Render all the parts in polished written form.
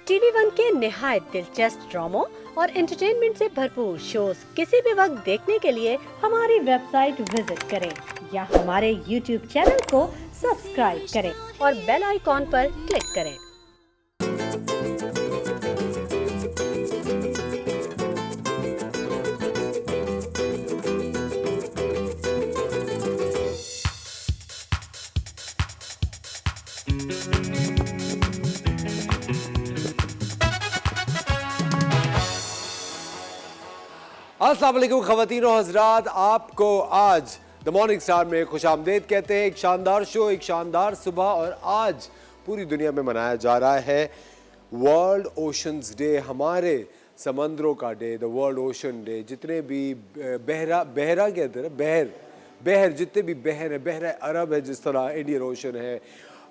TV one के निहायत दिलचस्प ड्रामों और एंटरटेनमेंट से भरपूर शोज किसी भी वक्त देखने के लिए हमारी वेबसाइट विजिट करें या हमारे यूट्यूब चैनल को सब्सक्राइब करें और बेल आइकॉन पर क्लिक करें। अस्सलाम वालेकुम ख़वातीन और हज़रात, आपको आज द मॉर्निंग स्टार में खुशामदीद कहते हैं। एक शानदार शो, एक शानदार सुबह, और आज पूरी दुनिया में मनाया जा रहा है वर्ल्ड ओशंस डे, हमारे समंदरों का day, the world ocean day. जितने भी बहरा कहते हैं ना, बहर जितने भी बहर है, बहरा अरब है, जिस तरह इंडियन ओशन है,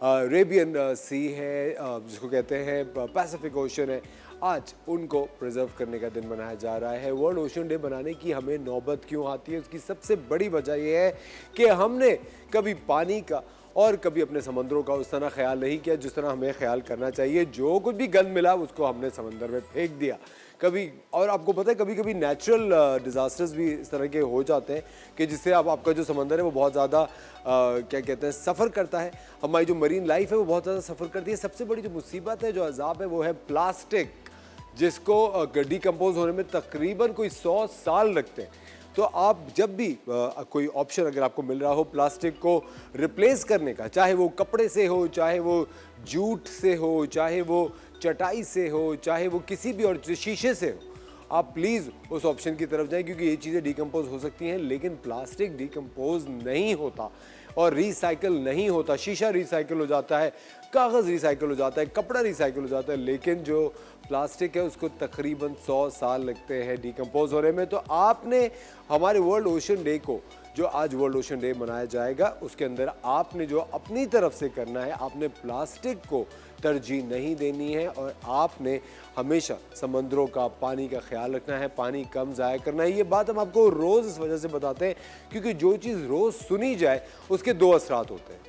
अरेबियन सी है, जिसको कहते हैं पैसिफिक ओशन है, आज उनको प्रिजर्व करने का दिन मनाया जा रहा है। वर्ल्ड ओशन डे बनाने की हमें नौबत क्यों आती है? उसकी सबसे बड़ी वजह यह है कि हमने कभी पानी का और कभी अपने समंदरों का उस तरह ख्याल नहीं किया जिस तरह हमें ख्याल करना चाहिए। जो कुछ भी गंद मिला उसको हमने समंदर में फेंक दिया कभी। और आपको पता है कभी कभी नेचुरल डिज़ास्टर्स भी इस तरह के हो जाते हैं कि जिससे आपका जो समंदर है वो बहुत ज़्यादा क्या कहते हैं सफ़र करता है। हमारी जो मरीन लाइफ है वो बहुत ज़्यादा सफ़र करती है। सबसे बड़ी जो मुसीबत है, जो अजाब है, वो है प्लास्टिक, जिसको डिकम्पोज होने में तकरीबन कोई 100 साल लगते हैं। तो आप जब भी कोई ऑप्शन अगर आपको मिल रहा हो प्लास्टिक को रिप्लेस करने का, चाहे वो कपड़े से हो, चाहे वो जूट से हो, चाहे वो चटाई से हो, चाहे वो किसी भी और शीशे से हो, आप प्लीज़ उस ऑप्शन की तरफ जाएं, क्योंकि ये चीज़ें डिकम्पोज हो सकती हैं लेकिन प्लास्टिक डिकम्पोज नहीं होता और रिसाइकल नहीं होता। शीशा रिसाइकल हो जाता है, कागज़ रिसाइकल हो जाता है, कपड़ा रिसाइकल हो जाता है, लेकिन जो प्लास्टिक है उसको तकरीबन 100 साल लगते हैं डिकम्पोज होने में। तो आपने हमारे वर्ल्ड ओशन डे को, जो आज वर्ल्ड ओशन डे मनाया जाएगा, उसके अंदर आपने जो अपनी तरफ से करना है, आपने प्लास्टिक को तरजीह नहीं देनी है और आपने हमेशा समंदरों का, पानी का ख्याल रखना है, पानी कम ज़ाया करना है। ये बात हम आपको रोज़ इस वजह से बताते हैं क्योंकि जो चीज़ रोज़ सुनी जाए उसके दो असरात होते हैं,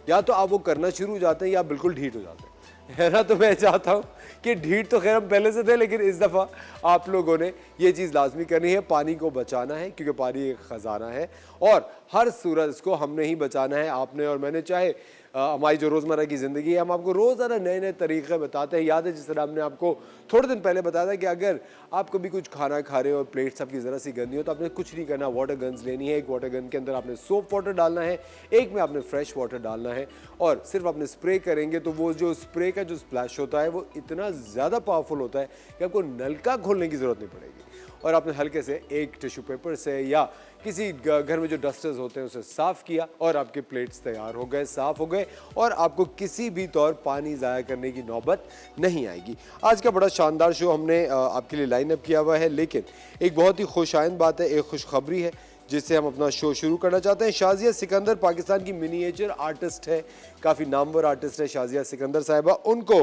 या तो आप वो करना शुरू हो जाते हैं या बिल्कुल ढीठ हो जाते हैं, है ना। तो मैं चाहता हूँ कि ढीठ तो खैर हम पहले से थे, लेकिन इस दफ़ा आप लोगों ने ये चीज़ लाजमी करनी है। पानी को बचाना है क्योंकि पानी एक ख़जाना है और हर सूरत इसको हमने ही बचाना है, आपने और मैंने। चाहे हमारी जो रोज़मर्रा की ज़िंदगी है, हम आपको रोज़ाना नए नए तरीक़े बताते हैं। याद है जिस तरह हमने आपको थोड़े दिन पहले बताया था कि अगर आप कभी कुछ खाना खा रहे हो और प्लेट्स आपकी ज़रा सी गंदी हो तो आपने कुछ नहीं करना, वाटर गन्स लेनी है। एक वाटर गन के अंदर आपने सोप वाटर डालना है, एक में आपने फ्रेश वाटर डालना है और सिर्फ आपने स्प्रे करेंगे तो वो जो स्प्रे का जो स्प्लैश होता है वो इतना ज़्यादा पावरफुल होता है कि आपको नलका खोलने की ज़रूरत नहीं पड़ेगी। और आपने हल्के से एक टिश्यू पेपर से या किसी घर में जो डस्टर्स होते हैं उसे साफ़ किया और आपके प्लेट्स तैयार हो गए, साफ़ हो गए, और आपको किसी भी तौर पानी ज़ाया करने की नौबत नहीं आएगी। आज का बड़ा शानदार शो हमने आपके लिए लाइन अप किया हुआ है, लेकिन एक बहुत ही खुशाइंद बात है, एक खुशखबरी है जिससे हम अपना शो शुरू करना चाहते हैं। शाजिया सिकंदर पाकिस्तान की मिनिएचर आर्टिस्ट है, काफ़ी नामवर आर्टिस्ट है शाजिया सिकंदर साहिबा। उनको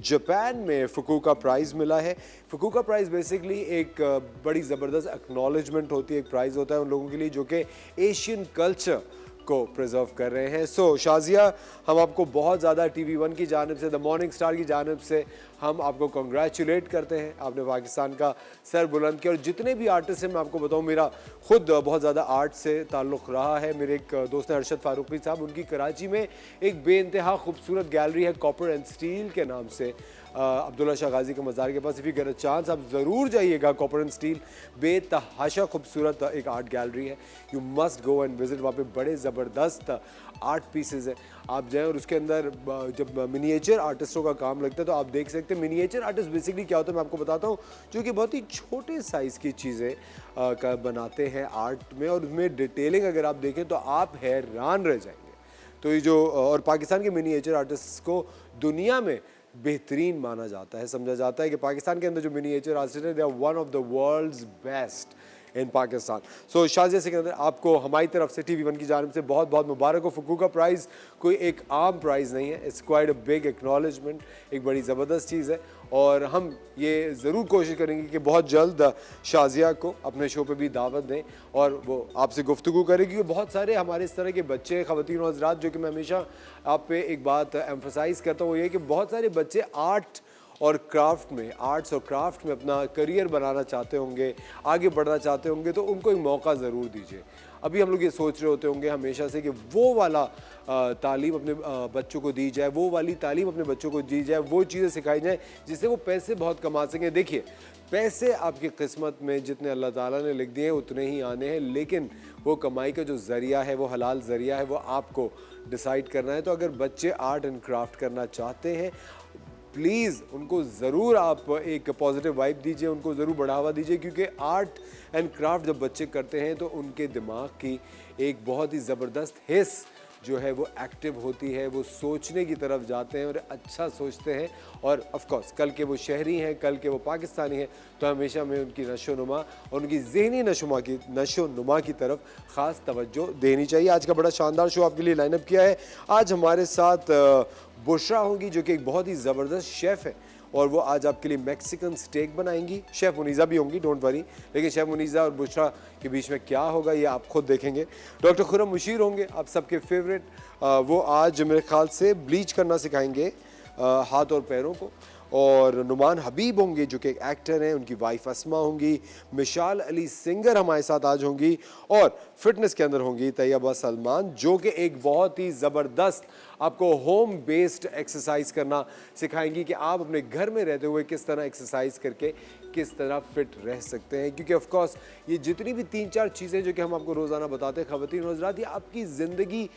जापान में फुकुओका प्राइज़ मिला है। फुकुओका प्राइज़ बेसिकली एक बड़ी ज़बरदस्त एक्नॉलेजमेंट होती है, एक प्राइज़ होता है उन लोगों के लिए जो कि एशियन कल्चर को प्रिजर्व कर रहे हैं। सो शाजिया, हम आपको बहुत ज़्यादा TV वन की जानिब से, द मॉर्निंग स्टार की जानिब से हम आपको कंग्रेचुलेट करते हैं। आपने पाकिस्तान का सर बुलंद किया और जितने भी आर्टिस्ट हैं, मैं आपको बताऊं, मेरा खुद बहुत ज़्यादा आर्ट से ताल्लुक़ रहा है। मेरे एक दोस्त हैं अरशद फारूकी साहब, उनकी कराची में एक बेइंतहा खूबसूरत गैलरी है कॉपर एंड स्टील के नाम से, अब्दुल्ला शाह गाजी के मज़ार के पास। If you get a chance आप ज़रूर जाइएगा। कॉपर एंड स्टील बेतहाशा खूबसूरत एक आर्ट गैलरी है, you must go and visit. वहाँ पे बड़े ज़बरदस्त आर्ट पीसेस हैं, आप जाएँ और उसके अंदर जब मिनिएचर आर्टिस्टों का काम लगता है तो आप देख सकते हैं। मिनिएचर आर्टिस्ट बेसिकली क्या होता है मैं आपको बताता हूँ, जो कि बहुत ही छोटे साइज़ की चीज़ें का बनाते हैं आर्ट में, और उसमें डिटेलिंग अगर आप देखें तो आप हैरान रह जाएंगे। तो ये जो और पाकिस्तान के मिनिएचर आर्टिस्ट को दुनिया में बेहतरीन माना जाता है, समझा जाता है कि पाकिस्तान के अंदर जो मिनिएचर आर्टिस्ट है, they are one of the world's best in Pakistan. So Shazia Sikandar, आपको हमारी तरफ से TV वन की जानिब से बहुत बहुत मुबारक हो। फुकुओका प्राइज़ कोई एक आम प्राइज़ नहीं है, it's quite a big acknowledgement, एक बड़ी ज़बरदस्त चीज़ है। और हम ये ज़रूर कोशिश करेंगे कि बहुत जल्द शाजिया को अपने शो पे भी दावत दें और वो आपसे गुफ्तगू करें, क्योंकि बहुत सारे हमारे इस तरह के बच्चे, ख़वातीन और हज़रात, जो कि मैं हमेशा आप पे एक बात एम्फसाइज़ करता हूँ, वो ये कि बहुत सारे बच्चे आर्ट और क्राफ्ट में, आर्ट्स और क्राफ्ट में अपना करियर बनाना चाहते होंगे, आगे बढ़ना चाहते होंगे, तो उनको एक मौका ज़रूर दीजिए। अभी हम लोग ये सोच रहे होते होंगे हमेशा से कि वो वाला तालीम अपने बच्चों को दी जाए, वो वाली तालीम अपने बच्चों को दी जाए, वो चीज़ें सिखाई जाए जिससे वो पैसे बहुत कमा सकें। देखिए, पैसे आपकी किस्मत में जितने अल्लाह ताला ने लिख दिए हैं उतने ही आने हैं, लेकिन वो कमाई का जो ज़रिया है, वो हलाल ज़रिया है, वो आपको डिसाइड करना है। तो अगर बच्चे आर्ट एंड क्राफ्ट करना चाहते हैं, प्लीज़ उनको ज़रूर आप एक पॉजिटिव वाइब दीजिए, उनको ज़रूर बढ़ावा दीजिए, क्योंकि आर्ट एंड क्राफ्ट जब बच्चे करते हैं तो उनके दिमाग की एक बहुत ही ज़बरदस्त हिस्स जो है वो एक्टिव होती है, वो सोचने की तरफ जाते हैं और अच्छा सोचते हैं। और ऑफ कोर्स कल के वो शहरी हैं, कल के वो पाकिस्तानी हैं, तो हमेशा में उनकी नशोनुमा और उनकी ज़हनी नशोनुमा की तरफ ख़ास तवज्जो देनी चाहिए। आज का बड़ा शानदार शो आपके लिए लाइनअप किया है। आज हमारे साथ बुशरा होंगी जो कि एक बहुत ही ज़बरदस्त शेफ़ है और वो आज आपके लिए मैक्सिकन स्टेक बनाएंगी। शेफ़ मुनीज़ा भी होंगी, डोंट वरी, लेकिन शेफ़ मुनीज़ा और बुशरा के बीच में क्या होगा ये आप खुद देखेंगे। डॉक्टर खुर्रम मुशीर होंगे, आप सबके फेवरेट, वो आज मेरे ख्याल से ब्लीच करना सिखाएंगे हाथ और पैरों को। और नुमान हबीब होंगे जो कि एक एक्टर हैं, उनकी वाइफ अस्मा होंगी। मिशाल अली सिंगर हमारे साथ आज होंगी। और फिटनेस के अंदर होंगी तैयबा सलमान जो कि एक बहुत ही ज़बरदस्त आपको होम बेस्ड एक्सरसाइज करना सिखाएंगी कि आप अपने घर में रहते हुए किस तरह एक्सरसाइज करके किस तरह फिट रह सकते हैं। क्योंकि ऑफ कोर्स ये जितनी भी 3-4 चीज़ें जो कि हम आपको रोज़ाना बताते हैं ख़वातीन और हज़रात, ये आपकी ज़िंदगी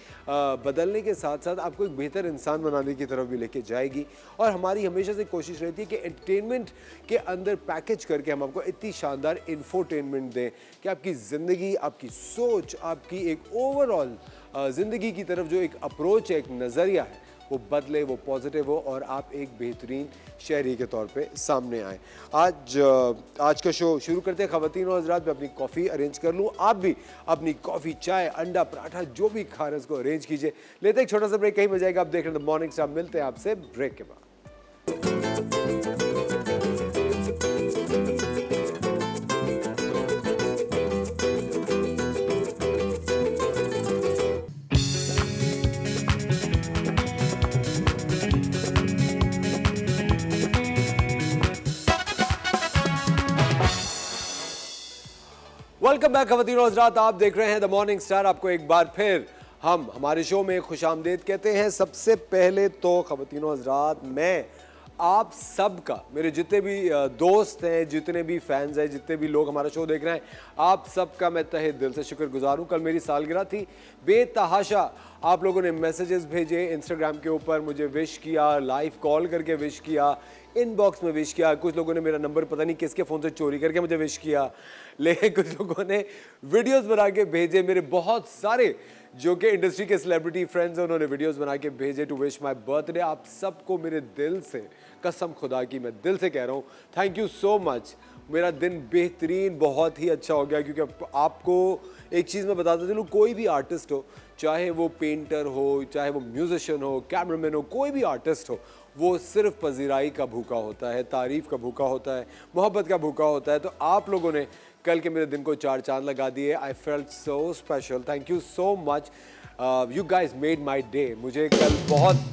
बदलने के साथ साथ आपको एक बेहतर इंसान बनाने की तरफ भी लेके जाएगी। और हमारी हमेशा से कोशिश रहती है कि एंटरटेनमेंट के अंदर पैकेज करके हम आपको इतनी शानदार इंफोटेनमेंट दें कि आपकी ज़िंदगी, आपकी सोच, आपकी एक ओवरऑल ज़िंदगी की तरफ जो एक अप्रोच है, एक नज़रिया है, वो बदले, वो पॉजिटिव हो और आप एक बेहतरीन शहरी के तौर पे सामने आए। आज का शो शुरू करते हैं। ख़वातीन और हज़रात, मैं अपनी कॉफ़ी अरेंज कर लूँ, आप भी अपनी कॉफ़ी, चाय, अंडा, पराठा जो भी खा रहे हैं उसको अरेंज कीजिए। लेते हैं एक छोटा सा ब्रेक, कहीं बजाएगा। आप देख रहे हैं द मॉर्निंग स्टार। मिलते हैं आपसे ब्रेक के बाद। वेलकम बैक ख़वातीन और हज़रात, आप देख रहे हैं द मॉर्निंग स्टार। आपको एक बार फिर हम हमारे शो में खुशामदीद कहते हैं। सबसे पहले तो ख़वातीन और हज़रात, मैं आप सब का, मेरे जितने भी दोस्त हैं, जितने भी फैंस हैं, जितने भी लोग हमारा शो देख रहे हैं, आप सब का मैं तहे दिल से शुक्रगुजार हूँ। कल मेरी सालगिरह थी, बेतहाशा आप लोगों ने मैसेजेस भेजे, इंस्टाग्राम के ऊपर मुझे विश किया, लाइव कॉल करके विश किया, इनबॉक्स में विश किया। कुछ लोगों ने मेरा नंबर पता नहीं किसके फ़ोन से चोरी करके मुझे विश किया, लेकिन कुछ लोगों ने वीडियोस बना के भेजे। मेरे बहुत सारे जो कि इंडस्ट्री के सेलिब्रिटी फ्रेंड्स हैं, उन्होंने वीडियोस बना के भेजे टू विश माय बर्थडे। आप सबको मेरे दिल से, कसम खुदा की मैं दिल से कह रहा हूँ, थैंक यू सो मच। मेरा दिन बेहतरीन, बहुत ही अच्छा हो गया। क्योंकि आपको एक चीज़ मैं बताता चलूँ, कोई भी आर्टिस्ट हो, चाहे वो पेंटर हो, चाहे वो म्यूजिशियन हो, कैमरामैन हो, कोई भी आर्टिस्ट हो, वो सिर्फ पजीराई का भूखा होता है, तारीफ़ का भूखा होता है, मोहब्बत का भूखा होता है। तो आप लोगों ने कल के मेरे दिन को 4 चांद लगा दिए। I felt so special, thank you so much, you guys made my day. मुझे कल बहुत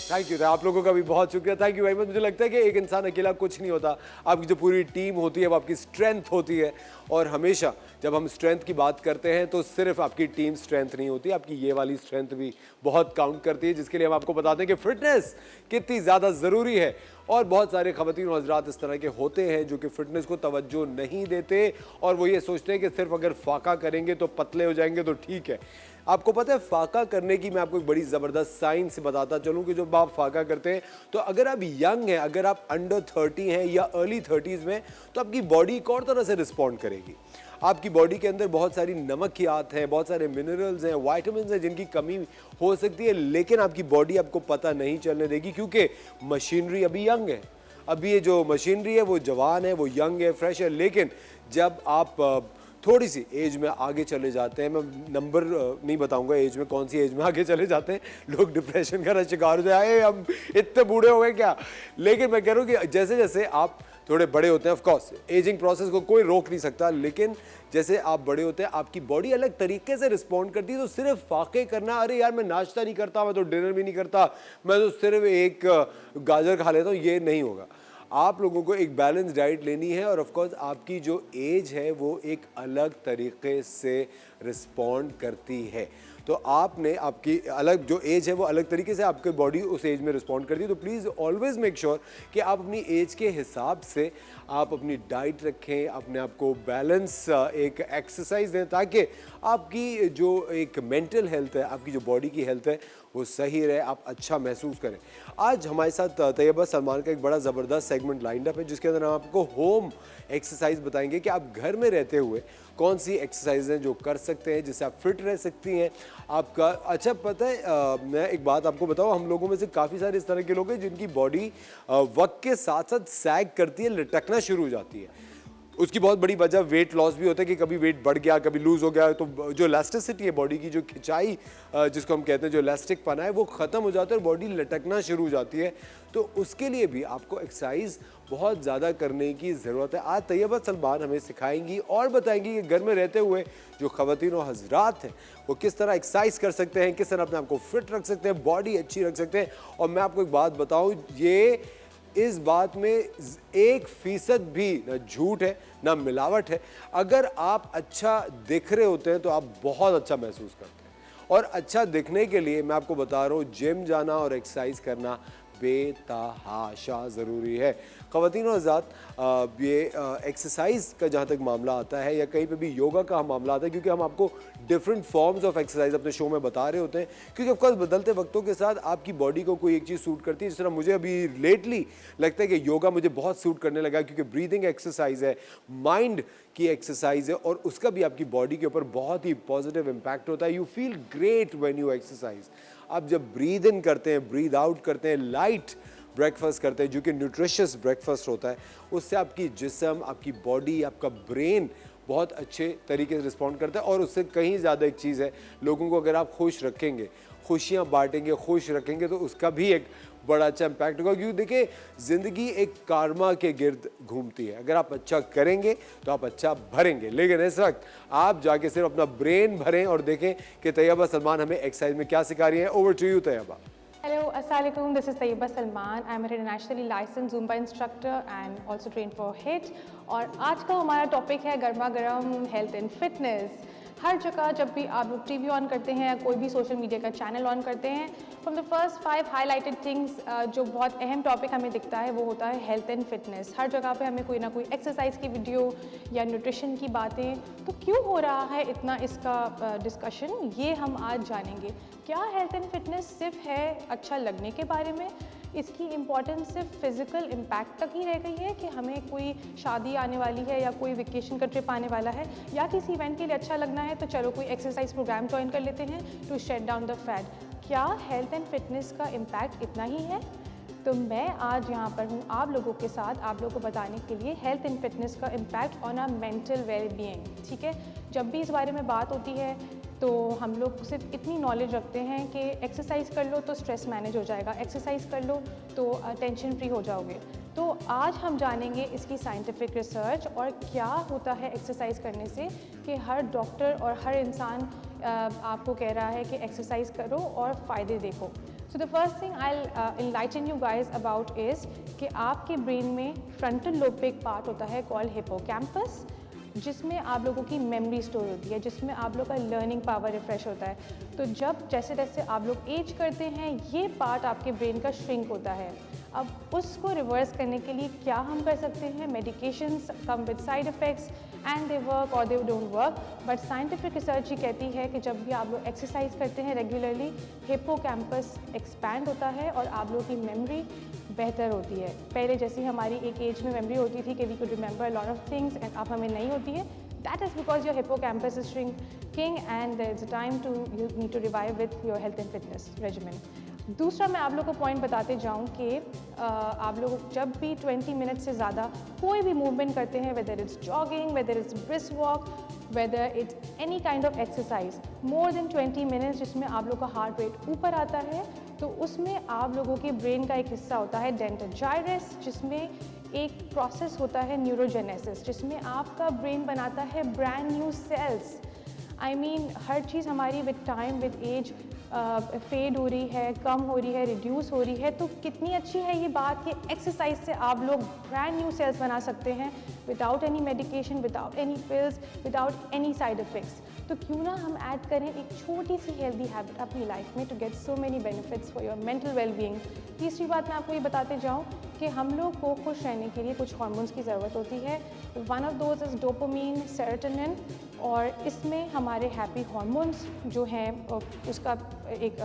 थैंक यू, आप लोगों का भी बहुत शुक्रिया, थैंक यू वेरी मच। मुझे लगता है कि एक इंसान अकेला कुछ नहीं होता, आपकी जो पूरी टीम होती है वो आपकी स्ट्रेंथ होती है। और हमेशा जब हम स्ट्रेंथ की बात करते हैं तो सिर्फ आपकी टीम स्ट्रेंथ नहीं होती, आपकी ये वाली स्ट्रेंथ भी बहुत काउंट करती है, जिसके लिए हम आपको बताते हैं कि फिटनेस कितनी ज़्यादा ज़रूरी है। और बहुत सारे ख़वातीन और हज़रात इस तरह के होते हैं जो कि फ़िटनेस को तवज्जो नहीं देते और वो ये सोचते हैं कि सिर्फ अगर फाका करेंगे तो पतले हो जाएंगे तो ठीक है। आपको पता है, फाका करने की मैं आपको एक बड़ी ज़बरदस्त साइंस बताता चलूँ कि जब आप फाका करते हैं तो अगर आप यंग हैं, अगर आप अंडर 30 हैं या अर्ली 30s में, तो आपकी बॉडी एक और तरह से रिस्पॉन्ड करेगी। आपकी बॉडी के अंदर बहुत सारी नमकियात हैं, बहुत सारे मिनरल्स हैं, वाइटामिन हैं जिनकी कमी हो सकती है, लेकिन आपकी बॉडी आपको पता नहीं चलने देगी क्योंकि मशीनरी अभी यंग है। अभी ये जो मशीनरी है वो जवान है, वो यंग है, फ्रेश है। लेकिन जब आप थोड़ी सी एज में आगे चले जाते हैं, मैं नंबर नहीं बताऊंगा एज में, कौन सी एज में आगे चले जाते हैं, लोग डिप्रेशन का शिकार हो जाए, हम इतने बूढ़े हो गए क्या। लेकिन मैं कह रहा हूँ कि जैसे जैसे आप थोड़े बड़े होते हैं, ऑफ कोर्स एजिंग प्रोसेस को कोई रोक नहीं सकता, लेकिन जैसे आप बड़े होते हैं आपकी बॉडी अलग तरीके से रिस्पॉन्ड करती है। तो सिर्फ फाके करना, अरे यार मैं नाश्ता नहीं करता, मैं तो डिनर भी नहीं करता, मैं तो सिर्फ एक गाजर खा लेता हूँ, ये नहीं होगा। आप लोगों को एक बैलेंस डाइट लेनी है और ऑफ कोर्स आपकी जो एज है वो एक अलग तरीके से रिस्पॉन्ड करती है। तो आपने आपकी अलग जो एज है वो अलग तरीके से आपकी बॉडी उस एज में रिस्पॉन्ड करती है। तो प्लीज़ ऑलवेज मेक श्योर कि आप अपनी एज के हिसाब से आप अपनी डाइट रखें, अपने आप को बैलेंस एक एक्सरसाइज दें, ताकि आपकी जो एक मेंटल हेल्थ है, आपकी जो बॉडी की हेल्थ है वो सही रहे, आप अच्छा महसूस करें। आज हमारे साथ तैयबा सलमान का एक बड़ा ज़बरदस्त सेगमेंट लाइंड अप है, जिसके अंदर हम आपको होम एक्सरसाइज बताएंगे कि आप घर में रहते हुए कौन सी एक्सरसाइज हैं जो कर सकते हैं जिससे आप फिट रह सकती हैं। आपका अच्छा पता है, मैं एक बात आपको बताऊं, हम लोगों में से काफ़ी सारे इस तरह के लोग हैं जिनकी बॉडी वक्त के साथ साथ सैग करती है, लटकना शुरू हो जाती है। उसकी बहुत बड़ी वजह वेट लॉस भी होता है कि कभी वेट बढ़ गया, कभी लूज हो गया, तो जो इलास्टिसिटी है बॉडी की, जो खिंचाई जिसको हम कहते हैं, जो इलास्टिक पना है, वो ख़त्म हो जाता है और बॉडी लटकना शुरू हो जाती है। तो उसके लिए भी आपको एक्सरसाइज बहुत ज़्यादा करने की ज़रूरत है। आज तैयबा सलमान हमें सिखाएंगी और बताएंगी कि घर में रहते हुए जो ख़वातीन और हज़रात हैं वो किस तरह एक्सरसाइज कर सकते हैं, किस तरह अपने आप को फिट रख सकते हैं, बॉडी अच्छी रख सकते हैं। और मैं आपको एक बात बताऊँ, ये इस बात में 1% भी ना झूठ है ना मिलावट है। अगर आप अच्छा दिख रहे होते हैं तो आप बहुत अच्छा महसूस करते हैं, और अच्छा दिखने के लिए मैं आपको बता रहा हूँ, जिम जाना और एक्सरसाइज करना बेतहाशा ज़रूरी है। ख़वातीन और हज़रात, ये एक्सरसाइज का जहाँ तक मामला आता है या कहीं पे भी योगा का मामला आता है, क्योंकि हम आपको डिफरेंट फॉर्म्स ऑफ एक्सरसाइज अपने शो में बता रहे होते हैं, क्योंकि ऑफकोर्स बदलते वक्तों के साथ आपकी बॉडी को कोई एक चीज़ सूट करती है। जिस तरह मुझे अभी लेटली लगता है कि योगा मुझे बहुत सूट करने लगा, क्योंकि ब्रीदिंग एक्सरसाइज है, माइंड की एक्सरसाइज है, और उसका भी आपकी बॉडी के ऊपर बहुत ही पॉजिटिव इम्पैक्ट होता है। You feel great when you exercise. आप जब ब्रीद इन करते हैं, ब्रीद आउट करते हैं, लाइट ब्रेकफास्ट करते हैं जो कि न्यूट्रिशियस ब्रेकफास्ट होता है, उससे आपकी जिस्म, आपकी बॉडी, आपका ब्रेन बहुत अच्छे तरीके से रिस्पॉन्ड करता है। और उससे कहीं ज़्यादा एक चीज़ है, लोगों को अगर आप खुश रखेंगे, खुशियाँ बांटेंगे, खुश रखेंगे, तो उसका भी एक बड़ा अच्छा इम्पैक्ट होगा। क्योंकि देखिए, ज़िंदगी एक कारमा के गिर्द घूमती है। अगर आप अच्छा करेंगे तो आप अच्छा भरेंगे, लेकिन इस वक्त आप जाके सिर्फ अपना ब्रेन भरें और देखें कि तैयबा सलमान हमें एक्सरसाइज में क्या सिखा रही है। Over to you Tayyaba. Hello, Assalamualaikum. This is Taiba Salman. I'm an internationally licensed Zumba instructor and also trained for HIIT. और आज का हमारा टॉपिक है गर्मा गर्म हेल्थ एंड फिटनेस। हर जगह जब भी आप लोग टीवी ऑन करते हैं या कोई भी सोशल मीडिया का चैनल ऑन करते हैं, from the first 5 highlighted things जो बहुत अहम टॉपिक हमें दिखता है वो होता है हेल्थ एंड फिटनेस। हर जगह पे हमें कोई ना कोई एक्सरसाइज की वीडियो या न्यूट्रिशन की बातें। तो क्यों हो रहा है इतना इसका डिस्कशन, ये हम आज जानेंगे। क्या हेल्थ एंड फिटनेस सिर्फ है अच्छा लगने के बारे में? इसकी इम्पॉर्टेंस सिर्फ फिज़िकल इम्पैक्ट तक ही रह गई है कि हमें कोई शादी आने वाली है या कोई वेकेशन का ट्रिप आने वाला है या किसी इवेंट के लिए अच्छा लगना है तो चलो कोई एक्सरसाइज प्रोग्राम ज्वाइन कर लेते हैं to shed down the fat. क्या हेल्थ एंड फिटनेस का इम्पैक्ट इतना ही है? तो मैं आज यहाँ पर हूँ आप लोगों के साथ, आप लोगों को बताने के लिए हेल्थ एंड फिटनेस का impact on our mental well being. ठीक है, जब भी इस बारे में बात होती है तो हम लोग सिर्फ इतनी नॉलेज रखते हैं कि एक्सरसाइज कर लो तो स्ट्रेस मैनेज हो जाएगा, एक्सरसाइज कर लो तो टेंशन फ्री हो जाओगे। तो आज हम जानेंगे इसकी साइंटिफिक रिसर्च और क्या होता है एक्सरसाइज करने से कि हर डॉक्टर और हर इंसान आपको कह रहा है कि एक्सरसाइज करो और फ़ायदे देखो। सो the first thing I enlighten you guys about is कि आपके ब्रेन में फ्रंटल लोब पे एक पार्ट होता है कॉल्ड हिप्पोकैम्पस, जिसमें आप लोगों की मेमोरी स्टोर होती है, जिसमें आप लोग का लर्निंग पावर रिफ्रेश होता है। तो जब जैसे जैसे आप लोग एज करते हैं ये पार्ट आपके ब्रेन का श्रिंक होता है। अब उसको रिवर्स करने के लिए क्या हम कर सकते हैं? Medications come with side effects and they work और they don't work, but scientific research ये कहती है कि जब भी आप लोग एक्सरसाइज करते हैं रेगुलरली, हिप्पोकैम्पस एक्सपैंड होता है और आप लोगों की मेमोरी बेहतर होती है। पहले जैसी हमारी एक एज में मेमोरी होती थी कि we could remember lot of things, and अब हमें नहीं होती है। That is because your hippocampus is shrinking and there is a time to you need to revive with your health and fitness regiment. दूसरा मैं आप लोग को पॉइंट बताते जाऊं कि आप लोग जब भी 20 मिनट से ज़्यादा कोई भी मूवमेंट करते हैं, whether it's jogging, whether it's brisk walk, whether it's any kind of exercise more than 20 minutes जिसमें आप लोग का हार्ट रेट ऊपर आता है, तो उसमें आप लोगों के ब्रेन का एक हिस्सा होता है डेंटल जाइरस, जिसमें एक प्रोसेस होता है न्यूरोजेनेसिस, जिसमें आपका ब्रेन बनाता है brand new cells. I mean हर चीज़ हमारी with time with age fade हो रही है, कम हो रही है, रिड्यूस हो रही है। तो कितनी अच्छी है ये बात कि एक्सरसाइज से आप लोग ब्रांड न्यू सेल्स बना सकते हैं without any medication, without any pills, without any side effects. तो क्यों ना हम ऐड करें एक छोटी सी हेल्दी हैबिट अपनी लाइफ में to get so many benefits for your mental wellbeing. तीसरी बात मैं आपको ये बताते जाऊँ कि हम लोग को खुश रहने के लिए कुछ हार्मोन्स की ज़रूरत होती है। One of those is dopamine, serotonin, और इसमें हमारे हैप्पी हार्मोन्स जो हैं उसका एक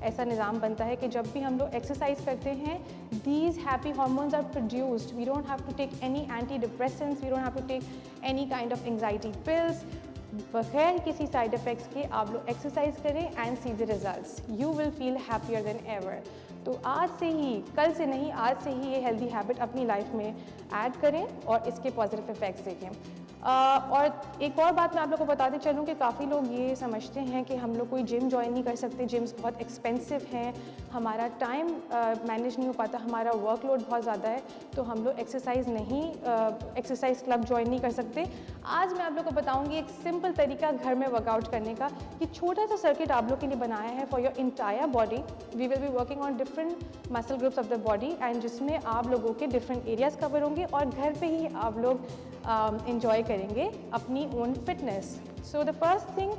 ऐसा निज़ाम बनता है कि जब भी हम लोग एक्सरसाइज करते हैं, these happy hormones are produced. We don't have to take any antidepressants, we don't have to take any kind of anxiety pills. बगैर किसी साइड इफ़ेक्ट्स के आप लोग एक्सरसाइज करें and see the results, you will feel happier than ever. तो आज से ही, कल से नहीं, आज से ही ये हेल्दी हैबिट अपनी लाइफ में ऐड करें और इसके पॉजिटिव इफ़ेक्ट्स देखें। और एक और बात मैं आप लोगों को बताते चलूँ कि काफ़ी लोग ये समझते हैं कि हम लोग कोई जिम ज्वाइन नहीं कर सकते, जिम्स बहुत एक्सपेंसिव हैं, हमारा टाइम मैनेज नहीं हो पाता, हमारा वर्कलोड बहुत ज़्यादा है, तो हम लोग एक्सरसाइज क्लब ज्वाइन नहीं कर सकते। आज मैं आप लोग को बताऊंगी एक सिंपल तरीका घर में वर्कआउट करने का, कि छोटा सा सर्किट आप लोग के लिए बनाया है for your entire body. We will be working on different muscle groups of the body and जिसमें आप लोगों के डिफरेंट एरियाज़ कवर होंगे और घर पे ही आप लोग इंजॉय करेंगे अपनी own fitness. So the first thing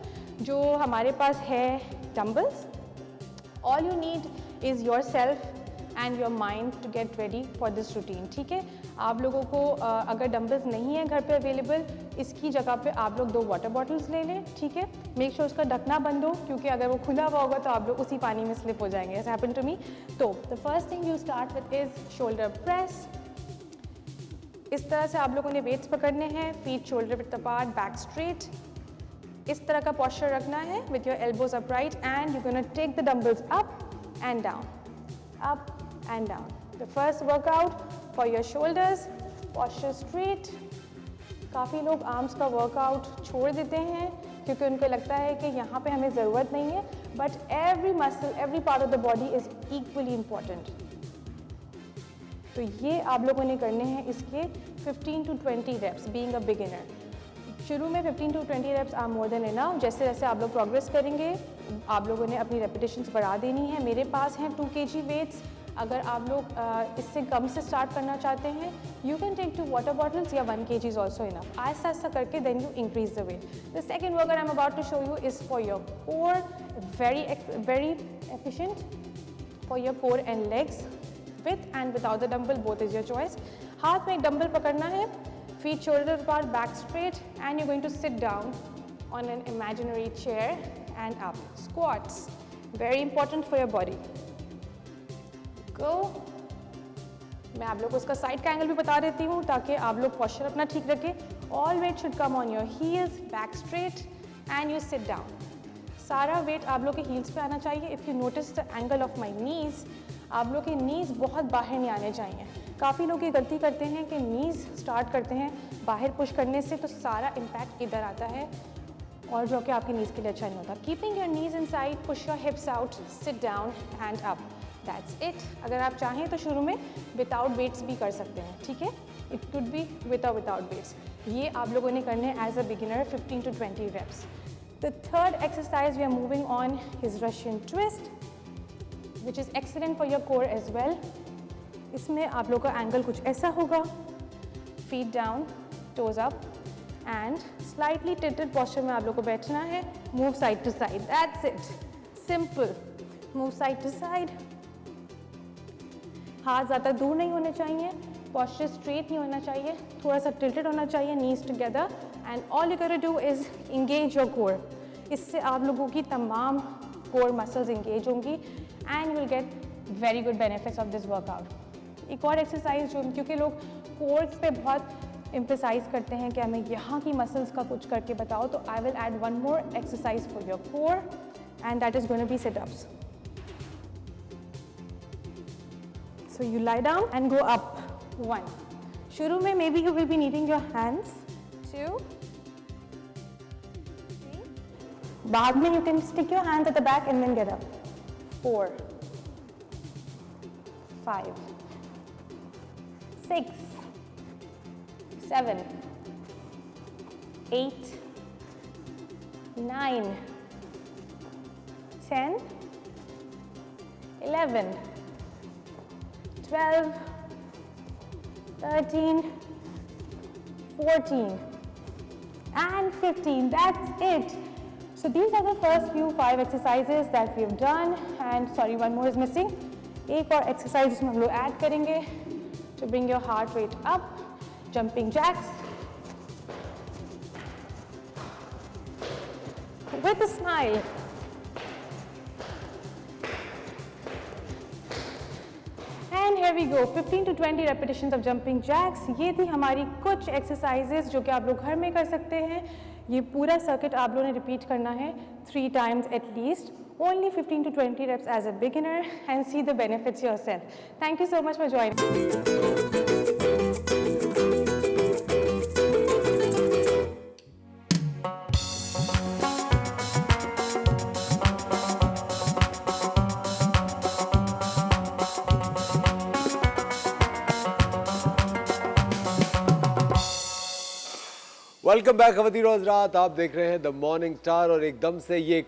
जो हमारे पास है, dumbbells. All you need is yourself and your mind to get ready for this routine. ठीक है, आप लोगों को अगर डम्बल्स नहीं है घर पे अवेलेबल, इसकी जगह पे आप लोग 2 वाटर बॉटल्स ले लें। ठीक है, मेक श्योर उसका ढकना बंद हो, क्योंकि अगर वो खुला हुआ होगा तो आप लोग उसी पानी में स्लिप हो जाएंगे। ऐसा हैपन टू मी। तो the first thing you start with is shoulder press. इस तरह से आप लोगों ने वेट्स पकड़ने हैं, feet shoulder width apart, back straight. इस तरह का पोस्चर रखना है with your elbows upright and you gonna take the dumbbells up and down, up and down. The first workout for your shoulders, posture straight. काफ़ी लोग arms का workout छोड़ देते हैं क्योंकि उनको लगता है कि यहाँ पे हमें ज़रूरत नहीं है, but every muscle, every part of the body is equally important. तो ये आप लोगों ने करने हैं इसके 15 to 20 reps being a beginner. शुरू में 15 to 20 reps are more than enough. जैसे जैसे आप लोग प्रोग्रेस करेंगे, आप लोगों ने अपनी रेपिटेशंस बढ़ा देनी है। मेरे पास हैं 2 kg वेट्स। अगर आप लोग इससे कम से स्टार्ट करना चाहते हैं, you can take 2 water bottles या 1 kg इज ऑल्सो इनफ। आहिस्ता आहिस्ता करके then you increase the weight. The second workout I am about to show you is for your core, very efficient for your core and legs, with and without the dumbbell, both is your choice. हाथ में एक dumbbell पकड़ना है, feet shoulder apart, back straight, and you're going to sit down on an imaginary chair and up. Squats, very important for your body. Go. मैं आप लोग को उसका साइड का एंगल भी बता देती हूँ ताकि आप लोग पोस्चर अपना ठीक रखें। All weight should come on your heels, back straight, and you sit down. सारा वेट आप लोग के हील्स पे आना चाहिए। If you notice the angle of my knees, आप लोग के नीज बहुत बाहर नहीं आने चाहिए। काफ़ी लोग ये गलती करते हैं कि नीज स्टार्ट करते हैं बाहर पुश करने से, तो सारा इम्पैक्ट इधर आता है और जो कि आपकी नीज के लिए अच्छा नहीं होता। Keeping your knees inside, push your hips out, sit down, hand up, that's it. अगर आप चाहें तो शुरू में विदाउट वेट्स भी कर सकते हैं, ठीक है। इट कुड बी विद और विदाउट वेट्स। ये आप लोगों ने करने as a beginner 15 to 20 reps। The third exercise we are moving on is Russian twist, which is excellent for your core as well. इसमें आप लोग का एंगल कुछ ऐसा होगा, feet down, toes up, and slightly tilted posture में आप लोग को बैठना है। Move side to side, that's it. Simple. Move side to side. हाथ ज़्यादा दूर नहीं होने चाहिए, posture straight नहीं होना चाहिए, थोड़ा सा tilted होना चाहिए, knees together, and all you gotta do is engage your core. इससे आप लोगों की तमाम core muscles engage होंगी and you will get very good benefits of this workout. एक और एक्सरसाइज जो, क्योंकि लोग कोर पे बहुत एम्फेसाइज करते हैं कि हमें यहाँ की मसल्स का कुछ करके बताओ, तो I will add one more exercise for your core and that is going to be sit ups. So you lie down and go up. 1, शुरू में may be you will be needing your hands. 2, 3, बाद में you can stick your hands at the back and then get up. 4, 5, 6, 7, 8, 9, 10, 11, 12, 13, 14, and 15. That's it. So these are the first few 5 exercises that we've done, and sorry, one more is missing. एक और exercise जिसमें हम लोग add करेंगे to bring your heart rate up. Jumping jacks with a smile. And here we go, 15 to 20 repetitions of jumping jacks. ये थी हमारी कुछ exercises जो कि आप लोग घर में कर सकते हैं. ये पूरा circuit आप लोगों ने repeat करना है 3 times at least. Only 15 to 20 reps as a beginner and see the benefits yourself. Thank you so much for joining. Welcome back खवातीन और हज़रात, आप देख रहे हैं द मॉर्निंग स्टार। और एकदम से ये एक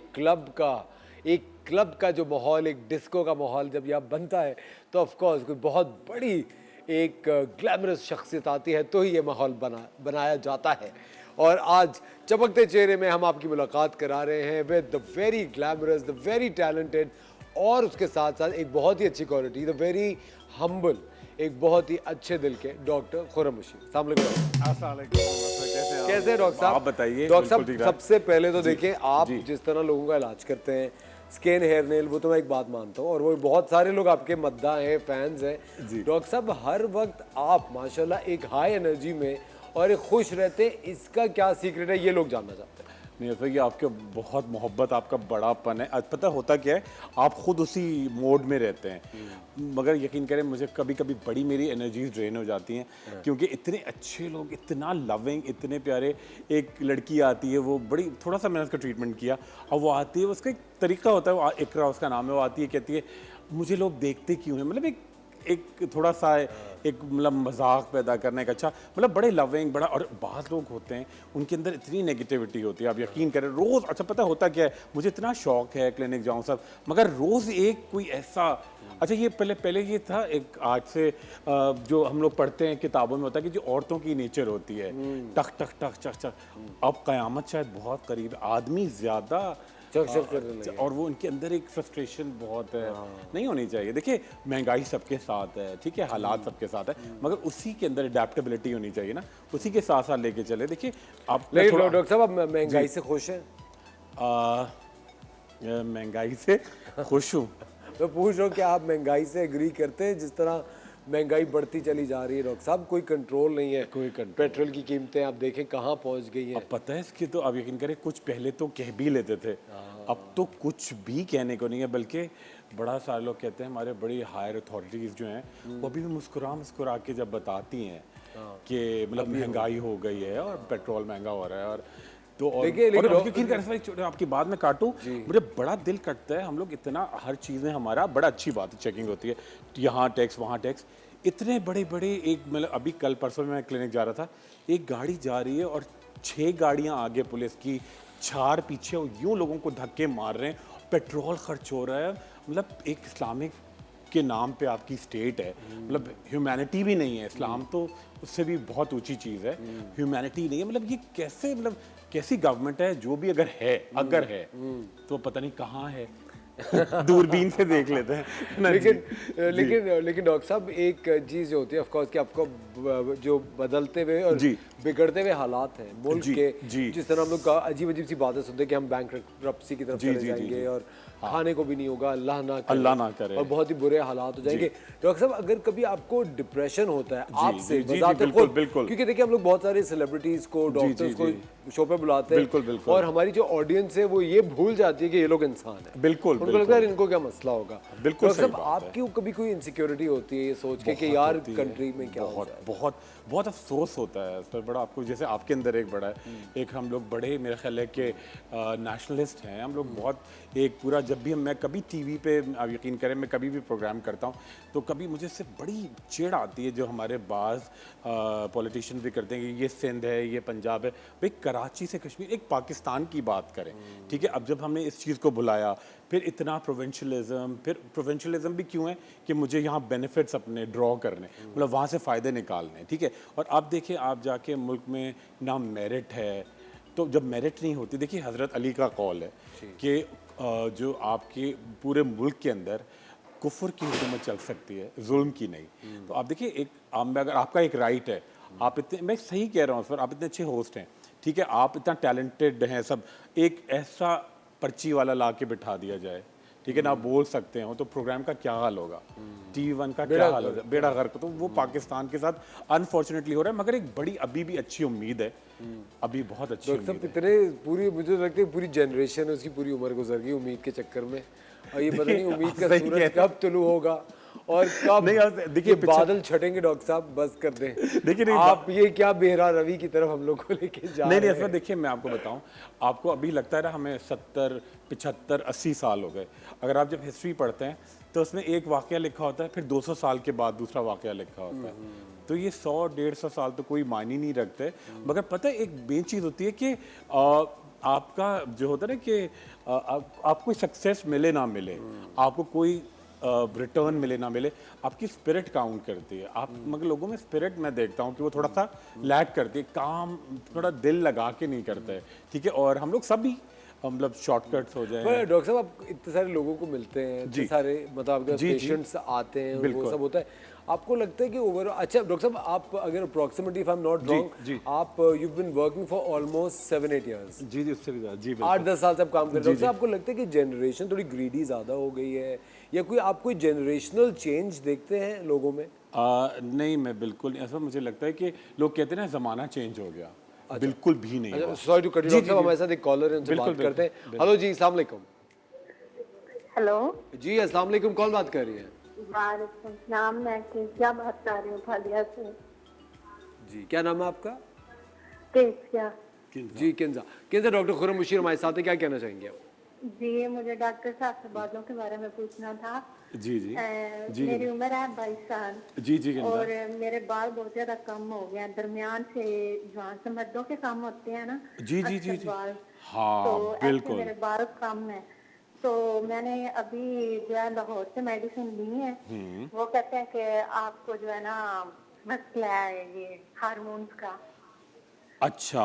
क्लब का जो माहौल, एक डिस्को का माहौल जब यहाँ बनता है तो ऑफ कोर्स कोई बहुत बड़ी एक ग्लैमरस शख्सियत आती है तो ही ये माहौल बनाया जाता है। और आज चमकते चेहरे में हम आपकी मुलाकात करा रहे हैं with the very glamorous, the very talented और उसके साथ साथ एक बहुत ही अच्छी क्वालिटी, द वेरी हम्बल, एक बहुत ही अच्छे दिल के डॉक्टर खुर्रम रशीद। अस्सलाम वालेकुम। कैसे हैं डॉक्टर साहब? आप बताइए। डॉक्टर साहब, सबसे पहले तो देखें, आप जिस तरह लोगों का इलाज करते हैं, स्किन, हेयर, नेल, वो तो मैं एक बात मानता हूँ और वो बहुत सारे लोग आपके मद्दा हैं, फैंस हैं। डॉक्टर साहब, हर वक्त आप माशाल्लाह एक हाई एनर्जी में और एक खुश रहते हैं, इसका क्या सीक्रेट है, ये लोग जानना चाहते हैं। नहीं, ऐसा कि आपके बहुत मोहब्बत, आपका बड़ापन है। पता होता क्या है, आप खुद उसी मोड में रहते हैं। मगर यकीन करें, मुझे कभी कभी बड़ी मेरी एनर्जीज ड्रेन हो जाती हैं क्योंकि इतने अच्छे लोग, इतना लविंग, इतने प्यारे। एक लड़की आती है, वो बड़ी, थोड़ा सा मैंने उसका ट्रीटमेंट किया और वो आती है, उसका एक तरीका होता है, इकरा उसका नाम है, वो आती है, कहती है मुझे लोग देखते क्यों हैं, मतलब एक थोड़ा सा एक मतलब मजाक पैदा करने का, अच्छा मतलब बड़े लविंग, बड़ा। और बात लोग होते हैं उनके अंदर इतनी नेगेटिविटी होती है, आप यकीन करें। रोज़, अच्छा पता होता क्या है, मुझे इतना शौक है क्लिनिक जाऊँ सब, मगर रोज़ एक कोई ऐसा, अच्छा ये पहले ये था, एक आज से जो हम लोग पढ़ते हैं किताबों में होता है कि जो औरतों की नेचर होती है, टक टक टक टक टक, अब क़यामत शायद बहुत करीब, आदमी ज़्यादा और वो उनके अंदर एक फ्रस्ट्रेशन बहुत है। नहीं होनी चाहिए। देखिए, महंगाई सबके साथ है, ठीक है, हालात सबके साथ है, मगर उसी के अंदर अडेप्टेबिलिटी होनी चाहिए ना, उसी के साथ साथ लेके चले। देखिए आप डॉक्टर साहब, आप महंगाई से खुश हैं? महंगाई से खुश हूँ। मैं पूछ रहा हूँ कि आप महंगाई से एग्री करते हैं? जिस तरह महंगाई बढ़ती चली जा रही है डॉक्टर साहब, कोई कंट्रोल नहीं है। पेट्रोल की कीमतें आप देखें कहाँ पहुँच गई हैं। अब पता है इसकी, तो अब यकीन करें, कुछ पहले तो कह भी लेते थे, अब तो कुछ भी कहने को नहीं है। बल्कि बड़ा सारे लोग कहते हैं, हमारे बड़ी हायर अथॉरिटीज़ जो हैं वो भी मुस्कुरा के जब बताती हैं कि मतलब महंगाई हो गई है और पेट्रोल महंगा हो रहा है, और तो आपकी बात में काटूं, मुझे बड़ा दिल कटता है। हम लोग इतना हर चीज़ में, हमारा बड़ा अच्छी बात है, चेकिंग होती है, यहाँ टैक्स वहाँ टैक्स, इतने बड़े बड़े। एक मतलब अभी कल परसों में मैं क्लिनिक जा रहा था, एक गाड़ी जा रही है और 6 गाड़ियाँ आगे पुलिस की, 4 पीछे, और यूँ लोगों को धक्के मार रहे हैं, पेट्रोल खर्च हो रहा है। मतलब एक इस्लामिक के नाम पे आपकी स्टेट है, मतलब ह्यूमैनिटी भी नहीं है। इस्लाम तो उससे भी बहुत ऊंची चीज़ है, ह्यूमैनिटी नहीं है। मतलब ये कैसे, मतलब कैसी गवर्नमेंट है, जो भी अगर है तो पता नहीं कहाँ है। दूरबीन से देख लेते हैं। लेकिन डॉक्टर साहब, एक चीज़ जो होती है ऑफ कोर्स कि आपको जो बदलते हुए और बिगड़ते हुए हालात हैं मुल्क के, जिस तरह हम लोग अजीब सी बातें सुनते हैं कि हम बैंकरप्सी की तरफ चले जाएंगे और खाने को भी नहीं होगा, अल्लाह ना करे, और बहुत ही बुरे हालात हो जाएंगे। डॉक्टर साहब, अगर कभी आपको डिप्रेशन होता है आपसे बजाते खुद, क्योंकि देखिए हम लोग बहुत सारे सेलिब्रिटीज को, डॉक्टर्स को शो पे बुलाते हैं और हमारी जो ऑडियंस है वो ये भूल जाती है कि ये लोग इंसान है। बिल्कुल, उनको लगता है इनको क्या मसला होगा। बिल्कुल डॉक्टर साहब, आपकी कभी कोई इनसिक्योरिटी होती है ये सोच के कि यार कंट्री में क्या हो जाए? बहुत अफसोस होता है इस पर बड़ा। आपको जैसे आपके अंदर एक बड़ा है, एक हम लोग बड़े, मेरा ख्याल है कि नेशनलिस्ट हैं हम लोग, बहुत एक पूरा जब भी मैं कभी टीवी पे, आप यकीन करें मैं कभी भी प्रोग्राम करता हूँ तो कभी मुझे इससे बड़ी चिढ़ आती है जो हमारे बाज़ पॉलिटिशियन भी करते हैं कि ये सिंध है, ये पंजाब है। भाई कराची से कश्मीर, एक पाकिस्तान की बात करें, ठीक है। अब जब हमने इस चीज़ को बुलाया, फिर इतना प्रोविंशलिज्म, फिर प्रोविंशलिज्म भी क्यों है कि मुझे यहाँ बेनिफिट्स अपने ड्रॉ करने, मतलब वहाँ से फ़ायदे निकालने, ठीक है। और आप देखिए, आप जाके मुल्क में ना मेरिट है, तो जब मेरिट नहीं होती, देखिए हज़रत अली का कौल है कि जो आपके पूरे मुल्क के अंदर कुफ्र की हुकूमत चल सकती है, जुल्म की नहीं। तो आप देखिए, एक अगर आपका एक राइट है, आप इतने, मैं सही कह रहा हूँ सर, आप इतने अच्छे होस्ट हैं, ठीक है, आप इतना टैलेंटेड हैं सब, एक ऐसा पर्ची वाला ला के बिठा दिया जाए, ठीक है ना, आप बोल सकते हो, तो प्रोग्राम का क्या हाल होगा, TV1 का क्या हाल होगा, बेड़ा गर्क। तो वो पाकिस्तान के साथ अनफॉर्चुनेटली हो रहा है, मगर एक बड़ी अभी भी अच्छी उम्मीद है, अभी बहुत अच्छी डॉक्टर साहब, उम्मीद है। इतने पूरी, मुझे लगता है पूरी जनरेशन उसकी पूरी उम्र गुजर गई उम्मीद के चक्कर में, और ये पता नहीं उम्मीद का सही सूरज कहते हैं। कब तुलू होगा और कब नहीं, आप देखिए, ये बादल छटेंगे। डॉक्टर साहब बस कर दें, देखिए, नहीं, आप ये क्या बेहरा रवि की तरफ हम लोग को लेके जा नहीं रहे नहीं, हैं। देखिए मैं आपको बताऊं, आपको अभी लगता है ना हमें 70, 75, 80 साल हो गए। अगर आप जब हिस्ट्री पढ़ते हैं तो उसमें एक वाकया लिखा होता है, फिर 200 साल के बाद दूसरा वाकया लिखा होता है। तो ये 100, 150 साल तो कोई मायने नहीं रखते। मगर पता है एक मेन चीज़ होती है कि आपका जो होता है ना कि आपको सक्सेस मिले ना मिले, आपको कोई रिटर्न मिले ना मिले, आपकी स्पिरिट काउंट करती है। आप मगर लोगों में स्पिरिट मैं देखता हूँ कि वो थोड़ा सा लैक करती है, काम थोड़ा दिल लगा के नहीं करता है, ठीक है। और हम लोग सभी मतलब शॉर्टकट्स हो जाए। पर डॉक्टर साहब, आप इतने सारे लोगों को मिलते हैं, इतने सारे मतलब आपके पेशेंट्स आते हैं, और वो सब होता है, आपको लगता है कि ओवर, अच्छा डॉक्टर साहब, आप अगर approximately if I am not wrong, आप you been working for almost 7-8 years, जी जी, उससे भी ज़्यादा, जी 8-10 साल से आप काम कर रहे हैं। डॉक्टर साहब, आपको लगता है कि जनरेशन थोड़ी ग्रीडी ज़्यादा हो गई है, या कोई आप कोई जनरेशनल चेंज देखते हैं लोगों में? नहीं, मैं बिल्कुल नहीं, ऐसा मुझे लगता है कि लोग कहते हैं ना ज़माना चेंज हो गया, बिल्कुल भी नहीं हुआ। Sorry to cut you doctor साहब, हमारे साथ एक कॉलर है, उनसे बात करते हैं। हेलो जी, अस्सलाम वालेकुम। हेलो जी अस्सलाम वालेकुम, कौन बात कर रही है? वालेकुम सलाम, मैं क्या बात कर रही हूँ फालिया से। जी, क्या नाम है आपका? केसिया जी, किंजा। किंजा, डॉक्टर खुर्रम बशीर हमारे साथ है, क्या कहना चाहेंगे आप? जी, मुझे डॉक्टर साहब से बालों के बारे में पूछना था। जी जी जी मेरी उम्र है 22 साल। जी जी, और मेरे बाल बहुत ज्यादा कम हो गए हैं, दरमियान से जवान से मर्दों के कम होते हैं ना, जी जी जी अक्सर जी, बाल, हाँ तो ऐसे बिल्कुल। मेरे बाल कम है। तो मैंने अभी जो है लाहौर से मेडिसिन ली है, वो कहते हैं कि आपको जो है ना मसला है ये हार्मोन्स का। अच्छा,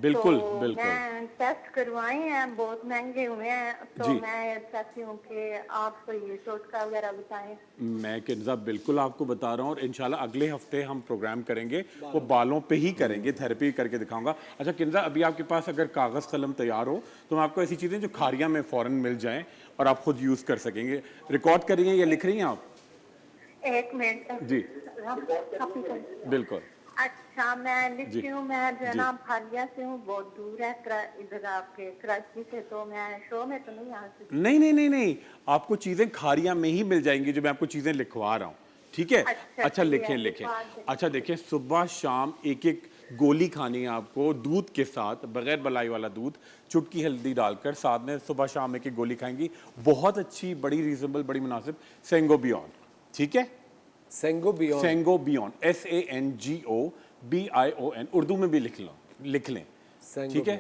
बिल्कुल तो बिल्कुल। मैं टेस्ट करवाए हैं, बहुत महंगे हुए हैं, तो जी। मैं चाहती हूँ कि आप ये टोटका वगैरह बताएं। मैं किंजा बिल्कुल आपको बता रहा हूँ, और इंशाल्लाह अगले हफ्ते हम प्रोग्राम करेंगे, वो बालों पे ही करेंगे, थेरेपी करके दिखाऊंगा। अच्छा किंजा, अभी आपके पास अगर कागज़ कलम तैयार हो तो मैं आपको ऐसी चीज़ें जो खारियाँ में फ़ौरन मिल जाएं और आप खुद यूज़ कर सकेंगे। रिकॉर्ड करेंगे या लिख रही हैं आप? एक मिनट जी। कॉपी कर। बिल्कुल। अच्छा, मैं जी। लिखती हूँ। मैं जो है जी। ना फालिया से हूँ, बहुत दूर है इधर आपके कराची से, तो मैं शो में तो नहीं आ सकती। नहीं नहीं नहीं नहीं, आपको चीज़ें खारियाँ में ही मिल जाएंगी जो मैं आपको चीज़ें लिखवा रहा हूँ, ठीक है। अच्छा, अच्छा ठीक लिखें है, लिखें। लिखवा दें। अच्छा देखिए, सुबह शाम एक एक गोली खानी है आपको, दूध के साथ, बगैर मलाई वाला दूध, चुटकी हल्दी डालकर, साथ में सुबह शाम एक एक गोली खाएंगी। बहुत अच्छी, बड़ी रीजनेबल, बड़ी मुनासिब, सेंगोबियन, ठीक है। सेंगोबियन, सेंगोबियन, SANGOBION, उर्दू में भी लिख लें, ठीक है,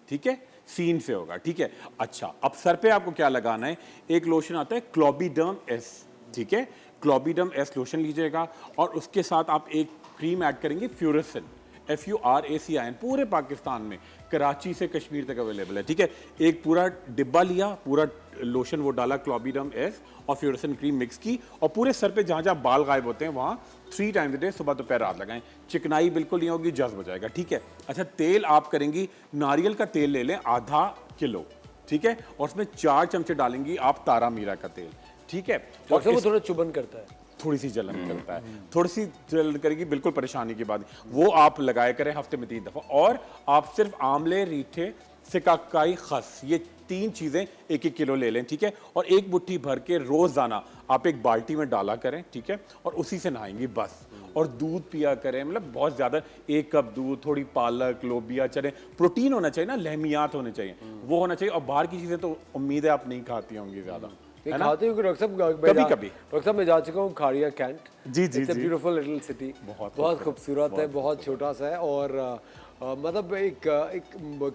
ठीक है, सीन से होगा, ठीक है। अच्छा, अब सर पे आपको क्या लगाना है, एक लोशन आता है क्लोबिडर्म एस, ठीक है, क्लोबिडर्म एस लोशन लीजिएगा, और उसके साथ आप एक क्रीम ऐड करेंगे, फ्यूरेसिन, FURACIN, पूरे पाकिस्तान में, कराची से कश्मीर तक अवेलेबल है, ठीक है। एक पूरा डिब्बा लिया, पूरा लोशन वो डाला, क्लोबिडर्म एस और फ्यूरेसिन क्रीम मिक्स की, और पूरे सर पे जहाँ जहाँ बाल गायब होते हैं वहाँ 3 टाइम्स डे, सुबह दोपहर रात लगाएं। चिकनाई बिल्कुल नहीं होगी, जज्ब हो जाएगा, ठीक है। अच्छा, तेल आप करेंगी, नारियल का तेल ले लें आधा किलो, ठीक है, और उसमें 4 चमचे डालेंगी आप तारा मीरा का तेल, ठीक है। और वो थोड़ा चुभन करता है, थोड़ी सी जलन करता है, थोड़ी सी जलन करेगी, बिल्कुल परेशानी की बात, वो आप लगाया करें हफ्ते में 3 दफ़ा। और आप सिर्फ आंवले, रीठे, सिकाकाई, खस, ये 3 चीज़ें 1-1 किलो ले लें, ठीक है। और एक मुट्ठी भर के रोज़ाना आप एक बाल्टी में डाला करें, ठीक है, और उसी से नहाएंगी बस। और दूध पिया करें, मतलब बहुत ज़्यादा 1 कप दूध, थोड़ी पालक, लोबिया, चने, प्रोटीन होना चाहिए ना, लहमियात होने चाहिए, वो होना चाहिए। और बाहर की चीज़ें तो उम्मीद है आप नहीं खाती होंगी ज़्यादा, है ना? खाते हो कि डॉक्टर साहब? कभी-कभी। डॉक्टर साहब मैं जा चुका हूँ खाड़िया कैंट। जी, जी, इट्स अ जी। ब्यूटीफुल लिटिल सिटी, बहुत खूबसूरत है, बहुत छोटा सा है। और मतलब एक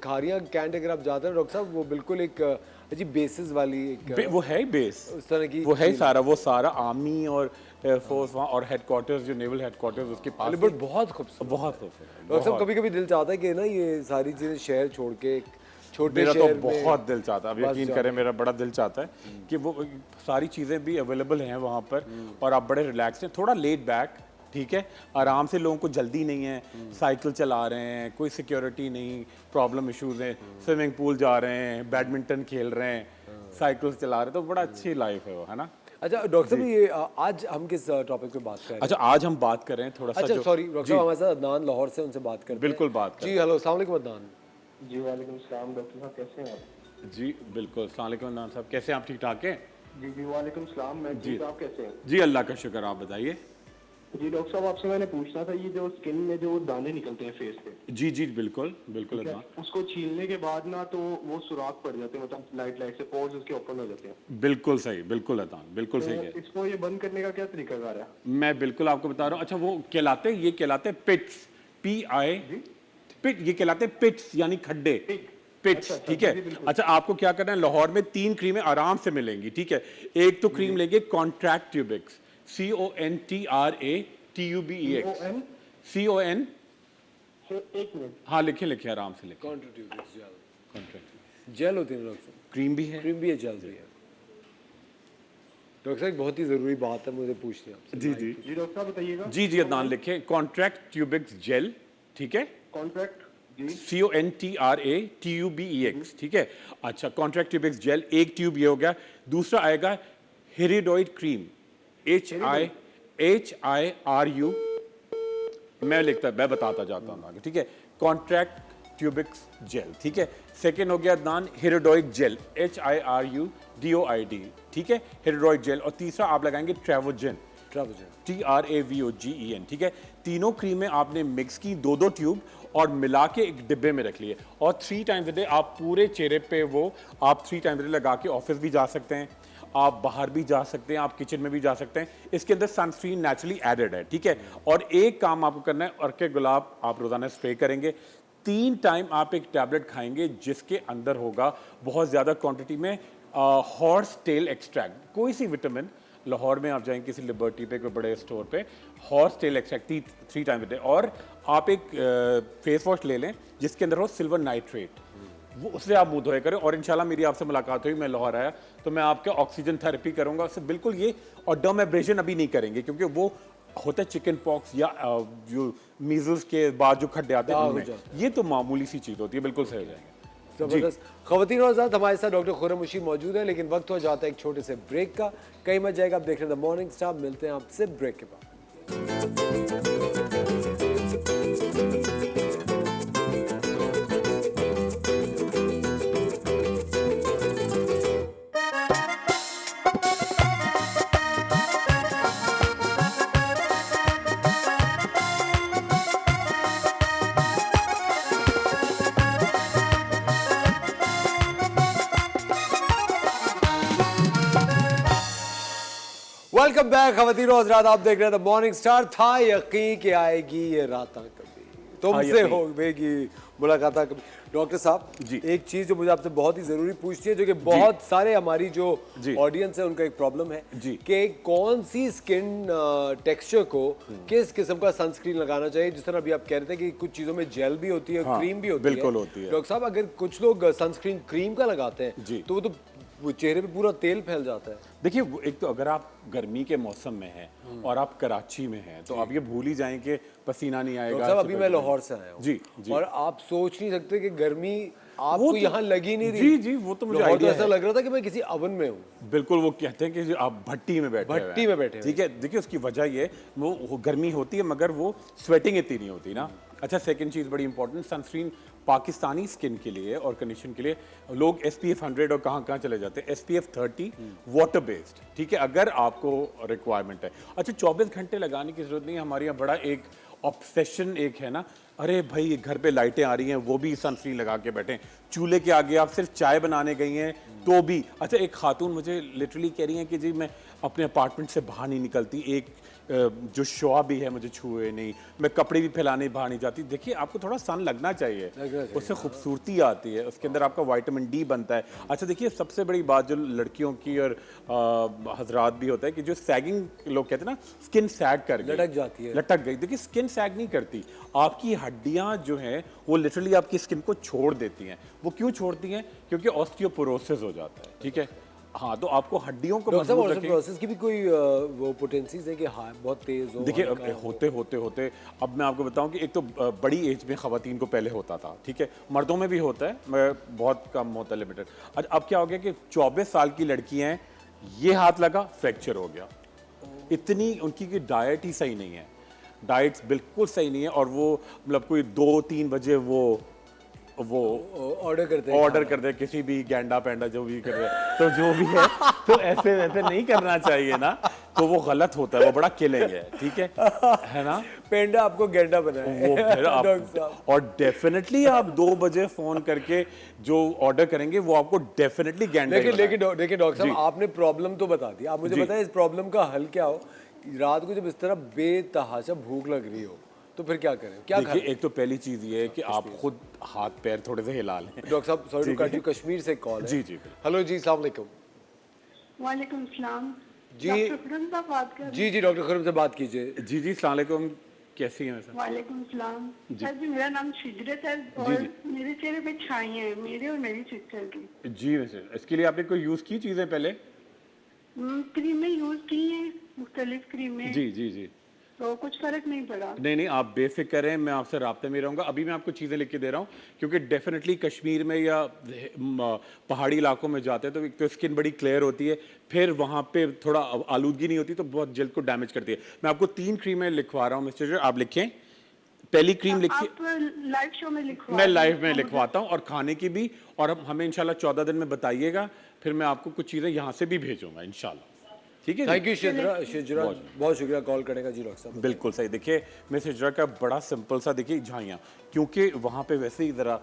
खाड़िया कैंट अगर आप जाते हैं डॉक्टर साहब, वो बिल्कुल एक अजीब बेसिस वाली एक वो है बेस, उस तरह की वो है सारा, वो सारा आर्मी और एयरफोर्स वहाँ, और हेडक्वार्टर्स जो नेवल हेडक्वार्टर्स उसके पास बट बहुत खूबसूरत। बहुत खूबसूरत। डॉक्टर साहब कभी कभी दिल चाहता है कि ना ये सारी चीजें शहर छोड़ के एक छोटे मेरा तो शहर में बहुत दिल चाहता है, अब बस यकीन जाओ। करें मेरा बड़ा दिल चाहता है कि वो सारी चीज़ें भी अवेलेबल हैं वहाँ पर, और आप बड़े रिलैक्स हैं, थोड़ा लेट बैक, ठीक है, आराम से, लोगों को जल्दी नहीं है, साइकिल चला रहे हैं, कोई सिक्योरिटी नहीं, प्रॉब्लम इश्यूज हैं, स्विमिंग पूल जा रहे हैं, बैडमिंटन खेल रहे हैं, साइकिल चला रहे हैं, तो बड़ा अच्छी लाइफ है वो, है ना? अच्छा डॉक्टर साहब ये आज हम किस टॉपिक पे बात कर रहे हैं? अच्छा, आज हम बात कर रहे हैं थोड़ा सा अच्छा जो सॉरी डॉक्टर जी, साहब हमारे साथ अदनान लाहौर से, उनसे बात करते हैं। बिल्कुल बात करें। जी हेलो, अस्सलाम वालेकुम अदनान। जी वालेकुम सलाम डॉक्टर साहब, कैसे हैं आप? जी बिल्कुल, अस्सलाम वालेकुम अदनान साहब, कैसे हैं आप? ठीक ठाक हैं? जी जी वालेकुम सलाम, मैं जी। ठीक, आप कैसे हैं? जी अल्लाह का शुक्र, आप बताइए। जी डॉक्टर साहब, आपसे मैंने पूछना था, ये जो स्किन में जो दाने निकलते हैं फेस पे, जी जी बिल्कुल बिल्कुल अदनान, उसको छीलने के बाद ना तो वो सुराख पड़ जाते हैं, मतलब लाइट लाइट से पोर्स उसके ओपन हो जाते हैं। बिल्कुल सही, बिल्कुल अदनान, बिल्कुल सही है। तो इसको ये बंद करने का क्या तरीकाकार है? मैं बिल्कुल आपको बता रहा हूँ। अच्छा, वो कहलाते, ये कहलाते पिट्स, PI, पिट, ये कहलाते पिट्स यानी खड्डे, पिट्स, अच्छा, ठीक है। जी, बिल्कुल। अच्छा, आपको क्या करना है, लाहौर में 3 क्रीमें आराम से मिलेंगी, ठीक है। एक तो क्रीम लेंगे कॉन्ट्रैक्ट ट्यूबिक्स, CONTRATUBEX, ON CON, एक मिनट, हाँ लिखे लिखे आराम से लिखे, कॉन्ट्रीब्यूट जेल, कॉन्ट्रैक्ट जेल होती है डॉक्टर साहब, क्रीम भी है। क्रीम भी है, जेल भी है। डॉक्टर साहब एक बहुत ही जरूरी बात है मुझे पूछनी है आपसे। जी जी जी डॉक्टर साहब बताइएगा। जी जी अदनान लिखे, कॉन्ट्रैक्ट ट्यूबिक्स जेल, ठीक है, कॉन्ट्रैक्ट जी CONTRATUBEX, ठीक है। अच्छा, कॉन्ट्रैक्ट ट्यूबिक्स जेल, एक ट्यूब ये हो गया। दूसरा आएगा हिरिडोइड क्रीम, HIRU, मैं बताता जाता हूँ आगे, ठीक है। कॉन्ट्रैक्ट ट्यूबिक्स जेल, ठीक है। सेकेंड हो गया अदनान हिरिडोइड जेल, HIRUDOID, ठीक है, हिरिडोइड जेल। और तीसरा आप लगाएंगे ट्रेवोजेन, TRAVOGEN, ठीक है। तीनों क्रीमें आपने मिक्स की, 2-2 ट्यूब, और मिला के एक डिब्बे में रख लिए, और 3 टाइम्स अ डे आप पूरे चेहरे पे वो आप 3 टाइम्स अ डे लगा के ऑफिस भी जा सकते हैं, आप बाहर भी जा सकते हैं, आप किचन में भी जा सकते हैं। इसके अंदर सनस्क्रीन नेचुरली एडेड है, ठीक है। और एक काम आपको करना है, अर्के गुलाब आप रोजाना स्प्रे करेंगे, 3 टाइम आप एक टैबलेट खाएंगे जिसके अंदर होगा बहुत ज़्यादा क्वांटिटी में हॉर्स टेल एक्सट्रैक्ट, कोई सी विटामिन। लाहौर में आप जाएंगे किसी लिबर्टी पे, कोई बड़े स्टोर पे, horse tail extract 3 time day. और आप एक फेस वॉश ले लें जिसके अंदर हो सिल्वर नाइट्रेट, वो उससे आप मुंह धोए करें। और इंशाल्लाह मेरी आपसे मुलाकात हुई, मैं लाहौर आया तो मैं आपका ऑक्सीजन थेरेपी करूंगा उससे, बिल्कुल ये। और डर्म एब्रेजन अभी नहीं करेंगे क्योंकि वो होता है चिकन पॉक्स या जो मीजल्स के बाद जो खड्डे आते हैं उनमें, ये तो मामूली सी चीज़ होती है, बिल्कुल सही हो जाएंगे। जबरदस्त। खवातीन और हज़रात, हमारे साथ डॉक्टर खुर्रम मुशीर मौजूद है, लेकिन वक्त हो जाता है एक छोटे से ब्रेक का। कहीं मत जाएगा, आप देख रहे हैं द मॉर्निंग स्टार। मिलते हैं आपसे ब्रेक के बाद। वेलकम बैक खवातीन और हज़रात, आप देख रहे हैं द मॉर्निंग स्टार। था यकीन कि आएगी ये रातां कभी, तुमसे यकीन। होगी मुलाकात कभी। डॉक्टर साहब जी। एक चीज़ जो मुझे आपसे बहुत ही ज़रूरी पूछनी है, जो कि बहुत सारे हमारी जो जी। ऑडियंस है उनका एक प्रॉब्लम है जी। कि कौन सी स्किन टेक्सचर को किस किस्म का सनस्क्रीन लगाना चाहिए। जिस तरह अभी आप कह रहे थे कि कुछ चीज़ों में जेल भी होती है, हाँ, क्रीम भी होती है। बिल्कुल होती है। डॉक्टर साहब अगर कुछ लोग सनस्क्रीन क्रीम का लगाते हैं जी। तो वो चेहरे पे पूरा तेल फैल जाता है। देखिए, एक तो अगर आप गर्मी के मौसम में हैं और आप कराची में हैं तो आप ये भूल ही जाएं कि पसीना नहीं आएगा। डॉक्टर साहब अभी मैं लाहौर से आया हूँ जी, जी। और आप सोच नहीं सकते कि गर्मी वो आपको तो- यहाँ लगी नहीं रही। जी, जी, वो तो मुझे लाहौर आइडिया ऐसा है। लग रहा था कि मैं किसी ओवन में हूँ। बिल्कुल, वो कहते हैं कि आप भट्टी में बैठे हुए हैं। भट्टी में बैठे हुए ठीक है। देखिए, उसकी वजह ये वो गर्मी होती है मगर वो स्वेटिंग इतनी नहीं होती ना। अच्छा, सेकंड चीज़ बड़ी इंपॉर्टेंट, सनस्क्रीन पाकिस्तानी स्किन के लिए और कंडीशन के लिए लोग SPF 100 और कहाँ चले जाते हैं, SPF 30 वाटर बेस्ड, ठीक है, अगर आपको रिक्वायरमेंट है। अच्छा, 24 घंटे लगाने की जरूरत नहीं है। हमारे यहाँ बड़ा एक ऑब्सेशन एक है ना, अरे भाई घर पे लाइटें आ रही हैं, वो भी सनस्क्रीन लगा के बैठे, चूल्हे के आगे आप सिर्फ चाय बनाने गई हैं तो भी। अच्छा, एक खातून मुझे लिटरली कह रही है कि जी मैं अपने अपार्टमेंट से बाहर नहीं निकलती, एक जो शॉप भी है मुझे छुए नहीं, मैं कपड़े भी फैलाने बाहर नहीं जाती। देखिए, आपको थोड़ा सन लगना चाहिए, उससे खूबसूरती आती है, उसके अंदर आपका विटामिन डी बनता है। अच्छा देखिए, सबसे बड़ी बात जो लड़कियों की और हजरात भी होता है कि जो सैगिंग लोग कहते हैं ना, स्किन सैग कर गई, लटक जाती है, लटक गई। देखिए, स्किन सैग नहीं करती, आपकी हड्डियां जो हैं वो लिटरली आपकी स्किन को छोड़ देती हैं। वो क्यों छोड़ती हैं? क्योंकि ऑस्टियोपोरोसिस हो जाता है, ठीक है। हाँ, तो आपको हड्डियों को डॉक्टर मजबूत साहब, रखें। प्रोसेस की भी कोई वो पोटेंसीज है कि हाँ बहुत तेज हो? देखिए, हल्का अब हो? होते अब मैं आपको बताऊं कि एक तो बड़ी एज में खवातीन को पहले होता था, ठीक है, मर्दों में भी होता है, बहुत कम होता है, लिमिटेड। अब क्या हो गया कि 24 साल की लड़कियां हैं, ये हाथ लगा फ्रैक्चर हो गया। इतनी उनकी की डाइट ही सही नहीं है, डाइट्स बिल्कुल सही नहीं है, और वो मतलब कोई 2-3 बजे वो ऑर्डर करते हैं किसी भी गैंडा पैंडा जो भी कर रहे हैं, तो जो भी है तो ऐसे वैसे नहीं करना चाहिए ना, तो वो गलत होता है, वो बड़ा किलिंग है, ठीक है ना। पेंडा आपको गैंडा बनाए वो फिर आप डॉक्टर साहब। और डेफिनेटली आप 2 बजे फोन करके जो ऑर्डर करेंगे वो आपको डेफिनेटली गैंडा ही बनाएगा। देखिए डॉक्टर जी। साहब, आपने प्रॉब्लम तो बता दी, आप मुझे जी। बताएं इस प्रॉब्लम का हल क्या हो? रात को जब इस तरह बेतहाशा भूख लग रही हो तो फिर क्या करें, क्या देखिए, खाएं? एक तो पहली चीज ये है कि आप खुद हाथ पैर थोड़े से हिला लें। डॉक्टर साहब, sorry to cut you, Kashmir से कॉल है। जी जी बिल्कुल। हेलो जी, अस्सलाम वालेकुम। वालेकुम सलाम। जी। डॉक्टर खुरम साहब बात कर रहे हैं? जी जी, डॉक्टर खुरम से बात कीजिए। जी जी, अस्सलाम वालेकुम, कैसी हैं सर? वालेकुम सलाम। सर जी, मेरा नाम शिजरत है जी, और जी। मेरे चेहरे पे छाइयाँ हैं, मेरे और मेरी सिस्टर की। जी सर, इसके लिए आपने कोई यूज की चीजें पहले? क्रीमें यूज की हैं, मुख्तलिफ क्रीमें, जी जी जी। तो कुछ फर्क नहीं पड़ा। नहीं, आप बेफिक्र रहें, मैं आपसे राब्ते में रहूँगा। अभी मैं आपको चीज़ें लिख के दे रहा हूँ, क्योंकि डेफिनेटली कश्मीर में या पहाड़ी इलाकों में जाते हैं तो एक तो स्किन बड़ी क्लियर होती है, फिर वहाँ पे थोड़ा आलूदगी नहीं होती तो बहुत जल्द को डैमेज करती है। मैं आपको 3 क्रीमें लिखवा रहा हूँ मिस्टर, आप लिखें। पहली क्रीम लिखिए। आप लाइव शो में लिखवा मैं दें, लाइव में तो लिखवाता हूँ, और खाने की भी, और हमें इंशाल्लाह 14 दिन में बताइएगा, फिर मैं आपको कुछ चीज़ें यहाँ से भी भेजूंगा इंशाल्लाह, ठीक है जी? थैंक यू शिजरा, बहुत शुक्रिया कॉल करने का जी डॉक्टर साहब। बिल्कुल सही। देखिए, मैं सिजरा का बड़ा सिंपल सा, देखिए झाइयाँ, क्योंकि वहाँ पे वैसे ही ज़रा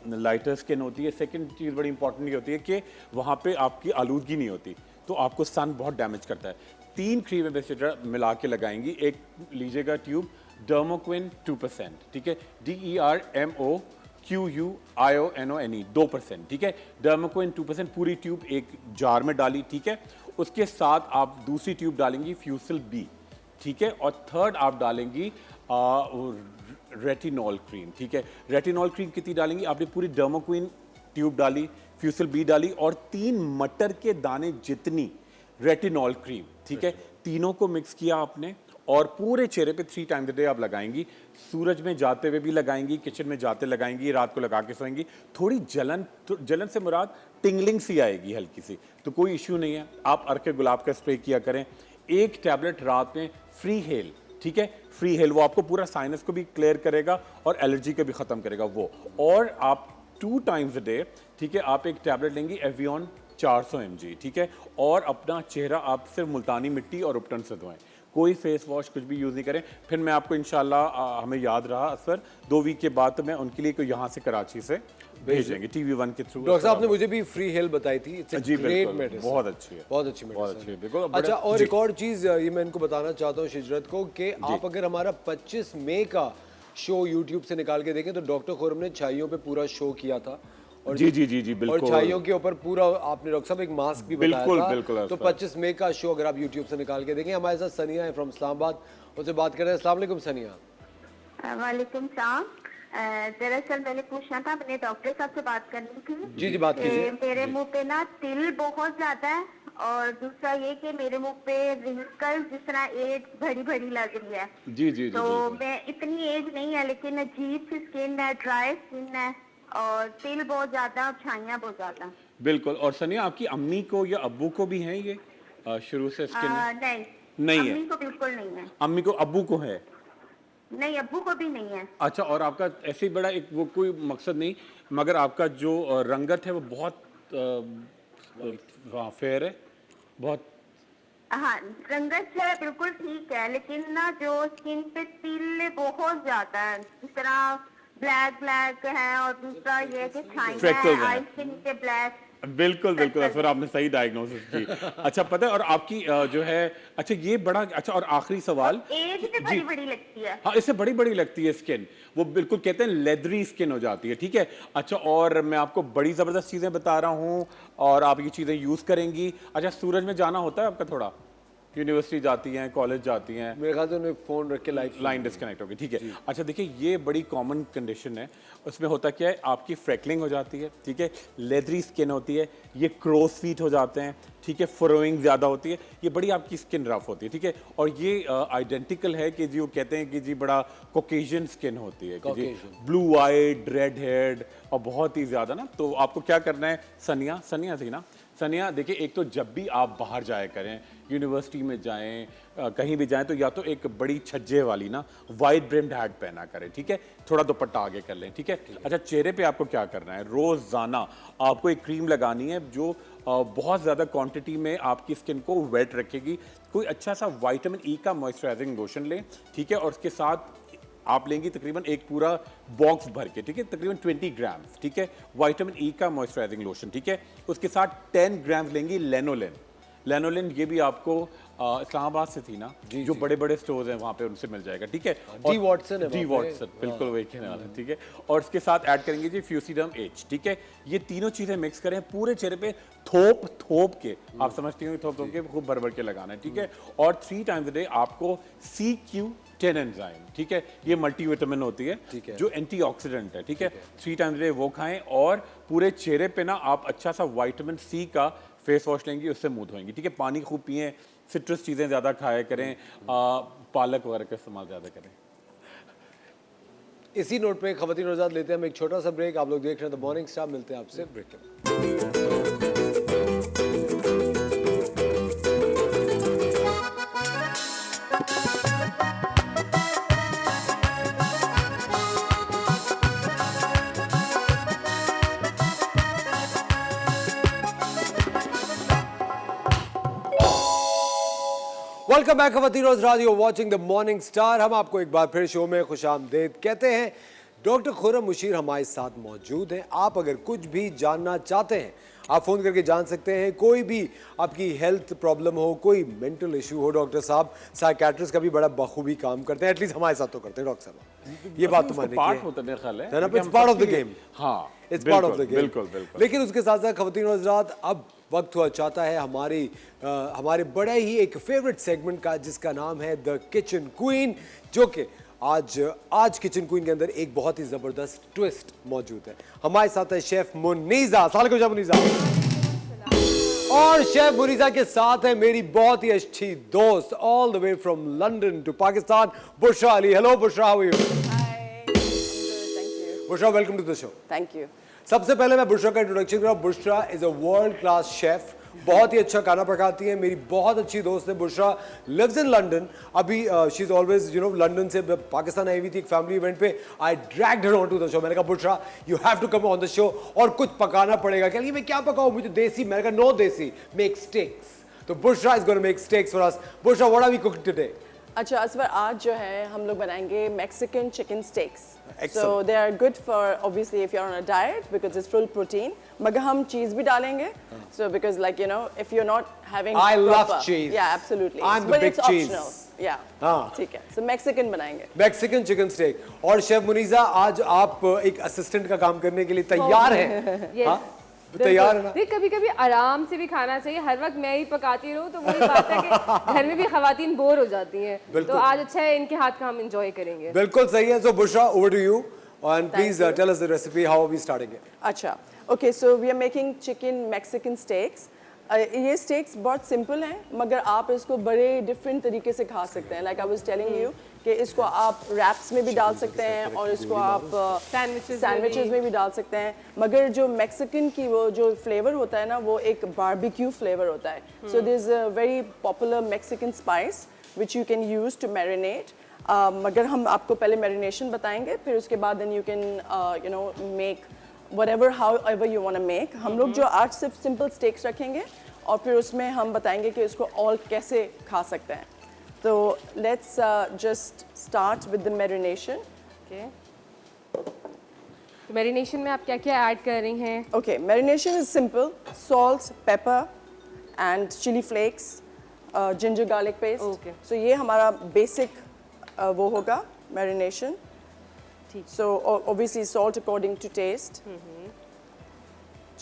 लाइटर स्किन होती है। सेकंड चीज़ बड़ी इंपॉर्टेंट ये होती है कि वहाँ पे आपकी आलूदगी नहीं होती, तो आपको सन बहुत डैमेज करता है। 3 क्रीमें मैं सिजरा मिला के लगाएंगी। एक लीजिएगा ट्यूब डर्मोक्विन 2%, ठीक है, DERMOQUIONONE 2%, ठीक है, डर्मोक्विन 2% पूरी ट्यूब एक जार में डाली, ठीक है। उसके साथ आप दूसरी ट्यूब डालेंगी फ्यूसिल बी, ठीक है, और थर्ड आप डालेंगी रेटिनॉल क्रीम, ठीक है। रेटिनॉल क्रीम कितनी डालेंगी? आपने पूरी डर्मोक्विन ट्यूब डाली, फ्यूसिल बी डाली, और 3 मटर के दाने जितनी रेटिनॉल क्रीम, ठीक है, तीनों को मिक्स किया आपने, और पूरे चेहरे पे 3 टाइम्स अ डे आप लगाएंगी। सूरज में जाते हुए भी लगाएंगी, किचन में जाते लगाएंगी, रात को लगा के सोएंगी। थोड़ी जलन से मुराद टिंगलिंग सी आएगी हल्की सी, तो कोई इश्यू नहीं है। आप अर्के गुलाब का स्प्रे किया करें। 1 टैबलेट रात में फ्री हेल, ठीक है, फ्री हेल, वो आपको पूरा साइनस को भी क्लियर करेगा और एलर्जी को भी ख़त्म करेगा वो। और आप 2 टाइम्स अ डे, ठीक है, आप एक टैबलेट लेंगी एवियन 400 mg, ठीक है, और अपना चेहरा आप सिर्फ मुल्तानी मिट्टी और उपटन से धोएं, कोई फेस वॉश कुछ भी यूज़ नहीं करें। फिर मैं आपको इंशाल्लाह, हमें याद रहा असर 2 वीक के बाद, तो मैं उनके लिए कोई यहाँ से कराची से भेजेंगे TV1 के थ्रू। डॉक्टर साहब ने मुझे भी फ्री हेल्प बताई थी, इट्स अ जी ग्रेट बिल्कुल, मेडिसिन, बहुत अच्छी है, बहुत अच्छी बहुत मेडिसिन अच्छी है, बिल्कुल। अच्छा, और जी। एक और चीज़ ये मैं इनको बताना चाहता हूँ शिजरत को कि आप अगर हमारा 25 मई का शो यूट्यूब से निकाल के देखें तो डॉक्टर खुरम ने छाइयों पे पूरा शो किया था, और जी जी जी जी और बिल्कुल, छाइयों के ऊपर पूरा आपने डॉक्टर साहब एक मास्क भी बताया बिल्कुल, था। बिल्कुल, तो सर। 25 मई का शो अगर आप यूट्यूब से निकाल के देखें। हमारे साथ सनिया है फ्रॉम इस्लामाबाद, उनसे बात कर रहे हैं। अस्सलाम वालेकुम सनिया। वालेकुम सलाम। दरअसल मैंने पूछना था, अपने डॉक्टर साहब से बात करनी थी। जी जी, बात कीजिए। मेरे मुंह पे ना तिल बहुत ज्यादा है, और दूसरा ये कि मेरे मुंह पे रिंकल्स, जिस तरह एज भरी भरी लग रही है। जी जी जी तो जी। मैं, इतनी एज नहीं है लेकिन अजीब सी स्किन है, ड्राई स्किन है, और तिल बहुत ज्यादा और छाइयाँ बहुत ज्यादा। बिल्कुल। और सनिया, आपकी अम्मी को या अब्बू को भी है ये शुरू से स्किन? नहीं, नहीं है। अम्मी को बिल्कुल नहीं है। अम्मी को, अब्बू को है? नहीं, अब्बू को भी नहीं है। अच्छा, और आपका ऐसे ही बड़ा एक वो कोई मकसद नहीं, मगर आपका जो रंगत है वो बहुत फेयर है, बहुत। हाँ, रंगत है बिल्कुल ठीक है, लेकिन ना जो स्किन पे तिल बहुत ज्यादा है, इस तरह ब्लैक ब्लैक है, और दूसरा ये है कि छाइया Freckles है, हैं। आईज के नीचे ब्लैक। बिल्कुल बिल्कुल, फिर आपने सही डायग्नोसिस की। अच्छा, पता है, और आपकी जो है, अच्छा ये बड़ा अच्छा, और आखिरी सवाल। एज से जी। बड़ी बड़ी लगती है। हाँ, इससे बड़ी बड़ी लगती है स्किन, वो बिल्कुल कहते हैं लेदरी स्किन हो जाती है, ठीक है। अच्छा, और मैं आपको बड़ी ज़बरदस्त चीज़ें बता रहा हूँ, और आप ये चीज़ें यूज़ करेंगी। अच्छा, सूरज में जाना होता है आपका थोड़ा, यूनिवर्सिटी जाती हैं, कॉलेज जाती हैं, मेरे ख्याल से उन्हें फोन रख के लाइन डिस्कनेक्ट होगी, ठीक है। अच्छा देखिए, ये बड़ी कॉमन कंडीशन है। उसमें होता क्या है, आपकी फ्रैकलिंग हो जाती है, ठीक है, लेदरी स्किन होती है, ये क्रोस फीट हो जाते हैं, ठीक है, फरोइंग ज़्यादा होती है, ये बड़ी आपकी स्किन रफ होती है, ठीक है। और ये आइडेंटिकल है कि जी वो कहते हैं कि जी बड़ा कोकेशियन स्किन होती है, कि जी ब्लू आइड, रेड हेड, और बहुत ही ज़्यादा ना। तो आपको क्या करना है, सनिया सनिया थी ना, सनिया देखिए, एक तो जब भी आप बाहर जाया करें, यूनिवर्सिटी में जाएं, कहीं भी जाएं, तो या तो एक बड़ी छज्जे वाली ना वाइड ब्रिम्ड हैट पहना करें, ठीक है, थोड़ा दुपट्टा आगे कर लें, ठीक है। अच्छा, चेहरे पे आपको क्या करना है, रोज़ाना आपको एक क्रीम लगानी है जो बहुत ज़्यादा क्वांटिटी में आपकी स्किन को वेट रखेगी। कोई अच्छा सा विटामिन ई का मॉइस्चराइजिंग लोशन लें, ठीक है, और उसके साथ आप लेंगी तकरीबन एक पूरा बॉक्स भर के, ठीक है, तकरीबन 20 ग्राम, ठीक है, विटामिन ई का मॉइस्चराइजिंग लोशन, ठीक है। उसके साथ 10 ग्राम लेंगी लेनोलिन। लेनोलिन ये भी आपको इस्लामाबाद से थी ना, जो बड़े बड़े स्टोर्स हैं वहाँ पे उनसे मिल जाएगा, ठीक है। डी वॉटसन है डी वहाँ पे। वॉटसन, बिल्कुल वही कहने वाला है, ठीक है। और इसके साथ ऐड करेंगे जी फ्यूसिडम एच, ठीक है। ये तीनों चीज़ें मिक्स करें पूरे चेहरे पे, थोप थोप के, आप समझती हो, थोप थोप के खूब भर भर के लगाना है, ठीक है। और 3 टाइम्स अ डे आपको CQ10 एंजाइम, ठीक है, ये मल्टीविटामिन होती है, जो एंटीऑक्सीडेंट है, ठीक है, 3 टाइम्स डे वो खाएं। और पूरे चेहरे पे ना आप अच्छा सा विटामिन C का फेस वॉश लेंगी, उससे मुंह धोएंगी, ठीक है। पानी खूब पिएं, सिट्रस चीज़ें ज़्यादा खाया करें, पालक वगैरह का इस्तेमाल ज़्यादा करें। इसी नोट पे खवातीन और हज़रात लेते हैं हम एक छोटा सा ब्रेक। आप लोग देख रहे हैं द मॉर्निंग स्टार, मिलते हैं आपसे ब्रेक के बाद। वेलकम बैक खवातीन और हज़रात, you are watching the morning star. हम आपको एक बार फिर शो में खुशामदीद कहते हैं। डॉक्टर खुर्रम मुशीर हमारे साथ मौजूद हैं। आप अगर कुछ भी जानना चाहते हैं, आप फ़ोन करके जान सकते हैं। कोई भी आपकी हेल्थ प्रॉब्लम हो, कोई मेंटल इशू हो, डॉक्टर साहब साइकेट्रिस्ट का भी बड़ा बखूबी काम करते हैं, एटलीस्ट हमारे साथ तो करते हैं डॉक्टर साहब। ये बात तो मानने की पार्ट है। होता है, मेरा ख्याल है, it's part of the game. हाँ, it's part of the game, बिल्कुल बिल्कुल। लेकिन उसके साथ साथ खवातीन और हज़रात, अब वक्त हुआ चाहता है हमारे बड़े ही एक फेवरेट सेगमेंट का, जिसका नाम है द किचन क्वीन, जो कि आज किचन क्वीन के अंदर एक बहुत ही जबरदस्त ट्विस्ट मौजूद है। हमारे साथ है शेफ मुनीजा। अस्सलाम वालेकुम शेफ मुनीजा। और शेफ मुनीजा के साथ है मेरी बहुत ही अच्छी दोस्त, all the way from London to Pakistan, Bushra Ali. Hello Bushra, how are you? Hi, I'm good, thank you. Bushra, welcome to the show. Thank you. सबसे पहले मैं बुशरा का इंट्रोडक्शन कर रहा हूँ। Bushra is a world class chef, बहुत ही अच्छा खाना पकाती है। मेरी बहुत अच्छी दोस्त है बुशरा, लिव्स इन लंदन। अभी शी इज ऑलवेज लंदन से पाकिस्तान आई हुई थी एक फैमिली इवेंट पे। I dragged her on to the show. मैंने कहा Bushra you have to come on the show और कुछ पकाना पड़ेगा। क्या मैं क्या पकाऊं, मुझे देसी। मैंने कहा नो देसी, मेक स्टेक्स। तो Bushra is gonna make steaks for us. Bushra, what are we cooking today? अच्छा असवर, आज जो है हम लोग बनाएंगे Mexican chicken steaks. Excellent. So they are good for obviously if you're on a diet because it's full protein. मगर हम चीज़ भी डालेंगे. So because like if you're not having I love proper, cheese. Yeah, absolutely. I'm the But big it's cheese. optional. Yeah. हाँ. ठीक है. So Mexican बनाएंगे. Mexican chicken steak. और chef Muneeza, आज आप एक असिस्टेंट का काम करने के लिए तैयार हैं? Yes. हाँ? तैयार है ना? देख, कभी कभी आराम से भी खाना चाहिए। हर वक्त मैं ही पकाती रहूं तो वही बात है कि घर में भी खवातीन बोर हो जाती हैं। तो आज अच्छा है, इनके हाथ का हम एंजॉय करेंगे। बिल्कुल सही है। So Bushra, over to you and please tell us the recipe, how are we starting it? अच्छा, okay, so we are making chicken Mexican steaks. ये स्टेक्स बहुत सिंपल हैं, मगर आप इसको बड़े डिफरेंट तरीके से खा सकते हैं। Like I was telling you कि इसको आप रैप्स में भी डाल सकते हैं और इसको आप सैंडविचेस में भी डाल सकते हैं। मगर जो मैक्सिकन की वो जो फ्लेवर होता है ना, वो एक बारबेक्यू फ्लेवर होता है। So this a very popular Mexican spice which you can use to marinate मगर हम आपको पहले मैरिनेशन बताएंगे, फिर उसके बाद then you can you know make whatever however you want to make. हम लोग जो आज सिर्फ सिंपल स्टेक्स रखेंगे और फिर उसमें हम बताएंगे कि इसको ऑल कैसे खा सकते हैं. तो let's just start with the marination. Okay. तो मैरिनेशन में आप क्या क्या ऐड कर रही हैं? Okay, marination is simple: salt, pepper, and chili flakes, ginger garlic paste. Okay. So ये हमारा basic वो होगा marination. So obviously salt according to taste.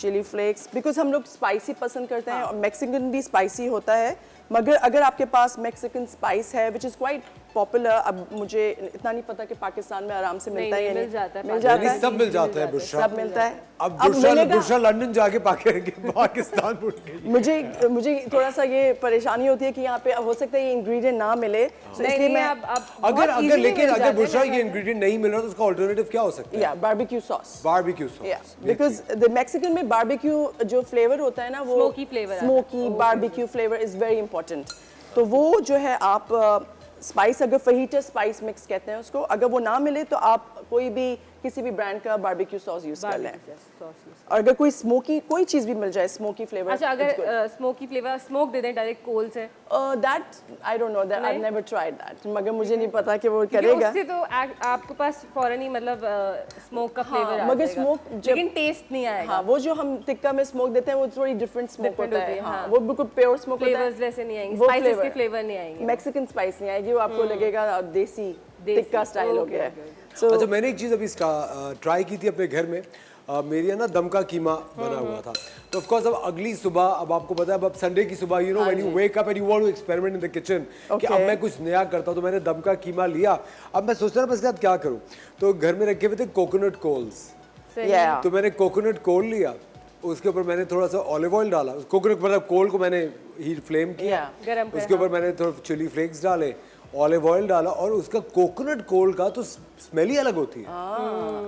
Chili flakes because हम लोग spicy पसंद करते हैं और Mexican भी spicy होता है, मगर अगर आपके पास Mexican spice है which is quite popular, अब मुझे इतना नहीं पता कि पाकिस्तान में आराम से मिलता है या नहीं. मिल जाता है, मिल जाता नहीं, है, सब मिल जाता है बुशरा. सब मिलता है. अब मिलेगा. बुशरा लंदन जाके पाकिस्तान भूल गई. मुझे थोड़ा सा ये परेशानी होती है कि यहाँ पे हो सकता है ये इंग्रेडिएंट ना मिले, तो इसलिए मैं अगर लेकिन अगर बुशरा ये इंग्रेडिएंट नहीं मिल रहा तो उसका ऑल्टरनेटिव क्या हो सकता है? या barbecue sauce. Barbecue sauce. Because the Mexican में बारबेक्यू जो फ्लेवर होता है ना वो Smoky flavor आता है. Smoky barbecue flavour is very important. तो वो जो है आप स्पाइस, अगर फहीटा स्पाइस मिक्स कहते हैं उसको, अगर वो ना मिले तो आप कोई भी किसी भी ब्रांड का बारबेक्यू सॉस यूज कर लें. और अगर कोई स्मोकी कोई चीज भी मिल जाए स्मोकी फ्लेवर. अच्छा, अगर स्मोकी फ्लेवर स्मोक दे दें डायरेक्ट कोल से? That I don't know, that I never tried that, मगर मुझे नहीं पता कि वो क्योंकि करेगा. उससे तो आपके पास फौरन ही मतलब स्मोक का फ्लेवर आ मगर जाएगा. smoke लेकिन टेस्ट नहीं आएगा. हाँ, वो जो हम टिक्का में स्मोक देते हैं वो थोड़ी डिफरेंट स्मोक Different होता होती है. है, हाँ, हाँ. वो बिल्कुल प्योर स्मोक होता है. फ्लेवर्स वैसे नहीं आएंगे, वो स्पाइसेस flavor के है. फ्लेवर नहीं आएंगे. मैक्सिकन स्पाइस नहीं आएगी, वो आपको लगेगा देसी टिक्का स्टाइल हो Okay, गया है. okay. अच्छा, मैंने एक चीज़ अभी ट्राई की थी अपने घर में. मेरी है ना दम का कीमा बना हुआ था. तो ऑफ कोर्स अब अगली सुबह, अब आपको पता है अब संडे की सुबह, you know when you wake up and you want to experiment in the kitchen कि अब मैं कुछ नया करता हूं, तो मैंने दम का कीमा लिया. अब मैं सोच रहा था इसके साथ क्या करूं, तो घर में रखे हुए थे कोकोनट कोल्स. तो मैंने कोकोनट कोल लिया, उसके ऊपर मैंने थोड़ा सा ऑलिव ऑयल डाला, कोकोनट मतलब कोल को मैंने हीट फ्लेम किया, उसके ऊपर मैंने थोड़ा चिली फ्लेक्स डाले, ऑलिव ऑयल डाला, और उसका कोकोनट कोल का तो स्मेल ही अलग होती है.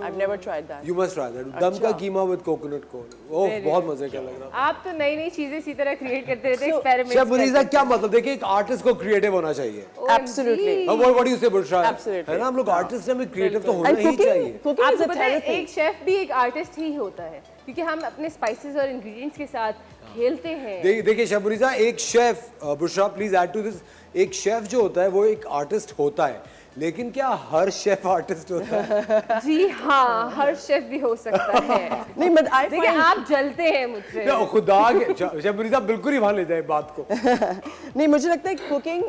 I've never tried that. You must try that. दम का कीमा विद कोकोनट कोल. ओह, बहुत मजे का लग रहा. आप तो नई नई चीजें इसी तरह क्रिएट करते रहते हैं, एक्सपेरिमेंट. शेफ मुनीसा, क्या मतलब, देखिए एक आर्टिस्ट को क्रिएटिव होना चाहिए. Absolutely. What do you say, Bushra? Absolutely. है ना, हम लोग आर्टिस्ट हैं, क्रिएटिव तो होना And ही चाहिए. cooking is आपको a पता है therapy. एक शेफ भी एक आर्टिस्ट ही होता है, क्योंकि हम अपने स्पाइसेस और इंग्रेडिएंट्स के साथ खेलते हैं. देखिए शेफ मुनीसा, एक chef, Bushra please add to this, एक शेफ जो होता है वो एक आर्टिस्ट होता है, लेकिन क्या हर शेफ आर्टिस्ट होता है? जी हाँ, हर शेफ भी हो सकता है. नहीं, but I देखिए find आप जलते हैं मुझसे. खुदा के शेफ मुनीसा बिल्कुल ही वहां ले जाए बात को. नहीं, मुझे लगता है कुकिंग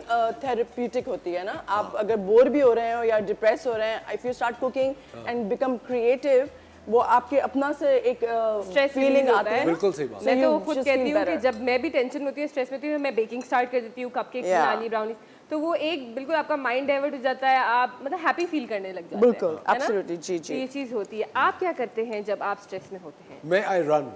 थेरेप्यूटिक होती है ना. आप अगर बोर भी हो रहे हो या डिप्रेस हो रहे हैं, if you start cooking and become creative, वो आपके अपना से एक स्ट्रेस फीलिंग आता है. बिल्कुल सही बात. मैं you तो खुद just कहती feel हूँ कि better. जब मैं भी टेंशन में होती हूँ, स्ट्रेस में होती हूँ, मैं बेकिंग स्टार्ट कर देती हूँ, कपकेक्स Yeah. बनानी, ब्राउनीज, तो वो एक बिल्कुल आपका माइंड डाइवर्ट हो जाता है, आप मतलब हैप्पी फील करने लग जाते हैं. बिल्कुल, है ना? absolutely, जी, तो जी. ये चीज होती है. आप क्या करते हैं जब आप स्ट्रेस में होते हैं? मैं I run.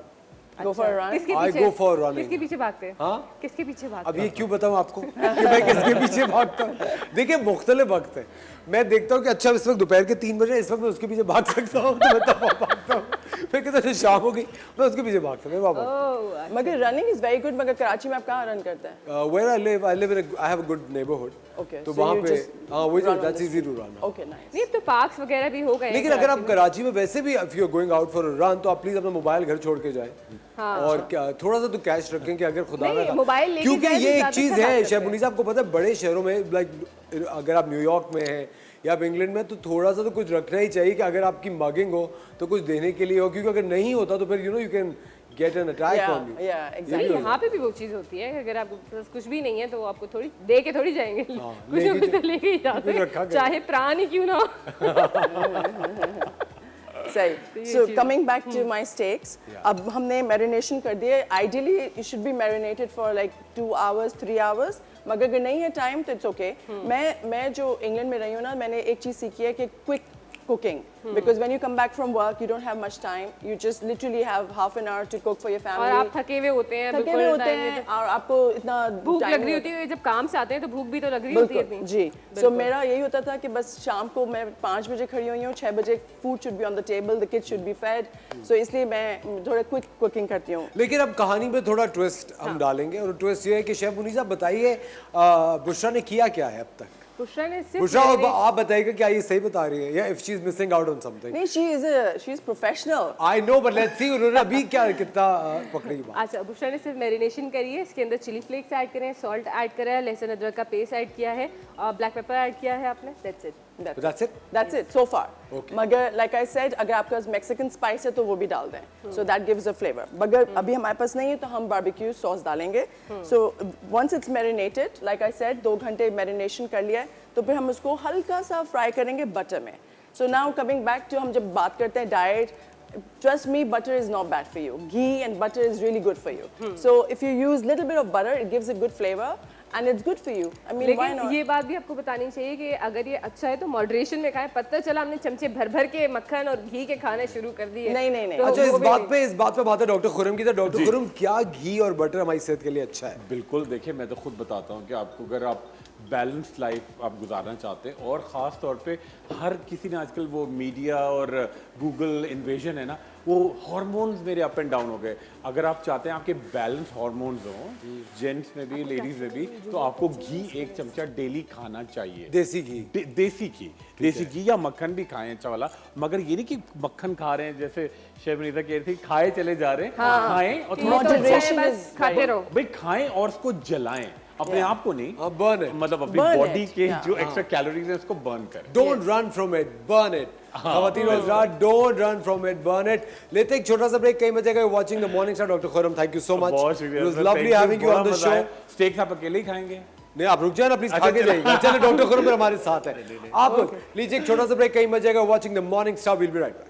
Go for a run. किसके I पीछे? go for running. किसके पीछे भागते हैं? हाँ? किसके पीछे भागते अब हैं? ये क्यों बताऊं आपको कि मैं किसके पीछे भागता हूँ? देखिए मुख्तलिफ वक्त है. मैं देखता हूँ कि अच्छा इस वक्त दोपहर के 3 बजे, इस वक्त मैं उसके पीछे भाग सकता हूँ, तो मैं तब भागता हूँ. फिर कहता शाम हो गई, मैं उसके पीछे भागता हूँ. ओह, मगर रनिंग इज वेरी गुड. मगर कराची में आप कहाँ रन करते हैं? Where I live in I have a good neighborhood. Okay, तो so वहाँ you पे just हाँ वही run on that's the easy to run. Okay, nice. नहीं तो पार्क्स वगैरह भी हो गए हैं लेकिन अगर आप कराची में. कराची में वैसे भी if you're going out for a run, तो आप प्लीज अपना मोबाइल घर छोड़ के जाए. और क्या थोड़ा सा तो कैश रखें कि अगर खुदा नहीं, ना मोबाइल लेके क्योंकि जाए तो ये एक ज़्यादा चीज़ अच्छा है बात शेफ करते मुनीसा, आपको पता है बड़े शहरों में लाइक अगर आप न्यूयॉर्क में हैं या आप इंग्लैंड में, तो थोड़ा सा तो कुछ रखना ही चाहिए कि अगर आपकी मगिंग हो तो कुछ देने के लिए हो, क्योंकि अगर नहीं होता तो फिर you can get an attack on you. नहीं, यहाँ पे भी वो चीज़ होती है कि अगर आपको पास कुछ भी नहीं है तो आपको थोड़ी दे के थोड़ी जाएंगे. कुछ ना कुछ तो लेके ही जाते हैं, चाहे प्राण ही क्यों ना हो. सही. So coming back to my steaks, अब हमने marination कर दिया. Ideally it should be marinated for like 2 hours, 3 hours. मगर अगर नहीं है टाइम तो इट्स ओके. मैं जो इंग्लैंड में रही हूँ ना, मैंने एक चीज़ सीखी है कि quick cooking, because when you come back from work you don't have much time, you just literally have half an hour to cook for your family. और आप थके हुए होते हैं, थके हुए होते हैं और आपको इतना भूख time लग रही नहीं होती है. जब काम से आते हैं तो भूख भी तो लग रही होती है बिल्कुल इतनी. जी. सो मेरा यही होता था कि बस शाम को मैं 5 बजे खड़ी हुई हूँ, 6 बजे food should be on the table, the kids should be fed. So इसलिए मैं थोड़ा क्विक कुकिंग करती हूँ. लेकिन अब कहानी में थोड़ा ट्विस्ट हम डालेंगे, और ट्विस्ट ये है कि शेफ मुनीसा बताइए बुशरा ने किया क्या है अब तक? बुशरा ने सिर्फ बुशरा, आप बताइएगा क्या ये सही बता रही है या if she is missing out on something? नहीं, she is professional. I know, but let's see उन्होंने अभी क्या कितना पकड़ी बात। अच्छा, बुशरा ने सिर्फ मैरिनेशन करी है, इसके अंदर चिली फ्लेक्स ऐड करे हैं, सॉल्ट ऐड करा है, लहसुन अदरक का पेस्ट ऐड किया है और ब्लैक पेपर ऐड किया है आपने, that's it. That's it so far. मगर like I said, अगर आपके पास Mexican spice है तो वो भी डाल दें, so that gives a flavor. मगर अभी हमारे पास नहीं है तो हम barbecue sauce डालेंगे. So once it's marinated, like I said, 2 घंटे marination कर लिया है, तो फिर हम उसको हल्का सा फ्राई करेंगे बटर में. So now coming back to हम जब बात करते हैं diet, trust me, butter is not bad for you. Ghee and butter is really good for you. So if you use little bit of butter, it gives a good flavor. And it's good for you. I mean, why लेकिन not? ये बात भी आपको बतानी चाहिए कि अगर ये अच्छा है तो मॉडरेशन में खाएं। पता चला हमने चमचे भर भर के मक्खन और घी के खाने शुरू कर दिए। नहीं, नहीं, नहीं। तो अच्छा, वो इस भी बात नहीं। पे बात है डॉक्टर खुरम की। तो डॉक्टर खुरम, क्या घी और बटर हमारी सेहत के लिए अच्छा है? बिल्कुल, देखिए मैं तो खुद बताता हूँ कि आपको अगर आप बैलेंस्ड लाइफ आप गुजारना चाहते हैं, और ख़ास तौर पे हर किसी ने आजकल वो मीडिया और गूगल इन्वेजन है ना, वो हार्मोन्स मेरे अप एंड डाउन हो गए। अगर आप चाहते हैं आपके बैलेंस हार्मोन्स हों, जेंट्स में भी लेडीज़ में भी, तो आपको घी 1 चमचा डेली खाना चाहिए। देसी घी, देसी घी या मक्खन भी खाएं अच्छा वाला। मगर ये नहीं कि मक्खन खा रहे हैं, जैसे शेफ नीता कह रही थी, खाए चले जा रहे हैं। खाएं और थोड़ा Moderation is खाते रहो। भाई खाएं और उसको जलाएं, अपने आप को नहीं, burn it. मतलब अपनी Burn बॉडी it. के जो एक्स्ट्रा कैलोरीज है उसको बर्न करें। Don't run from it, burn it. खवातीन और हज़रात, don't run from it, burn it. लेते एक छोटा सा ब्रेक, कई बजे का watching the morning star. Doctor Khurram, thank you so much. बहुत शुक्रिया। It was sir, lovely thank you, having you on बड़ा the मजा show. आया। स्टेक्स आप अकेले ही खाएंगे? नहीं, आप रुक जाए ना प्लीज, खा के जाइए। चलो, डॉक्टर खुरम फिर हमारे साथ है। आप लीजिए एक छोटा सा ब्रेक, कई बजे का watching the morning star. We'll be right back.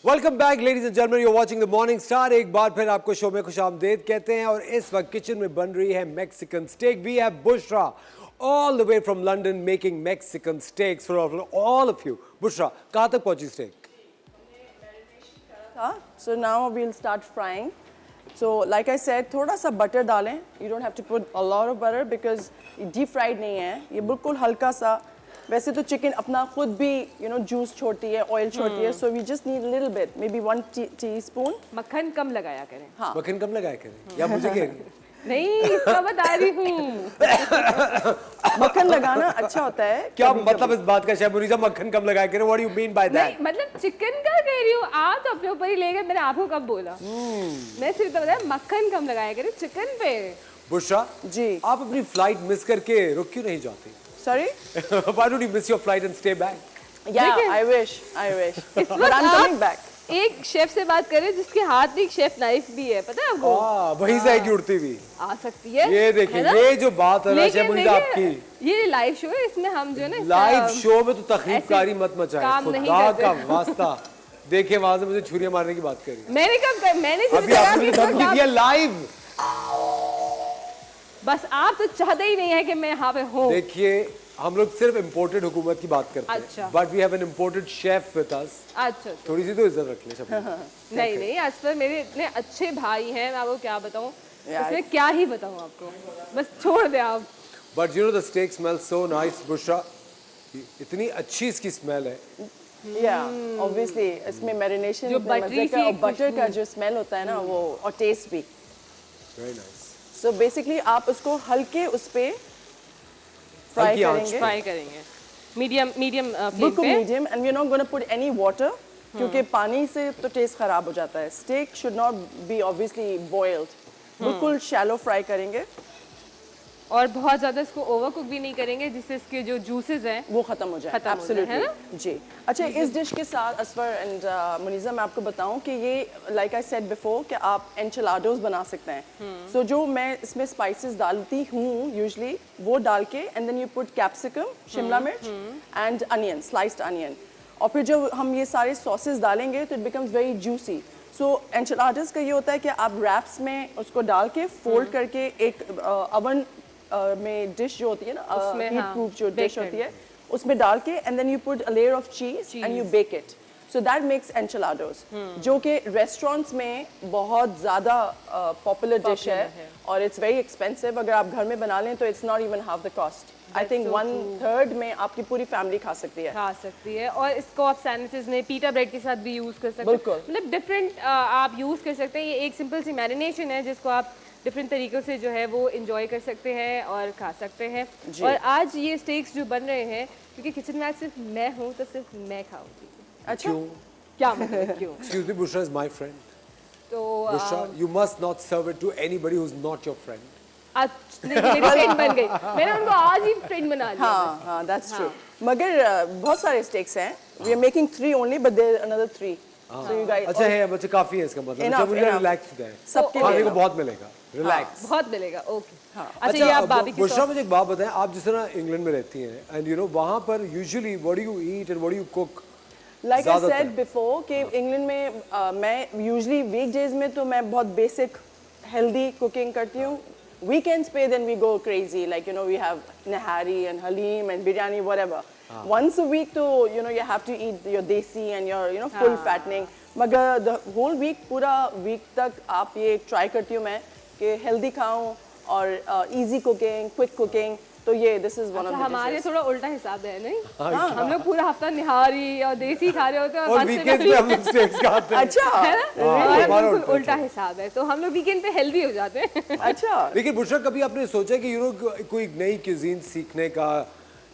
Welcome back ladies and gentleman, you are watching the morning Star. एक बार फिर आपको शो में खुशामदीद कहते हैं और इस वक्त किचन में बन रही है Mexican steak. We have Bushra all the way from London making Mexican steaks for all of you. Bushra, कहाँ तक पहुंची steak? So now we'll start frying. So like I said, थोड़ा सा बटर डालें. You don't have to put a lot of butter because ये deep fried नहीं है, ये बिल्कुल हल्का सा। वैसे तो चिकन अपना खुद भी जूस छोड़ती है, ऑयल छोड़ती है, so we just need a little bit, maybe 1 teaspoon. मक्खन कम लगाया करें। हाँ। मक्खन कम लगाया करें या मुझे कह रही है? नहीं, इसका बता रही हूँ। मक्खन लगाना अच्छा होता है। क्या मतलब इस बात का शेफ मुनीसा, मक्खन कम लगाया करें? What do you mean by that? नहीं, मतलब चिकन का कह रही हूँ। आप तो अपने ऊपर ही ले गए, मैंने आपको कब बोला? मैं सिर्फ तो बताया मक्खन कम लगाया करें चिकन पे। बुशरा जी। आप अपनी फ्लाइट मिस करके रुक क्यों नहीं जाती? Sorry? Why don't you miss your flight and stay back? Yeah, देखिए। I wish. इस But वक्त I'm coming आप back. एक शेफ से बात करें जिसके हाथ में एक शेफ नाइफ भी है, पता है आपको? वहीं से आएगी उड़ती हुई। आ सकती है। ये देखिए, है ना? ये जो बात है ना शेफ लेकिन मुनीसा देखिए, आपकी, ये लाइव शो है, इसमें हम जो है ना लाइव शो में तो तकलीफकारी ऐसे मत मचाएं, काम नहीं खुदा करते। का वास्ता। देखिए वहां से मुझे छुरियां मारने की बात करी। मैंने सिर्फ अभी बताया आपने कि धमकी आप- दिया लाइव। बस आप तो चाहते ही नहीं है कि मैं यहाँ पे हूँ। देखिए, हम लोग सिर्फ इम्पोर्टेड हुकूमत की बात करते हैं, अच्छा। But we have an imported chef with us. अच्छा। थोड़ी सी तो इज्जत रख ले सब। नहीं नहीं, आज पर मेरे इतने अच्छे भाई हैं, मैं आपको क्या बताऊँ, यार। इसमें क्या ही बताऊँ आपको, बस छोड़ दे आप। But you know the steak smells so nice Bushra, इतनी अच्छी इसकी स्मेल है। Yeah, obviously इसमें मैरिनेशन जो buttery का और सी बटर का जो स्मेल होता है ना वो, और टेस्ट भी। Very nice. So basically आप उसको हल्के उस पे फ्राई हल्की आंच करेंगे, फ्राई करेंगे मीडियम फ्लेम बिल्कुल पे। Medium, and we are not gonna put any water, क्योंकि पानी से तो टेस्ट खराब हो जाता है। Steak should not be obviously boiled, बिल्कुल शैलो फ्राई करेंगे, और बहुत ज्यादा इसको ओवर कुक भी नहीं करेंगे जिससे इसके जो जूसेस हैं वो खत्म हो जाए। खत्म हो जाए, है Absolutely, जी। अच्छा, इस डिश के साथ असफर एंड मुनीजा, मैं आपको बताऊं कि ये लाइक आई सेड बिफोर कि आप एंचिलाडोस बना सकते हैं। सो जो मैं इसमें स्पाइसेस डालती हूँ यूजुअली, वो डाल के and then you put capsicum, शिमला मिर्च एंड अनियन, स्लाइस्ड अनियन, और फिर जब हम ये सारे सॉसेस डालेंगे तो इट बिकम्स वेरी जूसी। सो एंचिलाडोस का ये होता है कि आप रैप्स में उसको डाल के फोल्ड करके एक अवन में डिश जो होती है ना, उसमें, हीट हाँ, प्रूफ जो bake डिश होती है, उसमें डाल के and then you put a layer of cheese and you bake it, so that makes enchiladas, जो कि रेस्टोरेंट्स में बहुत ज़्यादा पॉपुलर डिश है और इट्स वेरी एक्सपेंसिव. अगर आप घर में बना लें तो it's not even half the cost. I think 1/3 में आपकी पूरी फैमिली खा सकती है. और इसको आप सैंडविचेस में पीटा ब्रेड के साथ भी यूज कर सकते हैं. बिल्कुल. मतलब डिफरेंट आप यूज कर सकते हैं. ये एक सिंपल सी मैरिनेशन है जिसको आप डिफरेंट तरीक़ों से जो है वो इंजॉय कर सकते हैं और खा सकते हैं. और आज ये स्टेक्स जो बन रहे हैं, क्योंकि किचन में आज सिर्फ मैं हूँ तो सिर्फ मैं खाऊंगी. अच्छा, क्या मतलब क्यों? Excuse me, Bushra is my friend. तो Bushra, you must not serve it to anybody who's not your friend. आज मेरी फ्रेंड बन गई. मैंने उनको आज ही फ्रेंड बना लिया. हाँ, that's true. मगर बहुत सारे स्टेक्स हैं. We are making 3 only, but there are another 3. So you guys. अच्छा है, बच्चे काफी है इसका मतलब. Enough, मुझे enough. रिलैक्स है. सबके खाने लिए को enough. बहुत मिलेगा. रिलैक्स. बहुत मिलेगा. ओके. अच्छा, ये आप बाबी की बुशरा मुझे एक बात बताएं, आप जिस तरह इंग्लैंड में रहती हैं एंड यू नो वहाँ पर usually what do you eat and what do you cook? Like I said before कि इंग्लैंड में मैं यूजुअली वीकडेज में तो मैं बहुत बेसिक हेल्दी कुकिंग करती हूँ. वीकेंड्स पे then we go crazy, like you know we have nihari and haleem and biryani whatever. Once a week तो you know you have to eat your desi and your you know full fattening. मगर the whole week, पूरा week तक आप ये try करती हूँ मैं कि हेल्दी खाऊं और इजी कुकिंग, क्विक कुकिंग. तो ये this is one of the हमारे थोड़ा उल्टा हिसाब है नहीं. हम लोग पूरा हफ्ता निहारी और देसी खा रहे होते हैं और वीकेंड पे हम लोग स्टेक्स खाते हैं. अच्छा, है ना. हमारा बिल्कुल उल्टा हिसाब है, तो हम लोग वीकेंड पे हेल्दी हो जाते हैं. अच्छा. लेकिन बुशरा कभी आपने सोचा कि यू नो कोई नई क्यूजीन सीखने का,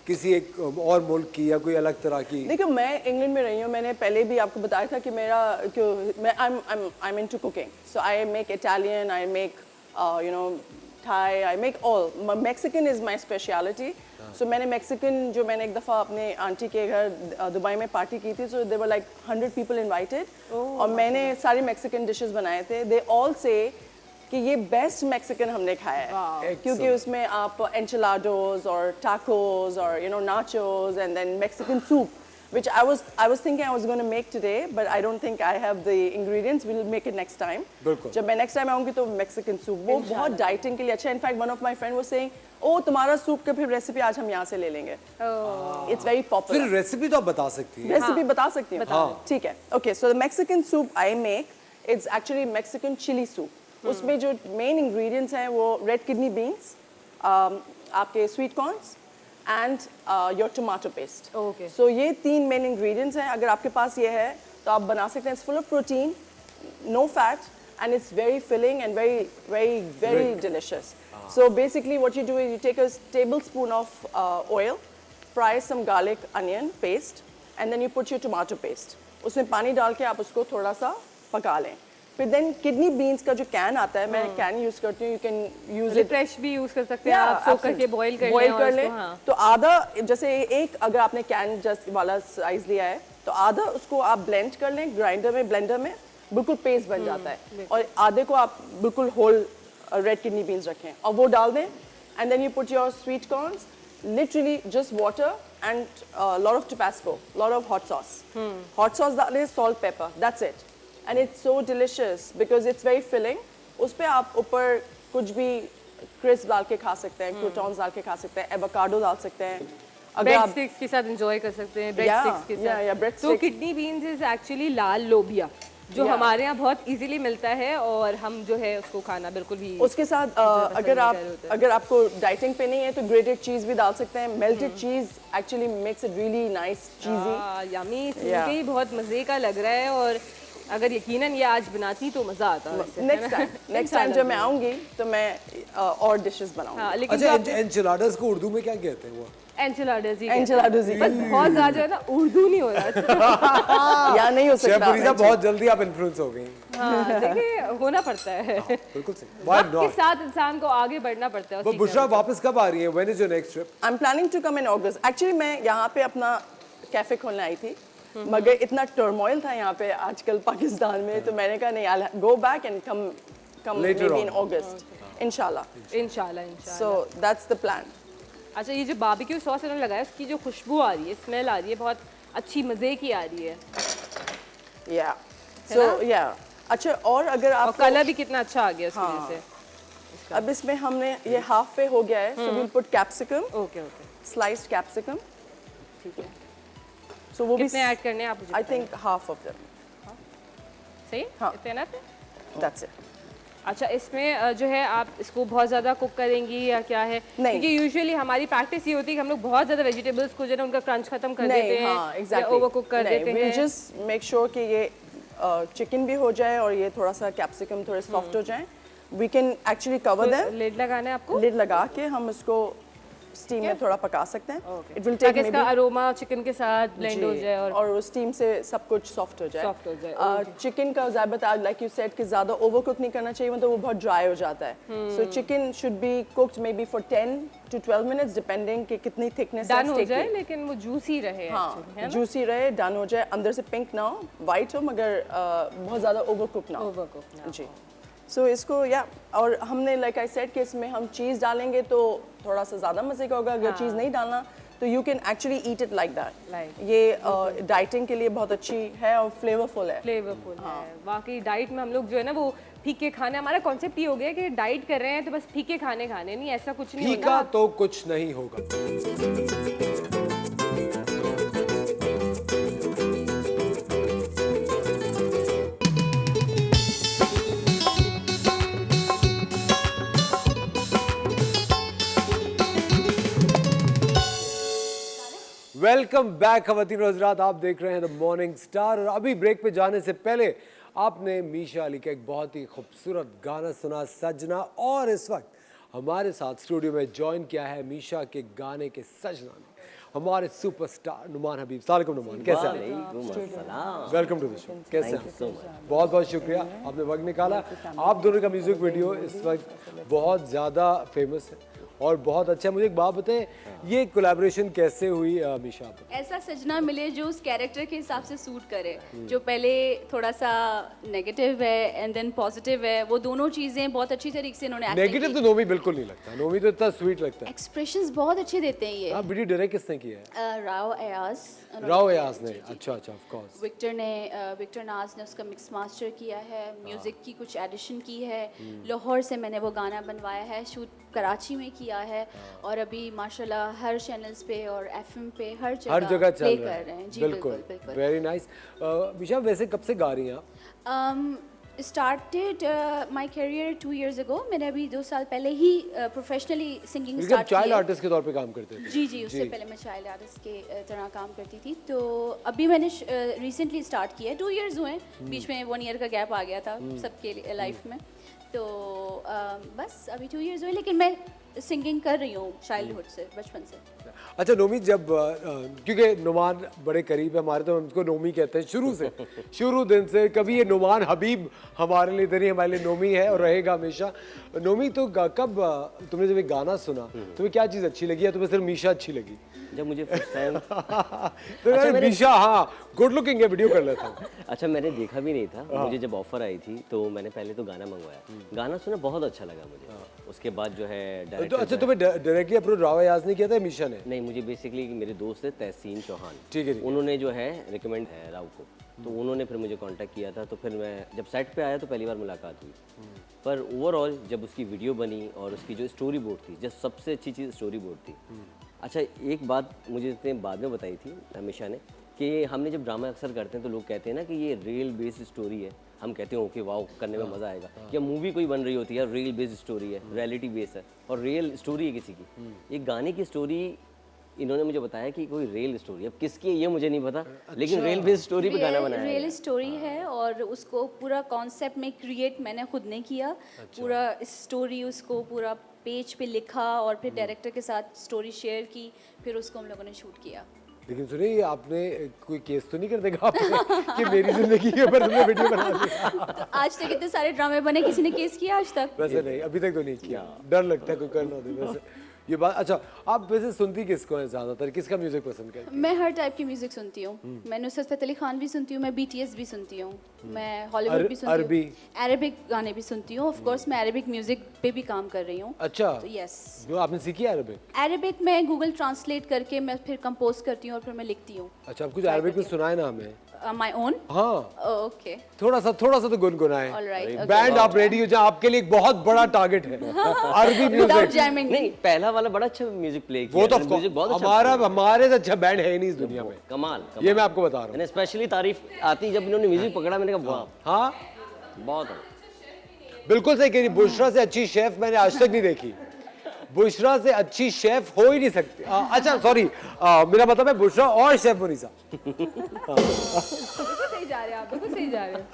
किसी एक और मुल्क की या कोई अलग तरह की? देखो, मैं इंग्लैंड में रही हूँ. मैंने पहले भी आपको बताया था कि मेरा मैं I am into cooking. So I make Italian, I make you know Thai, I make all. Mexican is my speciality. So मैंने Mexican, जो मैंने एक दफ़ा अपने आंटी के घर दुबई में पार्टी की थी, so there were like 100 people invited. और मैंने सारे Mexican dishes बनाए थे. They all say कि ये best Mexican हमने खाया है, क्योंकि उसमें आप enchiladas और tacos और you know nachos and then Mexican soup, which I was thinking I was going to make today, but I don't think I have the ingredients. We'll make it next time. बिल्कुल. जब मैं next time आऊँगी तो Mexican soup, वो बहुत dieting के लिए अच्छा है. In fact, one of my friend was saying, oh तुम्हारा सूप का फिर रेसिपी आज हम यहाँ से ले लेंगे. It's very popular. फिर रेसिपी तो आप बता सकती हैं. रेसिपी बता सकती हूँ. ठीक है. Okay, so the Mexican soup I make, it's actually Mexican chili soup. उसमें जो main ingredients हैं वो red kidney beans, आपके sweet corns, and your tomato paste. Okay. So ये 3 main ingredients हैं. अगर आपके पास ये है तो आप बना सकते हैं. It's full of protein, no fat, and it's very filling and very delicious. So basically what you do is you take a tablespoon of oil, fry some garlic onion paste, and then you put your tomato paste. उसमें पानी डाल के आप उसको थोड़ा सा पका लें. फिर देन किडनी बीन्स का जो कैन आता है, मैं कैन यूज करती हूँ. You can use it fresh भी यूज कर सकते हैं आप, सोक करके बॉईल कर लें. तो आधा, जैसे एक अगर आपने कैन जस्ट वाला साइज लिया है तो आधा उसको आप ब्लेंड कर लें ब्लेंडर में बिल्कुल पेस्ट बन जाता है. और आधे को आप बिल्कुल होल रेड किडनी बीन्स रखें और वो डाल दें. And then you put your sweet corns, literally just water and lot of tabasco, lot of hot sauce. Hot sauce डालें, salt, pepper, that's it. And it's so delicious because it's very filling. उस पे आप ऊपर कुछ भी crisp डाल के खा सकते हैं, क्रूटॉन्स डाल के खा सकते हैं, एवोकाडो डाल सकते हैं. ब्रेड स्टिक्स के साथ एंजॉय कर सकते हैं. ब्रेड स्टिक्स के साथ. तो किडनी बीन्स इज एक्चुअली लाल लोबिया जो हमारे यहाँ बहुत इजीली मिलता है और हम जो है उसको खाना बिल्कुल भी. उसके साथ अगर आपको डाइटिंग पे नहीं है तो ग्रेटेड चीज भी डाल सकते हैं. Melted cheese actually makes it really nice cheesy. Yummy. सुन के ही बहुत मजे का लग रहा है और अगर यकीनन ये आज बनाती तो मजा आता. नेक्स्ट टाइम जब मैं आऊंगी तो मैं और डिशेस बनाऊंगी. अच्छा, एंचिलाडास को उर्दू में क्या कहते हैं? वो एंचिलाडास ही. बस बहुत ज्यादा जो है ना उर्दू नहीं हो रहा. या नहीं हो सकता. बहुत जल्दी आप इन्फ्लुएंस हो गई. हाँ, देखिए होना पड़ता है. बिल्कुल सही. वक्त के साथ इंसान को आगे बढ़ना पड़ता है. बुशरा वापस कब आ रही है? When is your next trip? I'm planning to come in August. Actually मैं यहाँ पे अपना कैफे खोलने आई थी, मगर इतना टर्मोइल था यहाँ पे आजकल पाकिस्तान में, तो मैंने कहा नहीं, I'll go back and come maybe in August. इंशाल्लाह. So that's the plan. अच्छा, ये जो बारबेक्यू सॉस इन्होंने लगाया उसकी जो खुशबू आ रही है, स्मेल आ रही है, बहुत अच्छी मज़े की आ रही है. अच्छा, और अगर आप कलर भी कितना अच्छा आ गया उसकी वजह से. अब इसमें हमने ये हाफ पे हो गया है, so we'll put capsicum. Okay. Sliced capsicum. ठीक है। So वो भी कितने ऐड करने हैं आप मुझे I बताइए। think half of them. सही हाँ। इतने ना थे? That's it. अच्छा इसमें जो है आप इसको बहुत ज़्यादा कुक करेंगी या क्या है? नहीं। क्योंकि यूजुअली हमारी प्रैक्टिस ये होती है कि हम लोग बहुत ज़्यादा वेजिटेबल्स को जो है ना उनका क्रंच खत्म कर देते नहीं, हैं हाँ, या exactly. ओवर कुक कर नहीं, देते we'll हैं। just make sure कि ये चिकन भी हो जाए और ये थोड़ा सा कैप्सिकम थोड़े सॉफ्ट हो जाए. We can actually cover them. Lid लगाना है आपको? लिड लगा के हम इसको स्टीम में थोड़ा पका सकते हैं. Okay. It will take ताकि इसका maybe अरोमा चिकन के साथ ब्लेंड हो जाए और वो स्टीम से सब कुछ सॉफ्ट हो जाए. Soft हो जाए, चिकन का ज़्यादा लाइक यू सेड कि ज़्यादा ओवर कुक नहीं करना चाहिए, मतलब वो बहुत ड्राई हो जाता है. So chicken should be cooked maybe for 10 to 12 minutes depending कि कितनी थिकनेस डन हो जाए लेकिन वो जूसी रहे हाँ actually, है ना? जूसी रहे, डन हो जाए, अंदर से पिंक ना हो, वाइट हो मगर बहुत ज़्यादा ओवर कुक ना हो. Overcook ना जी. सो इसको या और हमने लाइक आई सेड कि इसमें हम चीज़ डालेंगे तो थोड़ा सा ज़्यादा मज़े का होगा. अगर चीज़ नहीं डालना तो you can actually eat it like that. Like. ये डाइटिंग के लिए बहुत अच्छी है और फ्लेवरफुल है. फ्लेवरफुल है वाकई. डाइट में हम लोग जो है ना वो फीके खाने, हमारा कॉन्सेप्ट ये हो गया कि डाइट कर रहे हैं तो बस फीके खाने खाने नहीं, ऐसा कुछ नहीं फीका होता. तो कुछ नहीं होगा. वेलकम बैक खवातीन और हज़रात, आप देख रहे हैं द मॉर्निंग स्टार. और अभी ब्रेक पे जाने से पहले आपने मीशा अली का एक बहुत ही खूबसूरत गाना सुना, सजना. और इस वक्त हमारे साथ स्टूडियो में ज्वाइन किया है मीशा के गाने के सजना ने हमारे सुपरस्टार नुमान हबीब. सलाम नुमान, कैसे हैं? Welcome to the show. कैसे हैं? बहुत बहुत शुक्रिया, आपने वक्त निकाला. आप दोनों का म्यूजिक वीडियो इस वक्त बहुत ज़्यादा फेमस है और बहुत अच्छा. मुझे एक बात बताएं, ये कोलैबोरेशन कैसे हुई मीशा? ऐसा सजना मिले जो उस कैरेक्टर के हिसाब से सूट करे, जो पहले थोड़ा सा नेगेटिव है एंड देन पॉजिटिव है, वो दोनों चीज़ें बहुत अच्छी तरीके से इन्होंने नेगेटिव तो नोमी बिल्कुल नहीं लगता. नोमी तो इतना स्वीट लगता है. एक्सप्रेशंस बहुत अच्छे देते हैं ये. हाँ, वीडियो डायरेक्ट किसने किया है? राव अयाज. राव अयाज ने. अच्छा अच्छा, ऑफ कोर्स. विक्टर नाज ने उसका मिक्स मास्टर किया है, म्यूज़िक की कुछ एडिशन की है. लाहौर से मैंने वो गाना बनवाया है, शूट कराची में किया है और अभी माशाल्लाह हर चैनल्स पे और एफएम पे हर जगह चल प्ले रहा कर रहे हैं. जी बिल्कुल. बिल्कुल. Very nice. मीशा, वैसे कब से गा रही हैं आप? Started my career 2 years ago. मैंने अभी 2 साल पहले ही प्रोफेशनली सिंगिंग क्योंकि आप स्टार्ट चाइल्ड किया. आर्टिस्ट के तौर पे काम करते थे. जी उससे पहले मैं चाइल्ड आर्टिस्ट के तरह काम करती थी. तो अभी मैंने रिसेंटली स्टार्ट किया है. 2 years हुए, बीच में 1 year का गैप आ गया था सबके लाइफ में. तो बस अभी 2 years हुए, लेकिन मैं सिंगिंग कर रही हूँ चाइल्डहुड से, बचपन से. अच्छा नोमी, जब क्योंकि नुमान बड़े करीब है हमारे, तो हम उसको नोमी कहते हैं शुरू से. शुरू दिन से कभी ये नुमान हबीब हमारे लिए नहीं, हमारे लिए नोमी है और रहेगा हमेशा. नोमी, तो कब तुमने जब ये गाना सुना तुम्हें क्या चीज़ अच्छी लगी या तुम्हें सिर्फ मीशा अच्छी लगी? जब मुझे फर्स्ट टाइम तो यार मीशा हाँ गुड लुकिंग है, वीडियो कर लेता हूँ. अच्छा, मैंने देखा भी नहीं था. मुझे जब ऑफर आई थी तो मैंने पहले तो गाना मंगवाया. गाना सुना, बहुत अच्छा लगा मुझे. उसके बाद जो है तो डायरेक्टर अच्छा, तुम्हें डायरेक्टली अप्रोच राव अयाज ने किया था, मीशा ने? नहीं, मुझे बेसिकली मेरे दोस्त है तहसीन चौहान, ठीक है. उन्होंने जो है रिकमेंड है राव को, तो उन्होंने फिर मुझे कांटेक्ट किया था. तो फिर मैं जब सेट पे आया तो पहली बार मुलाकात हुई. पर ओवरऑल जब उसकी वीडियो बनी और उसकी जो स्टोरी बोर्ड थी, जो सबसे अच्छी चीज़ स्टोरी बोर्ड थी. अच्छा, एक बात मुझे इसने बाद में बताई थी हमेशा ने, कि हमने जब ड्रामा अक्सर करते हैं तो लोग कहते हैं ना कि ये रियल बेस्ड स्टोरी है. हम कहते हैं ओके वाओ, करने में मज़ा आएगा. या मूवी कोई बन रही होती है, रियल बेस्ड स्टोरी है, रियलिटी बेस है और रियल स्टोरी है किसी की. एक गाने की स्टोरी इन्होंने मुझे बताया कि कोई रियल स्टोरी, अब किसकी है ये मुझे नहीं पता, लेकिन रियल बेस्ड स्टोरी पे गाना बनाया है. रियल स्टोरी है और उसको पूरा कॉन्सेप्ट में क्रिएट मैंने खुद ने किया. पूरा स्टोरी उसको पूरा पेज पे लिखा और फिर डायरेक्टर के साथ स्टोरी शेयर की, फिर उसको हम लोगों ने शूट किया. लेकिन सुनिए, आपने कोई केस तो नहीं कर देगा आपने कि मेरी जिंदगी के ऊपर तुमने वीडियो बना दिया? तो आज तक इतने सारे ड्रामे बने, किसी ने केस किया आज तक? वैसे नहीं, अभी तक तो नहीं किया. डर लगता है कोई करना दे वैसे ये बात. अच्छा, आप वैसे सुनती किसको हैं ज़्यादातर, किसका म्यूजिक पसंद करती हैं? मैं हर टाइप की म्यूजिक सुनती हूँ. मैं नुसरत फतेह अली खान भी सुनती हूँ, मैं BTS भी सुनती हूँ, मैं हॉलीवुड भी सुनती हूँ, अरेबिक गाने भी सुनती हूँ. ऑफ कोर्स मैं अरेबिक म्यूजिक पे भी काम कर रही हूँ. अच्छा, तो यस, जो आपने सीखी है अरबिक? अरेबिक मैं गूगल ट्रांसलेट करके मैं फिर कंपोज करती हूँ और फिर मैं लिखती हूँ. अच्छा, आप कुछ अरबिक में सुनाए ना हमें. My own? हाँ ओके, थोड़ा सा तो गुनगुनाएं। All right, okay. बैंड आप रेडी हो जाए, आपके लिए एक बहुत बड़ा टारगेट है अरबी विदाउट म्यूजिक। जैमिंग। नहीं, पहला वाला बड़ा अच्छा म्यूजिक प्ले किया। वो तो म्यूजिक बहुत अच्छा हमारे से अच्छा बैंड है ही नहीं इस दुनिया में। कमाल, ये मैं आपको बता रहा हूँ। मैंने स्पेशली तारीफ आती जब इन्होंने म्यूजिक पकड़ा, मैंने कहा वाह, हाँ बहुत बिल्कुल सही कह रही, बुशरा से अच्छी शेफ मैंने आज तक नहीं देखी। बुशरा से अच्छी शेफ हो ही नहीं सकती। अच्छा सॉरी, मेरा मतलब है बुशरा और शेफ मुनीसा। बिल्कुल सही जा रहे हैं आप, बिल्कुल सही जा रहे हैं।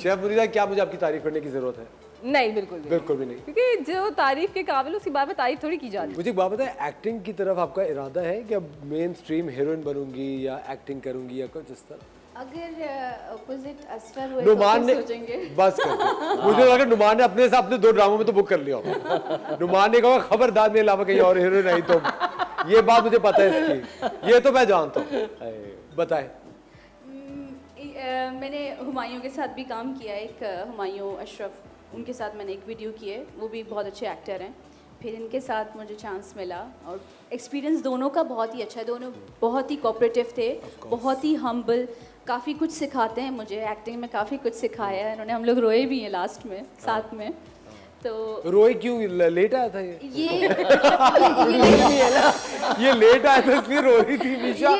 शेफ मुनीसा, क्या मुझे आपकी तारीफ करने की जरूरत है? नहीं, बिल्कुल भी बिल्कुल भी नहीं। क्योंकि जो तारीफ के काबिल उसकी बात में तारीफ थोड़ी की जाती है। मुझे एक बात बताए, एक्टिंग की तरफ आपका इरादा है कि अब मेन स्ट्रीम हीरोइन बनूंगी या एक्टिंग करूंगी या कुछ इस तरह? अगर अपोजिट असफर हुए नुमान तो ने सोचेंगे। बस कर दिया। मुझे लगा नुमान ने अपने से अपने 2 ड्रामों में तो बुक कर लिया होगा। नुमान ने कहा खबरदार मेरे अलावा कहीं और हीरोइन आई तो, ये बात मुझे पता है इसकी, ये तो मैं जानता हूँ। बताएं। मैंने हुमायूं के साथ भी काम किया है, एक हुमायूं अशरफ, उनके साथ मैंने एक वीडियो की है, वो भी बहुत अच्छे एक्टर हैं। फिर इनके साथ मुझे चांस मिला और एक्सपीरियंस दोनों का बहुत ही अच्छा है। दोनों बहुत ही कोऑपरेटिव थे, बहुत ही हम्बल, काफ़ी कुछ सिखाते हैं मुझे, एक्टिंग में काफ़ी कुछ सिखाया है इन्होंने। हम लोग रोए भी हैं लास्ट में साथ में। तो रोए क्यों? लेट आया था ये लेट आया था इसलिए रो रही थी निशा।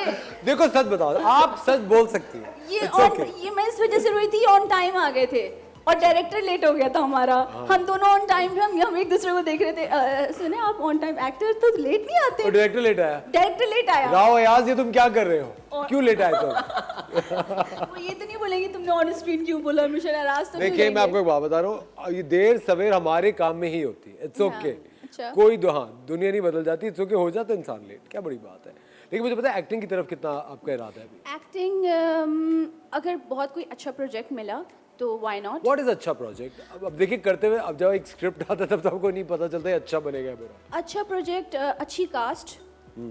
देखो सच बताओ, आप सच बोल सकती हैं। ये मैं इस वजह से रोई थी, ऑन टाइम आ गए थे और डायरेक्टर लेट हो गया था हमारा। हम दोनों ऑन टाइम थे, हम एक दूसरे को देख रहे थे। सुने आप ऑन टाइम, एक्टर तो लेट नहीं आते। और डायरेक्टर लेट आया? डायरेक्टर लेट आया। राव अयाज, ये तुम क्या कर रहे हो? क्यों लेट आए तुम? वो ये तो नहीं बोलेंगे तुमने ऑन स्क्रीन क्यों बोला, हमेशा नाराज तो नहीं देखिए, मैं होंगे। आपको एक बात बता रहा हूँ, ये देर सवेर हमारे काम में ही होती है। इट्स ओके, अच्छा। कोई दुनिया नहीं बदल जाती। इट्स ओके, हो जाता है इंसान लेट, क्या बड़ी बात है। लेकिन मुझे पता है एक्टिंग की तरफ कितना आपका इरादा है अभी? एक्टिंग अगर बहुत कोई अच्छा प्रोजेक्ट मिला तो व्हाई नॉट। व्हाट इज अच्छा प्रोजेक्ट? अब देखिए, करते हुए अब जब एक स्क्रिप्ट आता है तब तो आपको नहीं पता चलता है अच्छा बनेगा बुरा। अच्छा प्रोजेक्ट, अच्छी कास्ट,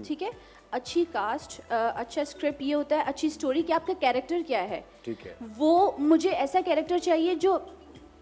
ठीक है, अच्छी कास्ट, अच्छा स्क्रिप्ट, ये होता है अच्छी स्टोरी कि आपका कैरेक्टर क्या है। ठीक है। वो मुझे ऐसा कैरेक्टर चाहिए जो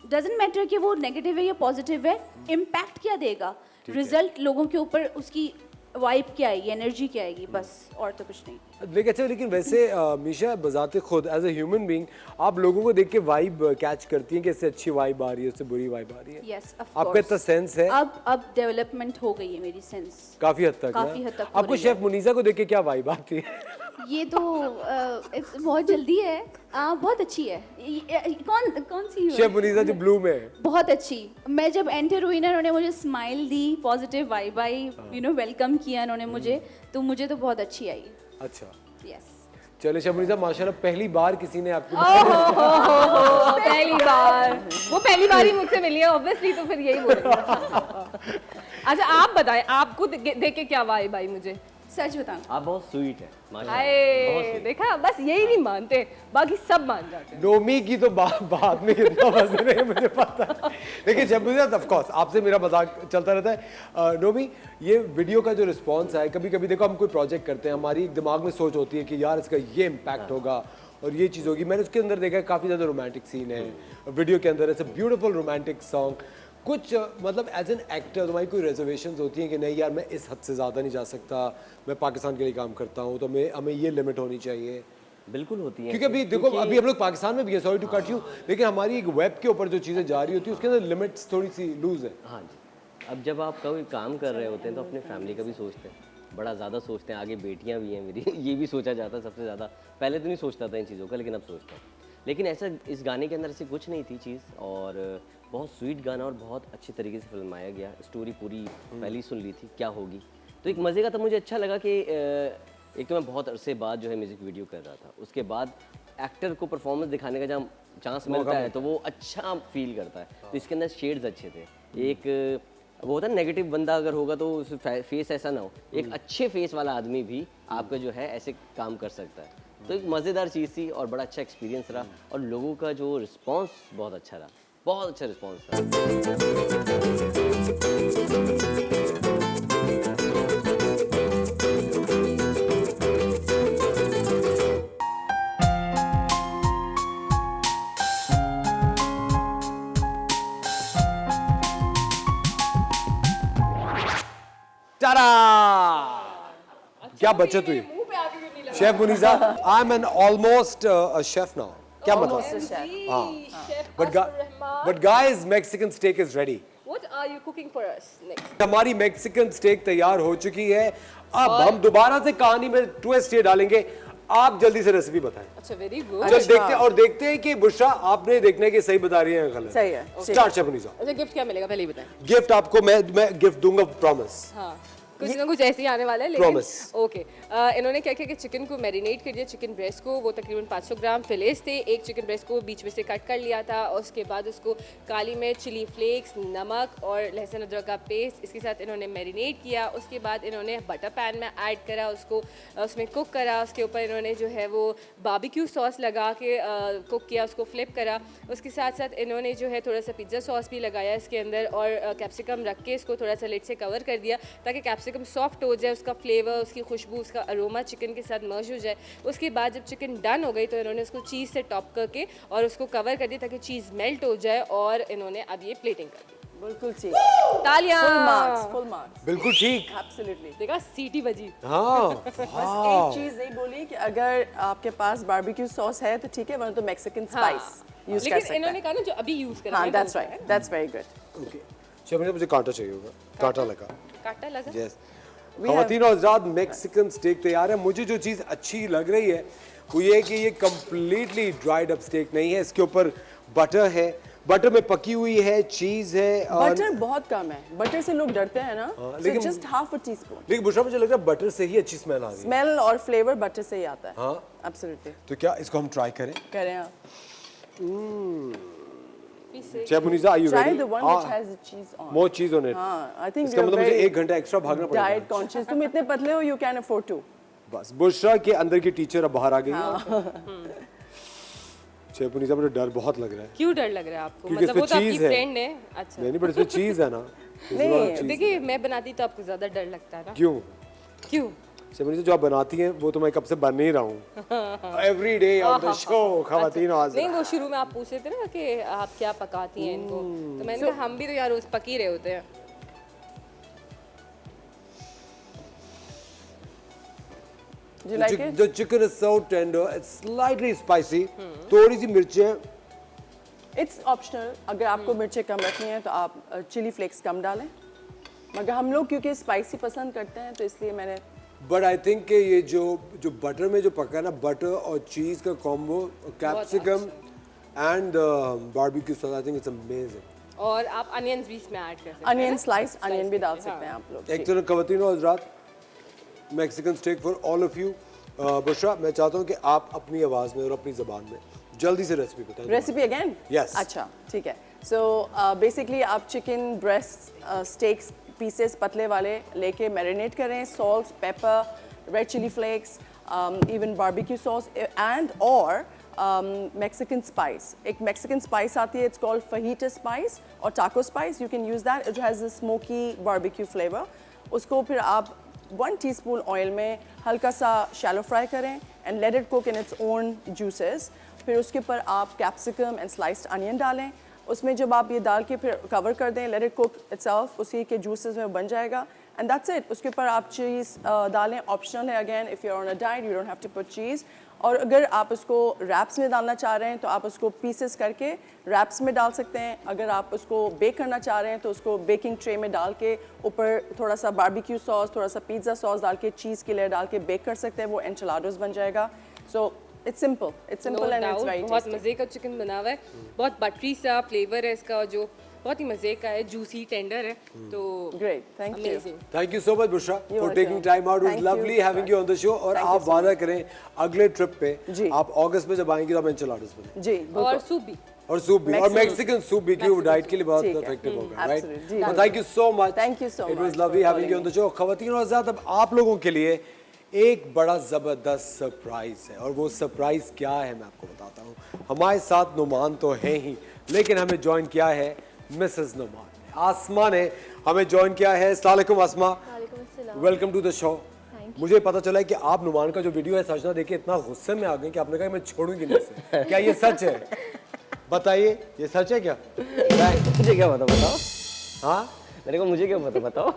डजेंट मैटर कि वो नेगेटिव है या पॉजिटिव है, इम्पैक्ट क्या देगा, रिजल्ट लोगों के ऊपर उसकी वाइब क्या आएगी, एनर्जी क्या आएगी, बस, और तो कुछ नहीं। लेकिन अच्छा, लेकिन वैसे मीशा बजाते खुद एज ए ह्यूमन बीइंग आप लोगों को देख के वाइब कैच करती हैं कि इससे अच्छी वाइब आ रही है, इससे बुरी वाइब आ रही है? यस, ऑफ आपका इतना सेंस है? अब डेवलपमेंट हो गई है मेरी सेंस काफी हद तक। काफी हद तक हो आपको रही शेफ मुनीसा को देख के क्या वाइब आती है? ये तो बहुत जल्दी है, बहुत अच्छी है। कौन सी शेफ मुनीसा जो ब्लू में है, बहुत अच्छी। मैं जब एंटर हुई ना, उन्होंने मुझे स्माइल दी, पॉजिटिव वाइब आई, वेलकम किया इन्होंने मुझे, तो मुझे तो बहुत अच्छी आई। अच्छा, यस। चलिए शेफ मुनीसा, माशाल्लाह पहली बार किसी ने आपको पहली बार, वो पहली बार ही मुझसे मिली है ऑब्वियसली, तो फिर यही बोलूंगी। अच्छा आप बताएं, आपको देख के क्या वाइब आई? मुझे सच बताऊं, आप बहुत स्वीट है माशाल्लाह, बहुत हाय, sweet। देखा, बस यही नहीं मानते, बाकी सब मान जाते हैं। नोमी की तो बाद में कितना मजे रहे मुझे पता है। लेकिन शेफ मुनीसा, ऑफ कोर्स आपसे मेरा मजाक चलता रहता है। नोमी, ये वीडियो का जो रिस्पॉन्स है, कभी कभी देखो हम कोई प्रोजेक्ट करते हैं, हमारी दिमाग में सोच होती है कि यार इसका ये इम्पैक्ट होगा और ये चीज़ होगी। मैंने उसके अंदर देखा है काफ़ी ज़्यादा रोमांटिक सीन है वीडियो के अंदर, ऐसे ब्यूटीफुल रोमांटिक सॉन्ग। कुछ मतलब एज एन एक्टर तुम्हारी कोई रिजर्वेशंस होती हैं कि नहीं यार मैं इस हद से ज़्यादा नहीं जा सकता, मैं पाकिस्तान के लिए काम करता हूँ तो हमें ये लिमिट होनी चाहिए? बिल्कुल होती है, क्योंकि अभी देखो, अभी हम लोग पाकिस्तान में भी है, सॉरी टू कट यू, लेकिन हमारी एक वेब के ऊपर जो चीज़ें जा रही होती है उसके अंदर लिमिट्स थोड़ी सी लूज है। हाँ जी। अब जब आप कोई काम कर रहे होते हैं तो अपने फैमिली का भी सोचते हैं, बड़ा ज़्यादा सोचते हैं। आगे बेटियां भी हैं मेरी, ये भी सोचा जाता है सबसे ज़्यादा। पहले तो नहीं सोचता था इन चीज़ों का, लेकिन अब सोचता हूँ। लेकिन ऐसा इस गाने के अंदर ऐसी कुछ नहीं थी चीज़, और बहुत स्वीट गाना और बहुत अच्छी तरीके से फिल्माया गया। स्टोरी पूरी पहले ही सुन ली थी क्या होगी, तो एक मज़े का था। मुझे अच्छा लगा कि एक तो मैं बहुत अरसे बाद जो है म्यूज़िक वीडियो कर रहा था, उसके बाद एक्टर को परफॉर्मेंस दिखाने का जब चांस मिलता है तो वो अच्छा फील करता है। तो इसके अंदर शेड्स अच्छे थे। एक वो होता है नेगेटिव बंदा अगर होगा तो उस फेस ऐसा ना हो, एक अच्छे फेस वाला आदमी भी आपका जो है ऐसे काम कर सकता है। तो एक मज़ेदार चीज़ थी और बड़ा अच्छा एक्सपीरियंस रहा, और लोगों का जो रिस्पांस बहुत अच्छा रहा, बहुत अच्छा रिस्पांस रहा। टारा! क्या बचत हुई? Chef Munisa, I am an almost a chef now, क्या मतलब? Almost a chef. But guys, Mexican steak is ready. What are you cooking for us next? हमारी मेक्सिकन स्टेक तैयार हो चुकी है। अब हम दोबारा से कहानी में ट्विस्ट ये डालेंगे। आप जल्दी से रेसिपी बताएं। अच्छा, वेरी गुड। चल देखते हैं और देखते हैं कि बुशरा आपने देखने की सही बता रही है या गलत। सही है। Start chef Munisa. अच्छा, गिफ्ट क्या मिलेगा पहले ही बताएं। गिफ्ट आपको मैं गिफ्ट दूंगा, प्रॉमिस। हाँ, कुछ ना कुछ ऐसे ही आने वाला है, लेकिन Promise. ओके। इन्होंने क्या किया कि चिकन को मैरिनेट कर दिया, चिकन ब्रेस्ट को, वो तकरीबन 500 ग्राम फिलेस थे। एक चिकन ब्रेस्ट को बीच में से कट कर लिया था और उसके बाद उसको काली मिर्च, चिली फ्लेक्स, नमक और लहसुन अदरक का पेस्ट इसके साथ इन्होंने मैरिनेट किया। उसके बाद इन्होंने बटर पैन में ऐड करा, उसको उसमें कुक करा। उसके ऊपर इन्होंने जो है वो बारबेक्यू सॉस लगा के कुक किया, उसको फ्लिप करा। उसके साथ साथ इन्होंने जो है थोड़ा सा पिज़्ज़ा सॉस भी लगाया इसके अंदर और कैप्सिकम रख के इसको थोड़ा सा लिड से कवर कर दिया ताकि कैप्सिकम सॉफ्ट हो जाए, उसका फ्लेवर, उसकी खुशबू, उसका अरोमा चिकन के साथ मर्ज हो जाए। उसके बाद जब चिकन डन हो गई तो इन्होंने उसको चीज़ से टॉप करके और उसको कवर कर दिया ताकि चीज़ मेल्ट हो जाए और इन्होंने अब ये प्लेटिंग कर दी। बिल्कुल ठीक। तालियां। Full marks. बिल्कुल ठीक। एब्सोल्युटली। देखा, सीटी बजी। हाँ। बस एक चीज नहीं बोली कि अगर आपके पास बारबेक्यू सॉस है तो ठीक है, वरना तो मैक्सिकन स्पाइस यूज कर लेकिन सकते इन्होंने हैं। कहा ना जो अभी यूज कर रहे हाँ, हैं that's right, that's very good. Okay chef, मुझे कांटा चाहिए होगा, कांटा लगा। काटा लगा। यस। ख़वातीन और हज़रात, मैक्सिकन स्टेक तैयार है। मुझे जो चीज़ अच्छी लग रही है वो ये है कि ये कम्प्लीटली ड्राइड अप स्टेक नहीं है। इसके ऊपर बटर है, बटर में पकी हुई है, चीज़ है और बटर बहुत कम है, बटर से लोग डरते हैं ना, लेकिन- जस्ट हाफ अ टीस्पून। लेकिन बुशरा मुझे लग रहा है बटर से ही अच्छी स्मेल आ रही है। स्मेल और फ्लेवर बटर से ही आता है। हाँ, एब्सोल्युटली। तो क्या इसको हम ट्राई करें? करें आप। Chef Munisa, are you Try ready? the one which has the cheese on. More cheese on it. हाँ, I think इसका you're मतलब मुझे very 1 घंटा एक्स्ट्रा भागना पड़ेगा। Diet conscious. तुम इतने पतले हो, you can afford to. बस बुशरा के अंदर की टीचर अब बाहर आ गई है। शेफ मुनीसा, मुझे डर बहुत लग रहा है। क्यों डर लग रहा है आपको? क्योंकि मतलब वो इसमें तो आपकी cheese है। फ्रेंड है। अच्छा, नहीं पर इसमें चीज है ना। नहीं, देखिए मैं बनाती तो आपको ज्यादा डर लगता है ना। क्यों? क्यों? शेफ मुनीसा, जो आप बनाती हैं वो तो मैं कब से बन नहीं रहा हूँ। Every day on the show ख़वातीन और नहीं, हज़रात। वो शुरू में आप पूछ रहे थे ना कि आप क्या पकाती हैं इनको, तो मैंने कहा हम भी तो यार रोज पक ही रहे होते हैं। Do you like it? The chicken is so tender, it's slightly spicy. थोड़ी सी मिर्चें। It's optional. अगर आपको मिर्चें कम रखनी है तो आप चिली फ्लेक्स कम डालें, मगर हम लोग क्योंकि स्पाइसी पसंद करते हैं तो इसलिए मैंने बट आई थिंक कि ये जो बटर में जो पका है ना, बटर और चीज़ का combo, capsicum and barbecue sauce, I think it's amazing. और आप अनियंस भी इसमें ऐड कर सकते हैं। अनियन स्लाइस अनियन भी डाल सकते हैं आप लोग। एक तरह ख़वातीन और हज़रात, Mexican steak for all of you. Bushra, मैं चाहता हूँ कि आप अपनी आवाज़ में और अपनी ज़बान में जल्दी से रेसिपी बताएं। Recipe again? Yes. अच्छा, ठीक है। सो बेसिकली आप चिकन ब्रेस्ट स्टेक्स पीसेस पतले वाले लेके मैरिनेट करें, salt, pepper, red chili flakes, even barbecue sauce and और मैक्सिकन स्पाइस। एक मैक्सिकन स्पाइस आती है, इट्स कॉल्ड फहीटा स्पाइस और taco spice. You can use that, it has a smoky barbecue flavour. उसको फिर आप 1 टीस्पून ऑयल में हल्का सा शैलो फ्राई करें and let it cook in its own juices. फिर उसके ऊपर आप कैप्सिकम एंड स्लाइस्ड अनियन डालें। उसमें जब आप ये डाल के फिर कवर कर दें, लेट इट कुक इटसेल्फ, उसी के जूसेस में बन जाएगा एंड दैट्स इट। उसके ऊपर आप चीज़ डालें, ऑप्शनल है। Again if you are on a diet you don't have to put cheese. और अगर आप उसको रैप्स में डालना चाह रहे हैं तो आप उसको पीसेस करके रैप्स में डाल सकते हैं। अगर आप उसको बेक करना चाह रहे हैं तो उसको बेकिंग ट्रे में डाल के ऊपर थोड़ा सा बारबेक्यू सॉस, थोड़ा सा पिज़्ज़ा सॉस डाल के, चीज़ की लेयर डाल के बेक कर सकते हैं। वो एनचिलाडोस बन जाएगा। So it's simple and it's very बहुत मज़े का चिकन बना हुआ है, बहुत बटरी सा फ्लेवर है इसका, जो बहुत ही मज़े का है, जूसी टेंडर है। तो great, thank you. Amazing. Thank you so much Bushra for welcome. Taking time out. It Thank was lovely you. Having you on the show. और Thank you आप so वादा करें अगले ट्रिप पे जी। आप अगस्त में जब आएंगे तो आप एनचिलाडास बने जी और बिल्कुल। सूप भी। और सूप भी, और Mexican- मैक्सिकन सूप भी, क्योंकि डाइट के लिए बहुत ठीक है। इफेक्टिव होगा, राइट? Absolutely, जी, और thank you so much. Thank you so it was much lovely for having you on the show. ख़वातीन और हज़रात, अब आप लोगों के लिए एक बड़ा ज़बरदस्त सरप्राइज है, और वो सरप्राइज क्या है मैं आपको बताता हूँ। हमारे साथ नुमान तो है ही, लेकिन हमें ज्वाइन किया है मिसेस नुमान, आसमा ने हमें ज्वाइन किया है। अस्सलाम वालेकुम आसमा, वेलकम टू द शो। मुझे पता चला है कि आप नुमान का जो वीडियो है सजना देख के इतना गुस्से में आ गए कि आपने कहा मैं छोड़ूंगी नहीं इसे। क्या ये सच है? बताइए, ये सच है क्या? मुझे क्या पता, बताओ। हाँ, मैंने कहा मुझे क्या पता, बताओ।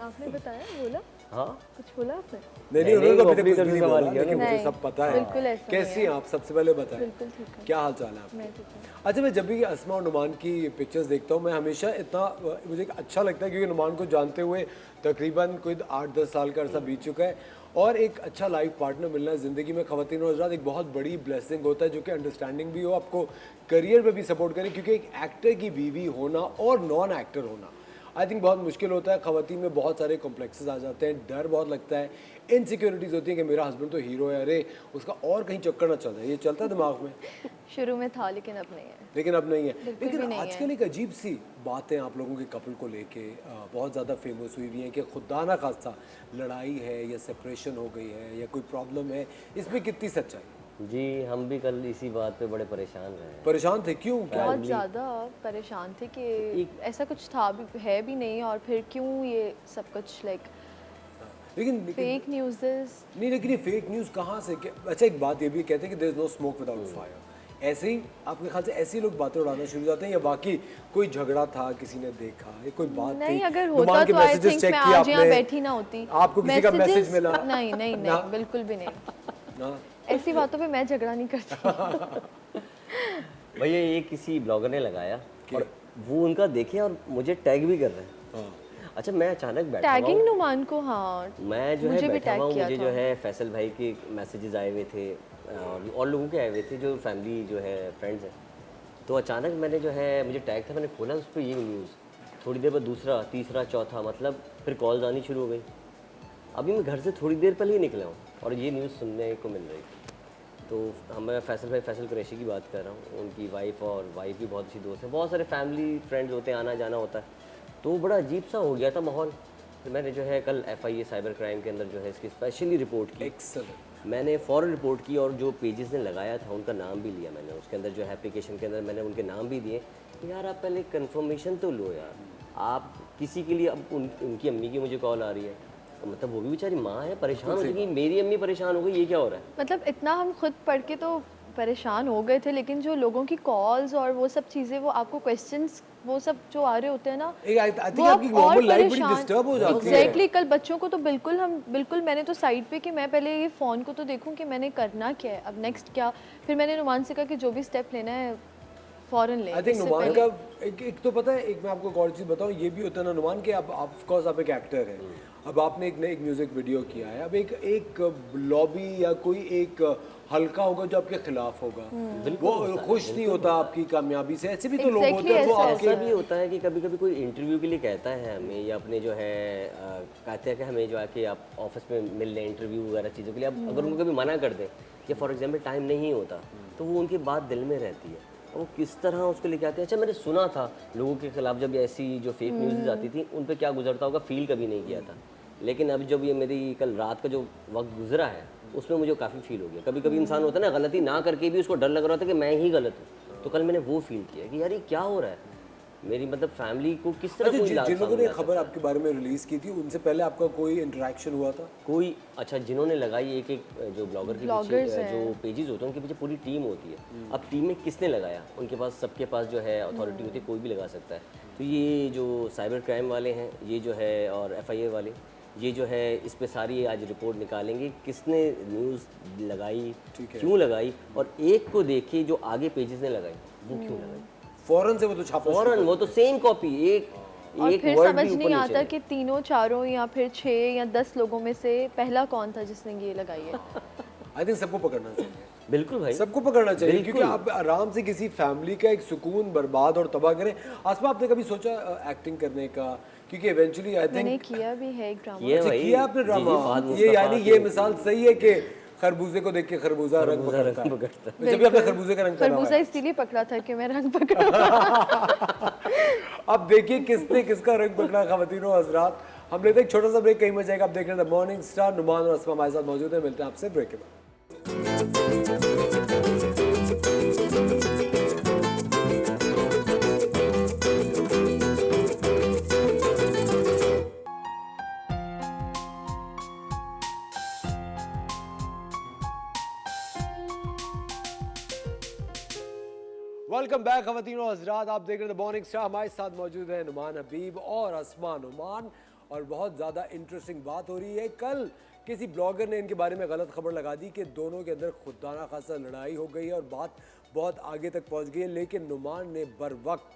आपने बताया, बोला हाँ कुछ बोला आपने? नहीं उन्होंने तो वो अभी तक अपनी कुछ तरफ भी से नहीं सवाल बोला, किया लेकिन मुझे नहीं, सब पता है। बिल्कुल ऐसा कैसी नहीं हैं आप, सबसे पहले बताएं बिल्कुल ठीक है। क्या हाल चाल है आपके? मैं ठीक हूँ। अच्छा, मैं जब भी अस्मा और नुमान की पिक्चर्स देखता हूँ मैं हमेशा इतना मुझे अच्छा लगता है क्योंकि नुमान को जानते हुए तकरीबन कोई 8-10 साल का अरसा बीत चुका है और एक अच्छा लाइफ पार्टनर मिलना ज़िंदगी में ख़वातीन और हज़रात एक बहुत बड़ी ब्लेसिंग होता है जो कि अंडरस्टैंडिंग भी हो, आपको करियर में भी सपोर्ट करे, क्योंकि एक एक्टर की बीवी होना और नॉन एक्टर होना आई थिंक बहुत मुश्किल होता है। ख़वातीन में बहुत सारे कॉम्प्लेक्सेस आ जाते हैं, डर बहुत लगता है, इनसिक्योरिटीज़ होती हैं कि मेरा हस्बैंड तो हीरो है, अरे उसका और कहीं चक्कर ना चल जाए, ये चलता है दिमाग में। शुरू में था लेकिन अब नहीं है। लेकिन अब नहीं है। बिल्कुल लेकिन भी नहीं आजकल एक अजीब सी बातें आप लोगों के कपल को लेके बहुत ज़्यादा फेमस हुई हुई हैं कि खुदा ना खास्ता लड़ाई है या सेपरेशन हो गई है या कोई प्रॉब्लम है, इसमें कितनी सच्चाई? जी, हम भी कल इसी बात पे बड़े परेशान रहे। परेशान थे क्यों? क्या? बहुत ज़्यादा परेशान थे कि ऐसा कुछ था भी है भी नहीं और फिर क्यों ये सब कुछ लाइक लेकिन फेक न्यूज़। नहीं, लेकिन ये फेक न्यूज़ कहाँ से? अच्छा, एक बात ये भी कहते हैं कि there is no smoke without fire. ऐसे ही आपके ख्याल से ऐसे ही लोग बातें उड़ाना शुरू हो जाते हैं या बाकी कोई झगड़ा था, किसी ने देखा, ये कोई बात नहीं, थी? अगर नुमान होता के तो आई messages थिंक check मैं किए आज यहाँ आपने? बैठी ना होती। आपको किसी का मैसेज मिला? नहीं नहीं ना? नहीं बिल्कुल भी नहीं। हाँ। ऐसी बातों पे मैं झगड़ा नहीं करती। भैया ये किसी ब्लॉगर ने लगाया और वो उनका देखे और मुझे टैग भी कर रहे हैं। अच्छा, मैं अचानक बैठा हुआ टैगिंग हूँ, नुमान को, हाँ मैं जो मुझे है भी बैठा टैग हुआ हूँ, किया मुझे था। जो है फैसल भाई के मैसेजेस आए हुए थे और लोगों के आए हुए थे जो फैमिली जो है फ्रेंड्स हैं। तो अचानक मैंने जो है मुझे टैग था, मैंने खोला उस पर ये न्यूज़, थोड़ी देर बाद दूसरा, तीसरा, चौथा, मतलब फिर कॉल्स आनी शुरू हो गई। अभी मैं घर से थोड़ी देर पहले ही निकला हूँ और ये न्यूज़ सुनने को मिल रही थी। तो मैं फैसल कुरैशी की बात कर रहा हूँ, उनकी वाइफ और वाइफ भी बहुत अच्छी दोस्त है, बहुत सारे फैमिली फ्रेंड्स होते हैं, आना जाना होता है, तो बड़ा अजीब सा हो गया था माहौल। तो मैंने जो है कल FIA साइबर क्राइम के अंदर जो है इसकी स्पेशली रिपोर्ट की। एक्सेलेंट। मैंने फ़ौरन रिपोर्ट की और जो पेजेस ने लगाया था उनका नाम भी लिया मैंने, उसके अंदर जो है एप्लीकेशन के अंदर मैंने उनके नाम भी दिए कि यार आप पहले कंफर्मेशन तो लो यार, आप किसी के लिए अब उनकी अम्मी की मुझे कॉल आ रही है, तो मतलब वो भी बेचारी माँ है, परेशान हो जाएगी, मेरी अम्मी परेशान हो गई, ये क्या हो रहा है। मतलब इतना हम खुद पढ़ के तो परेशान हो गए थे, लेकिन जो लोगों की कॉल्स और वो सब चीज़ें, वो आपको क्वेश्चंस वो सब जो आ रहे होते हैं ना, आई थिंक आपकी नॉर्मल लाइफ बड़ी डिस्टर्ब हो जाती है। एग्जैक्टली कल बच्चों को तो बिल्कुल मैंने तो साइड पे कि मैं पहले ये फ़ोन को तो देखूं कि मैंने करना क्या है, अब नेक्स्ट क्या। फिर मैंने नुमान से कहा कि जो भी स्टेप लेना है फ़ौरन ले। आई थिंक नुमान का एक तो पता है, एक मैं आपको एक और चीज़ बताऊँ, ये भी होता है ना नुमान के, अब ऑफ कोर्स आप एक एक्टर हैं, अब आपने एक म्यूज़िक वीडियो किया है, अब एक लॉबी या कोई एक हल्का होगा जो आपके खिलाफ होगा, वो खुश नहीं होता आपकी कामयाबी से। ऐसे भी तो लोग होते हैं जो आपके ऐसा भी होता है कि कभी कभी कोई इंटरव्यू के लिए कहता है हमें, या अपने जो है कहते हैं कि हमें जो है कि आप ऑफिस में मिल लें इंटरव्यू वगैरह चीज़ों के लिए, अब अगर उनको कभी मना कर दें या फॉर एग्जांपल टाइम नहीं होता, तो वो उनकी बात दिल में रहती है, वो किस तरह उसको लेके आते हैं। अच्छा, मैंने सुना था लोगों के खिलाफ जब ऐसी जो फेक न्यूज़ आती थी उन पर क्या गुजरता होगा, फील कभी नहीं किया था, लेकिन अब जब ये मेरी कल रात का जो वक्त गुजरा है उसमें मुझे काफ़ी फील हो गया। कभी कभी इंसान होता है ना, गलती ना करके भी उसको डर लग रहा था कि मैं ही गलत हूँ, तो कल मैंने वो फील किया कि यार ये क्या हो रहा है, मेरी मतलब फैमिली को किस तरह कोई जिन लोगों ने खबर आपके बारे में रिलीज की थी उनसे पहले आपका कोई इंटरेक्शन हुआ था? कोई अच्छा, जिन्होंने लगाई एक जो ब्लॉगर के पीछे जो पेजेस होते हैं उनके पीछे पूरी टीम होती है। अब टीम में किसने लगाया, उनके पास, सबके पास जो है अथॉरिटी होती है, कोई भी लगा सकता है। तो ये जो साइबर क्राइम वाले हैं ये जो है और FIA वाले ये जो है इस पे सारी आज रिपोर्ट निकालेंगे, किसने न्यूज़ लगाई, क्यों लगाई, और एक को देखिए जो आगे पेजेस ने लगाई वो क्यों लगाई, फौरन से वो तो छापा, फौरन वो तो सेम कॉपी एक और एक फिर word समझ भी ऊपर नहीं आता नीचे कि तीनों चारों या फिर 6 या 10 लोगों में से पहला कौन था जिसने ये लगाई है। आई थिंक सबको पकड़ना चाहिए, बिल्कुल भाई, सबको पकड़ना चाहिए, क्योंकि आप आराम से किसी फैमिली का एक सुकून बर्बाद और तबाह करें। आसमा, आपने कभी सोचा एक्टिंग करने का? क्योंकि इवेंचुअली आई मैंने थिंक किया भी है एक ड्रामा। ये भाई किया आपने ड्रामा, जी, ये यानी ये मिसाल सही है कि खरबूजे को देख के खरबूजा रंग पकड़ता है। तो जब भी आपने खरबूजे का रंग पहना हुआ खरबूजा है, इसीलिए पकड़ा था कि मैं रंग पकड़ा। अब देखिए किसने किसका रंग पकड़ा। ख़वातीनो हज़रात, हम लेते हैं एक छोटा सा ब्रेक, कहीं मच जाएगा। आप देख रहे हैं द मॉर्निंग स्टार, नुमान और अस्मा हमारे साथ मौजूद है। मिलते हैं आपसे ब्रेक के बाद। वेलकम बैक ख़वातीनो हज़रात, आप देख रहे हैं द मॉर्निंग स्टार। हमारे साथ मौजूद है नुमान हबीब और अस्मा नुमान, और बहुत ज़्यादा इंटरेस्टिंग बात हो रही है। कल किसी ब्लॉगर ने इनके बारे में गलत खबर लगा दी कि दोनों के अंदर खुदाना खासा लड़ाई हो गई है और बात बहुत आगे तक पहुंच गई है, लेकिन नुमान ने बर वक्त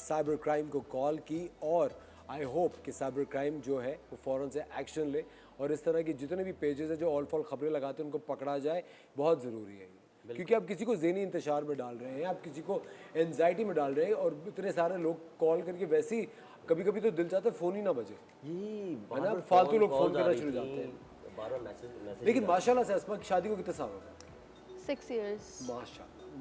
साइबर क्राइम को कॉल की और आई होप कि साइबर क्राइम जो है वो फ़ौरन से एक्शन ले और इस तरह की जितने भी पेजेस हैं जो ऑल फॉल खबरें लगाते हैं उनको पकड़ा जाए। बहुत ज़रूरी है ये, क्योंकि आप किसी को ज़हनी इंतशार में डाल रहे हैं, आप किसी को एनजाइटी में डाल रहे हैं और इतने सारे लोग कॉल करके वैसे ही कभी कभी तो दिल चाहता है फ़ोन ही ना बजे, है ना, फालतू लोग फ़ोन करना शुरू जाते हैं। 12 मैसेज। लेकिन माशाल्लाह से अस्मा की शादी को कितने साल हो गए? 6 years.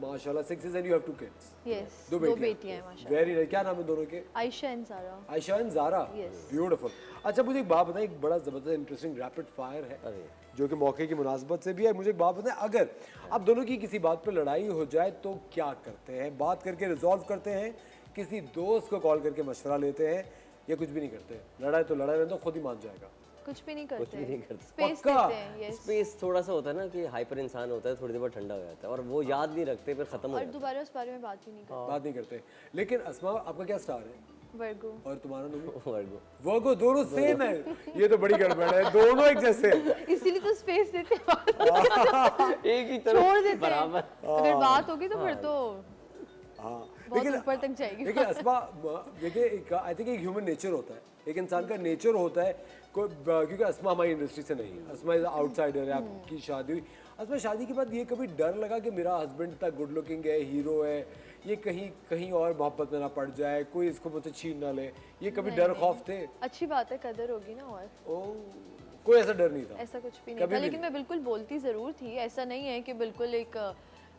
माशाल्लाह 6 years and you have 2 kids. Yes. दो बेटियां हैं माशाल्लाह. Very nice. क्या नाम है दोनों के? Ayesha and Sara. Ayesha and Zara. Yes. Beautiful. अच्छा मुझे एक बात बताएं, एक बड़ा ज़बरदस्त इंटरेस्टिंग रैपिड फायर है जो कि मौके की मुनासबत से भी है। मुझे एक बात बताएं, अगर आप दोनों की किसी बात पर लड़ाई हो जाए तो क्या करते हैं? बात करके रिजॉल्व करते हैं, किसी दोस्त को कॉल करके मशवरा लेते हैं, या कुछ भी नहीं करते? लड़ाई तो लड़ाई, तो खुद ही मान जाएगा। कुछ भी नहीं करते। कुछ भी नहीं करते। स्पेस पक्का? देते हैं। यस. स्पेस थोड़ा सा होता है ना कि हाइपर इंसान होता है, थोड़ी देर बाद ठंडा हो जाता है और वो याद नहीं रखते, फिर खत्म हो और जाता है। दोबारा उस बारे में बात ही नहीं करते. बात नहीं करते। लेकिन अस्मा आपका क्या स्टार है? वर्गो. और तुम्हारा नाम? वर्गो। वर्गो। दोनों सेम है। ये तो बड़ी गड़बड़ है, दोनों एक जैसे हैं। इसीलिए तो स्पेस देते हैं. एक ही तरह छोड़ देते हैं. बराबर। अगर बात होगी तो फिर तो हाँ, बहुत ऊपर तक जाएगी. लेकिन अस्मा देखिए, आई थिंक एक ह्यूमन नेचर होता है, एक इंसान का नेचर होता है कोई, क्योंकि अस्मा हमारी इंडस्ट्री से नहीं है, अस्मा इज आउटसाइडर है। आपकी शादी हुई, अस्मा शादी के बाद ये कभी डर लगा कि मेरा हस्बैंड इतना गुड लुकिंग है, हीरो है, ये कहीं कहीं और मोहब्बत में ना पड़ जाए, कोई इसको मुझसे छीन ना ले, ये कभी डर खौफ थे? अच्छी बात है, कदर होगी ना. और कोई ऐसा डर नहीं था? ऐसा कुछ भी नहीं था, लेकिन मैं बिल्कुल बोलती ज़रूर थी. ऐसा नहीं है कि बिल्कुल एक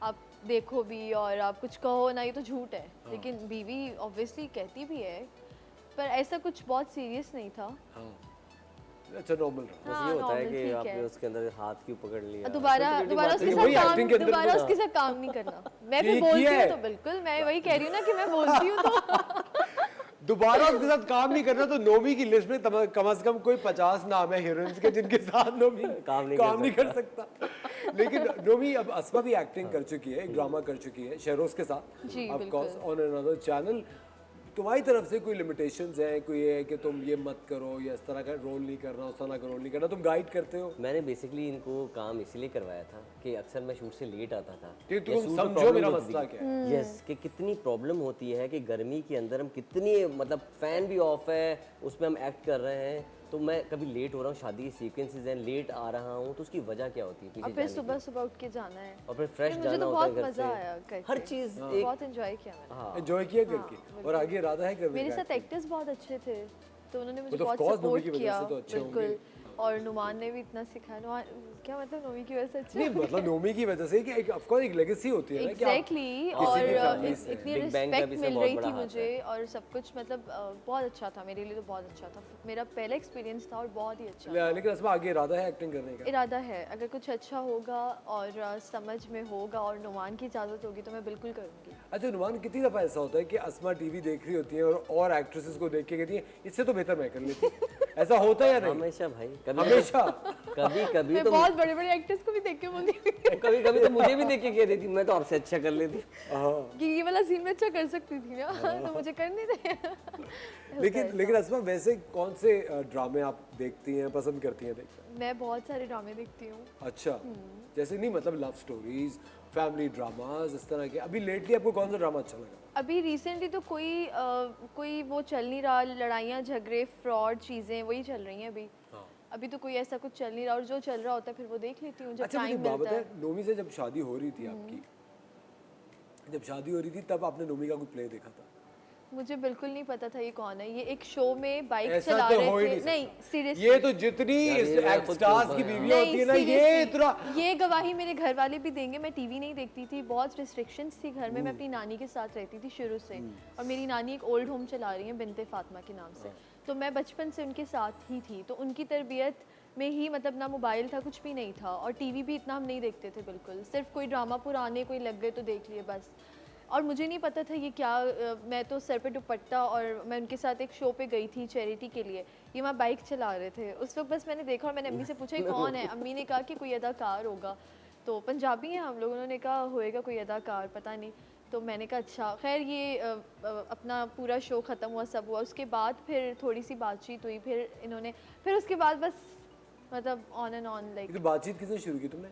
आप देखो भी और आप कुछ कहो ना, ये तो झूठ है. लेकिन बीवी ऑब्वियसली कहती भी है, पर ऐसा कुछ बहुत सीरियस नहीं था. अच्छा, नॉर्मल रहा। बस ये होता है कि आपने उसके अंदर हाथ क्यों पकड़ लिया। दोबारा उसके साथ काम नहीं करना. मैं भी बोलती हूँ तो बिल्कुल, मैं वही कह रही हूँ ना कि मैं बोलती हूँ तो दोबारा उसके साथ काम नहीं करना. तो नोमी की लिस्ट में कम से कम कोई 50 नाम है हीरोइंस के जिनके साथ नोमी काम नहीं कर सकता. लेकिन नोमी अब अस्मा भी एक्टिंग कर चुकी है, एक ड्रामा कर चुकी है शेरोज के साथ, of course on another channel. तुम्हारी तरफ से कोई लिमिटेशंस हैं, कोई ये है कि तुम ये मत करो या इस तरह का रोल नहीं करना, उस तरह का रोल नहीं करना, तुम गाइड करते हो? मैंने बेसिकली इनको काम इसलिए करवाया था कि अक्सर मैं शूट से लेट आता था. तुम समझो मेरा मसला क्या है. यस, कि कितनी प्रॉब्लम होती है कि गर्मी के अंदर हम कितनी, मतलब फैन भी ऑफ है, उसमें हम एक्ट कर रहे हैं, तो मैं कभी लेट हो रहा हूँ, शादी की सीक्वेंसेस हैं, लेट आ रहा हूँ, तो उसकी वजह क्या होती है? और फिर सुबह सुबह उठ के जाना है और फिर फ्रेश मुझे जाना तो होता है बहुत घर मजा से. आया करके. हर चीज बहुत एंजॉय किया मैंने. एंजॉय किया करके. और आगे इरादा है करने का? मेरे साथ एक्टर्स बहुत अच्छे थे, तो उन्होंने मुझे तो बहुत of course नोमी सपोर्ट की वजह किया. से तो अच्छे बिल्कुल. और नुमान ने भी इतना सिखाया. नुमान क्या मतलब नोमी की वजह से अच्छा? नहीं, मतलब नोमी की वजह से कि एक ऑफ कोर्स एक लेगेसी होती है ना कि एग्जैक्टली. और इतनी रिस्पेक्ट मिल रही थी मुझे और सब कुछ, मतलब बहुत अच्छा था मेरे लिए. तो बहुत अच्छा था, मेरा पहला एक्सपीरियंस था और बहुत ही अच्छा. लेकिन इसमें आगे इरादा है एक्टिंग करने का? इरादा है, अगर कुछ अच्छा होगा और समझ में होगा और नुमान की इजाज़त होगी तो मैं बिल्कुल करूँगी. अच्छा नुमान, कितनी दफ़ा ऐसा होता है कि अस्मा टीवी देख रही होती है और एक्ट्रेसेस को देख के कहती है इससे तो बेहतर मैं कर लेती? ऐसा होता है या नहीं? हमेशा भाई, हमेशा. कभी कभी मैं तो बहुत बड़े बड़े एक्टर्स को भी देख के बोलती हूँ. कभी कभी तो मुझे भी देख के कह देती मैं तो आपसे अच्छा कर लेती कि ये वाला सीन में अच्छा कर सकती थी ना, तो मुझे करने दे. लेकिन अस्मा, वैसे कौन से ड्रामे आप देखती हैं, पसंद करती हैं देखना? मैं बहुत सारे ड्रामे देखती हूँ. अच्छा, जैसे नहीं मतलब लव स्टोरीज, फैमिली ड्रामास, इस तरह के. अभी लेटली आपको कौन सा ड्रामा अच्छा लगा? अभी रिसेंटली तो कोई वो चल नहीं रहा, लड़ाइयाँ झगड़े फ्रॉड चीज़ें वही चल रही हैं अभी. अभी तो कोई ऐसा कुछ चल नहीं रहा, और जो चल रहा होता है फिर वो देख लेती हूँ जब टाइम मिलता है. नोमी से जब शादी हो रही थी आपकी, जब शादी हो रही थी तब आपने नोमी का कोई प्ले देखा था? मुझे बिल्कुल नहीं पता था ये कौन है. ये एक शो में बाइक ऐसा चला तो रहे हो ही थे. नहीं नहीं सीरियसली, ये तो जितनी स्टार्स की बीवियां होती है ना, ये इतना. ये गवाही मेरे घर वाले भी देंगे. मैं टीवी नहीं देखती थी, बहुत रिस्ट्रिक्शंस थी घर में. मैं अपनी नानी के साथ रहती थी शुरू से, और मेरी नानी एक ओल्ड होम चला रही है बिनते फातिमा के नाम से. तो मैं बचपन से उनके साथ ही थी, तो उनकी तरबियत में ही, मतलब ना मोबाइल था, कुछ भी नहीं था, और टीवी भी इतना हम नहीं देखते थे बिल्कुल. सिर्फ कोई ड्रामा पुराने कोई लग गए तो देख लिए बस. और मुझे नहीं पता था ये क्या. मैं तो सर पे दुपट्टा, और मैं उनके साथ एक शो पे गई थी चैरिटी के लिए. ये वहाँ बाइक चला रहे थे उस वक्त, बस मैंने देखा और मैंने अम्मी से पूछा ये कौन है. अम्मी ने कहा कि कोई अदाकार होगा. तो पंजाबी हैं हम लोग. उन्होंने कहा होएगा कोई अदाकार, पता नहीं. तो मैंने कहा अच्छा। खैर ये अपना पूरा शो ख़त्म हुआ, सब हुआ, उसके बाद फिर थोड़ी सी बातचीत हुई, फिर उसके बाद बस मतलब ऑन एंड ऑन लाइक। तो बातचीत किसने शुरू की तुमने?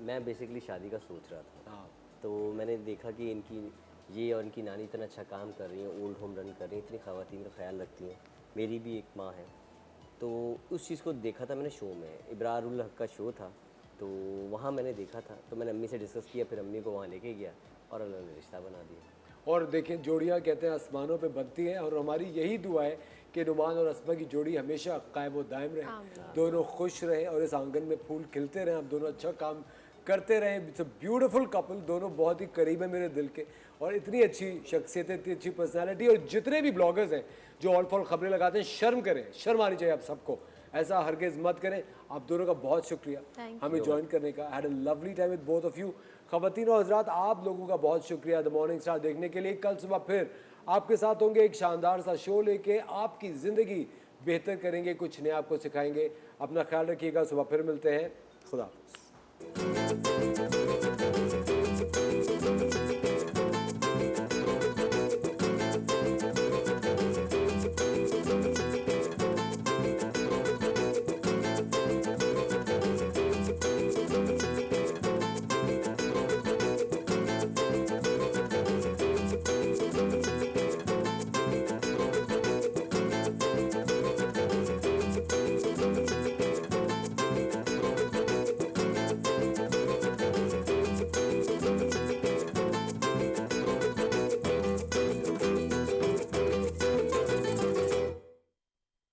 मैं बेसिकली शादी का सोच रहा था। हाँ। तो मैंने देखा कि ये और इनकी नानी इतना अच्छा काम कर रही हैं, ओल्ड होम रन कर रही हैं, इतनी ख़वातीन का ख्याल रखती हैं, मेरी भी एक माँ है। तो उस चीज़ को देखा था मैंने शो में, इब्रार उल हक का शो था, तो वहाँ मैंने देखा था। तो मैंने अम्मी से डिस्कस किया, फिर अम्मी को वहाँ लेके गया और अल्लाह ने रिश्ता बना दिया। और देखें, जोड़ियाँ कहते हैं आसमानों पे बनती हैं, और हमारी यही दुआ है कि नुमान और अस्मा की जोड़ी हमेशा कायम व दायम रहे, दोनों खुश रहें और इस आंगन में फूल खिलते रहें, आप दोनों अच्छा काम करते रहें। इट्स अ ब्यूटीफुल कपल, दोनों बहुत ही करीब है मेरे दिल के, और इतनी अच्छी शख्सियत है, इतनी अच्छी पर्सनैलिटी। और जितने भी ब्लॉगर्स हैं जो ऑल फॉल खबरें लगाते हैं, शर्म करें, शर्म आनी चाहिए आप सबको, ऐसा हरगिज़ मत करें। आप दोनों का बहुत शुक्रिया हमें ज्वाइन करने का। Had a lovely time with both of you. ख़वातीन और हज़रात, आप लोगों का बहुत शुक्रिया द मॉर्निंग स्टार देखने के लिए। कल सुबह फिर आपके साथ होंगे एक शानदार सा शो लेके, आपकी ज़िंदगी बेहतर करेंगे, कुछ नया आपको सिखाएंगे। अपना ख्याल रखिएगा, सुबह फिर मिलते हैं। खुदा हाफ़िज़।